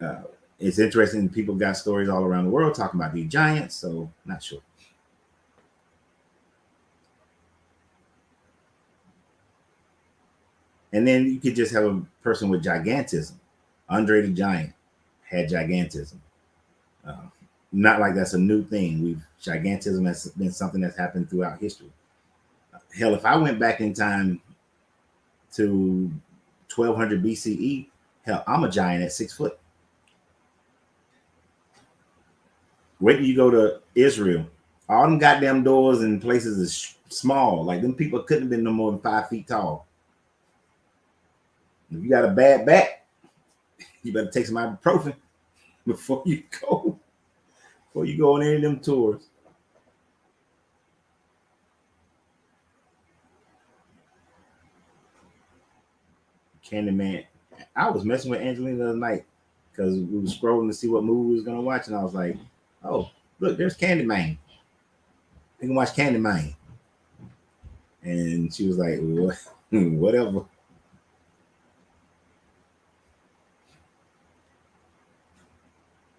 Uh, it's interesting. People got stories all around the world talking about these giants. So not sure. And then you could just have a person with gigantism. Andre the Giant had gigantism. Uh, Not like that's a new thing. Gigantism has been something that's happened throughout history. Hell, if I went back in time to 1200 BCE, hell, I'm a giant at 6 foot. Wait till you go to Israel. All them goddamn doors and places is small. Like them people couldn't have been no more than 5 feet tall. If you got a bad back, you better take some ibuprofen before you go. Before you go on any of them tours. Candyman. I was messing with Angelina the other night because we were scrolling to see what movie we was gonna watch, and I was like, "Oh, look, there's Candyman. We can watch Candyman." And she was like, "What? Whatever."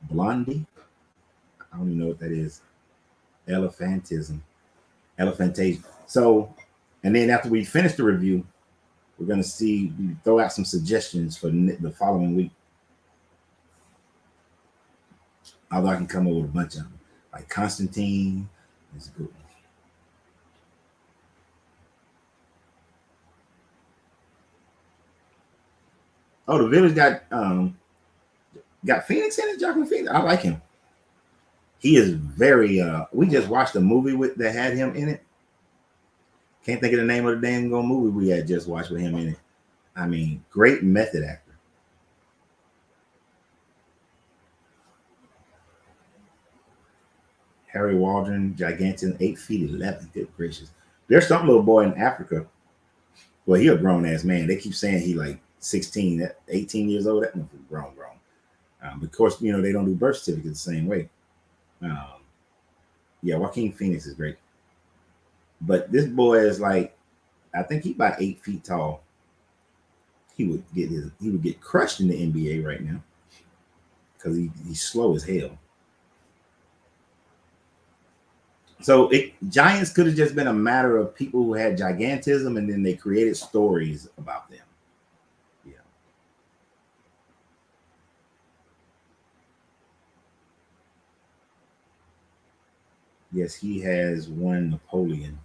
Blondie. I don't even know what that is. Elephantism. Elephantation. So, and then after we finish the review, we're gonna see throw out some suggestions for the following week. Although I can come up with a bunch of them, like Constantine. Is good. Oh, the village got Phoenix in it. Joaquin Phoenix. I like him. He is very. We just watched a movie that had him in it. Can't think of the name of the dang movie we had just watched with him in it. I mean, great method actor. Harry Waldron, gigantic, 8 feet 11. Good gracious. There's some little boy in Africa. Well, he a grown ass man. They keep saying he like 16, 18 years old. That motherfucker grown. Of course, you know they don't do birth certificates the same way. Um, yeah, Joaquin Phoenix is great, but this boy is like, I think he about 8 feet tall. He would get crushed in the NBA right now because he's slow as hell. So Giants could have just been a matter of people who had gigantism, and then they created stories about them. Yeah. Yes, he has one Napoleon.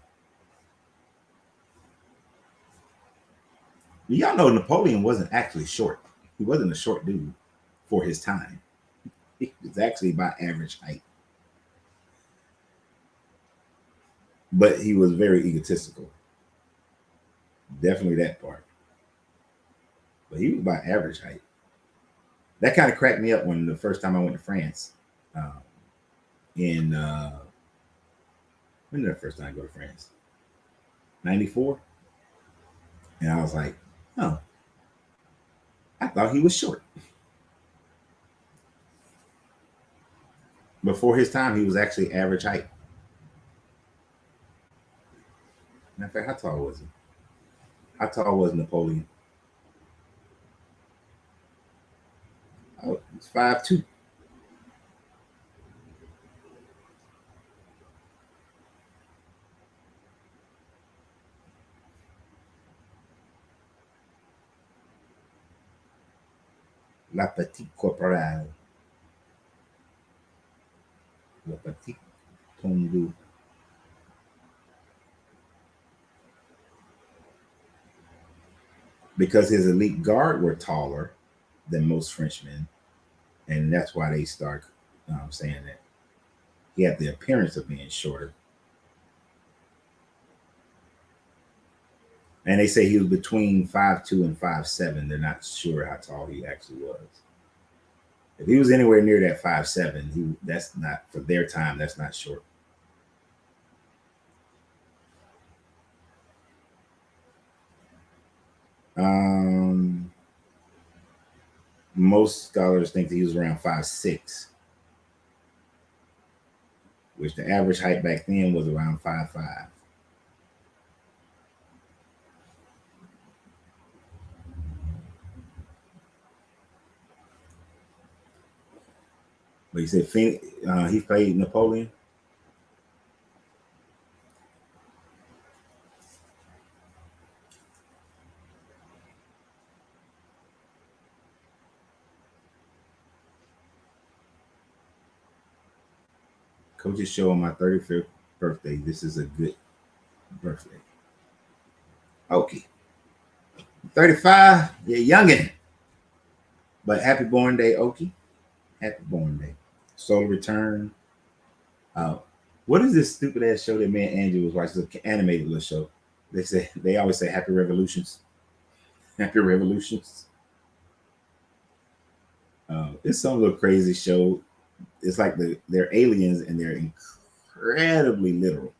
Y'all know Napoleon wasn't actually short. He wasn't a short dude. for his time. He was actually about average height, but he was very egotistical. Definitely that part. But he was about average height. That kind of cracked me up when the first time I went to France. Um, in when did the first time I go to France? 94. And I was like, oh, I thought he was short. Before his time, he was actually average height. Matter of fact, how tall was he? How tall was Napoleon? Oh, it's 5'2". La petite corporale. La petite tondu. Because his elite guard were taller than most Frenchmen, and that's why they start saying that he had the appearance of being shorter. And they say he was between 5'2" and 5'7". They're not sure how tall he actually was. If he was anywhere near that 5'7", that's not, for their time, that's not short. Um, Most scholars think that he was around 5'6", which the average height back then was around 5'5". But he said he played Napoleon. Coach's show on my 35th birthday. This is a good birthday. Okay. 35, yeah, youngin'. But happy born day, Okie. Happy born day. Solar Return. Uh, what is this stupid ass show that me and Andrew was watching? It's an animated little show. They always say Happy Revolutions. Happy Revolutions. It's some little crazy show. It's like they're aliens and they're incredibly literal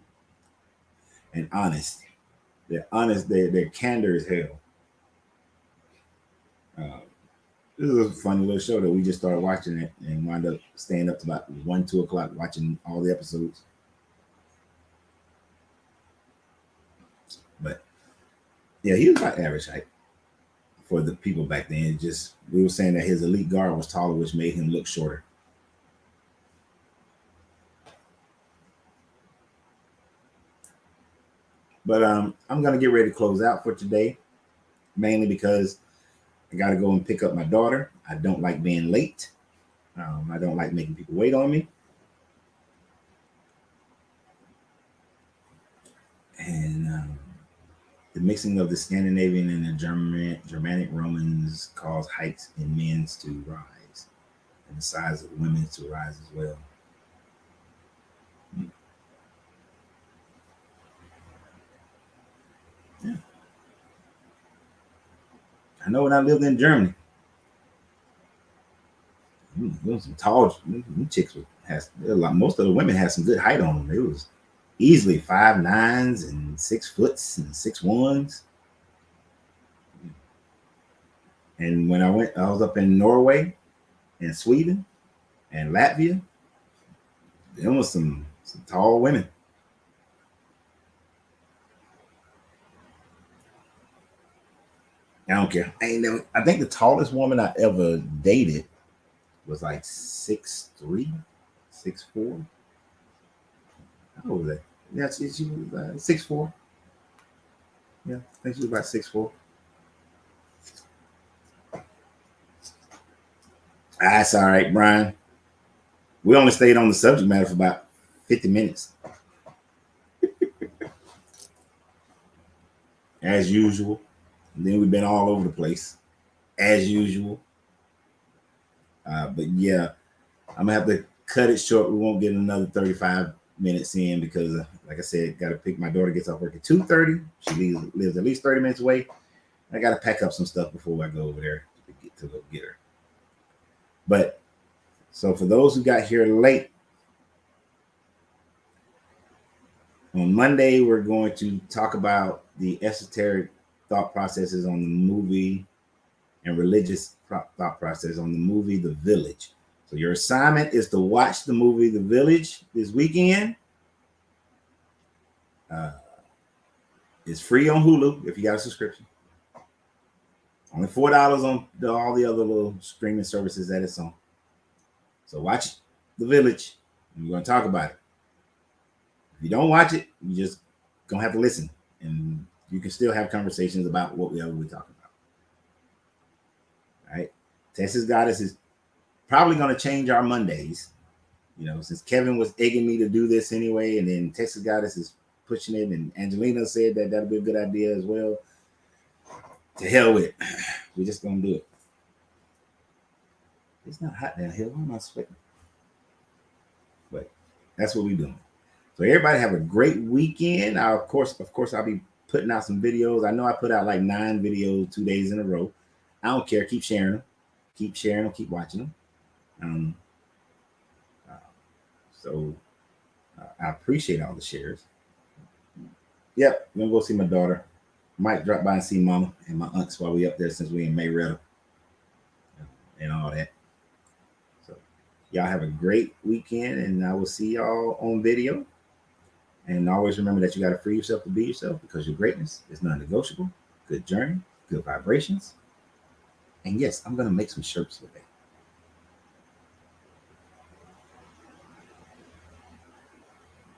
and honest. They're honest. They're candor as hell. Uh, this is a funny little show that we just started watching it and wound up staying up to about 1, 2 o'clock watching all the episodes. But yeah, he was about average height for the people back then. Just we were saying that his elite guard was taller, which made him look shorter. But I'm gonna get ready to close out for today, mainly because I got to go and pick up my daughter. I don't like being late. I don't like making people wait on me. And the mixing of the Scandinavian and the Germanic Romans caused heights in men's to rise, and the size of women's to rise as well. Yeah. I know when I lived in Germany, there was some tall chicks has a lot. Most of the women had some good height on them. It was easily 5'9" and 6 foot and 6'1". And when I was up in Norway and Sweden and Latvia. There was some tall women. I don't care. I ain't never. I think the tallest woman I ever dated was like 6'3", 6'4". How old was that? Yeah, she was 6'4". Yeah, I think she was about 6'4". That's all right, Brian. We only stayed on the subject matter for about 50 minutes, as usual. And then we've been all over the place, as usual. But yeah, I'm gonna have to cut it short. We won't get another 35 minutes in because, like I said, got to pick my daughter. Gets off work at 2:30. She lives at least 30 minutes away. I got to pack up some stuff before I go over there to go get her. But so for those who got here late, on Monday we're going to talk about the esoteric thought processes on the movie and religious thought process on the movie The Village. So your assignment is to watch the movie The Village this weekend. It's free on Hulu if you got a subscription. Only $4 on all the other little streaming services that it's on. So watch The Village, and we're going to talk about it. If you don't watch it, you just gonna have to listen, and you can still have conversations about what we're talking about. All right, Texas Goddess is probably going to change our Mondays. You know, since Kevin was egging me to do this anyway, and then Texas Goddess is pushing it, and Angelina said that that'll be a good idea as well. To hell with it. We're just gonna do it. It's not hot down here. Why am I sweating? But that's what we're doing. So everybody have a great weekend. Of course, I'll be putting out some videos. I know I put out like 9 videos 2 days in a row. I don't care. Keep sharing them. Keep watching them. So I appreciate all the shares. Yep, I'm gonna go see my daughter. Might drop by and see Mama and my aunts while we up there since we in Mayretto and all that. So y'all have a great weekend, and I will see y'all on video. And always remember that you got to free yourself to be yourself, because your greatness is non-negotiable. Good journey, good vibrations. And yes, I'm gonna make some shirts with that.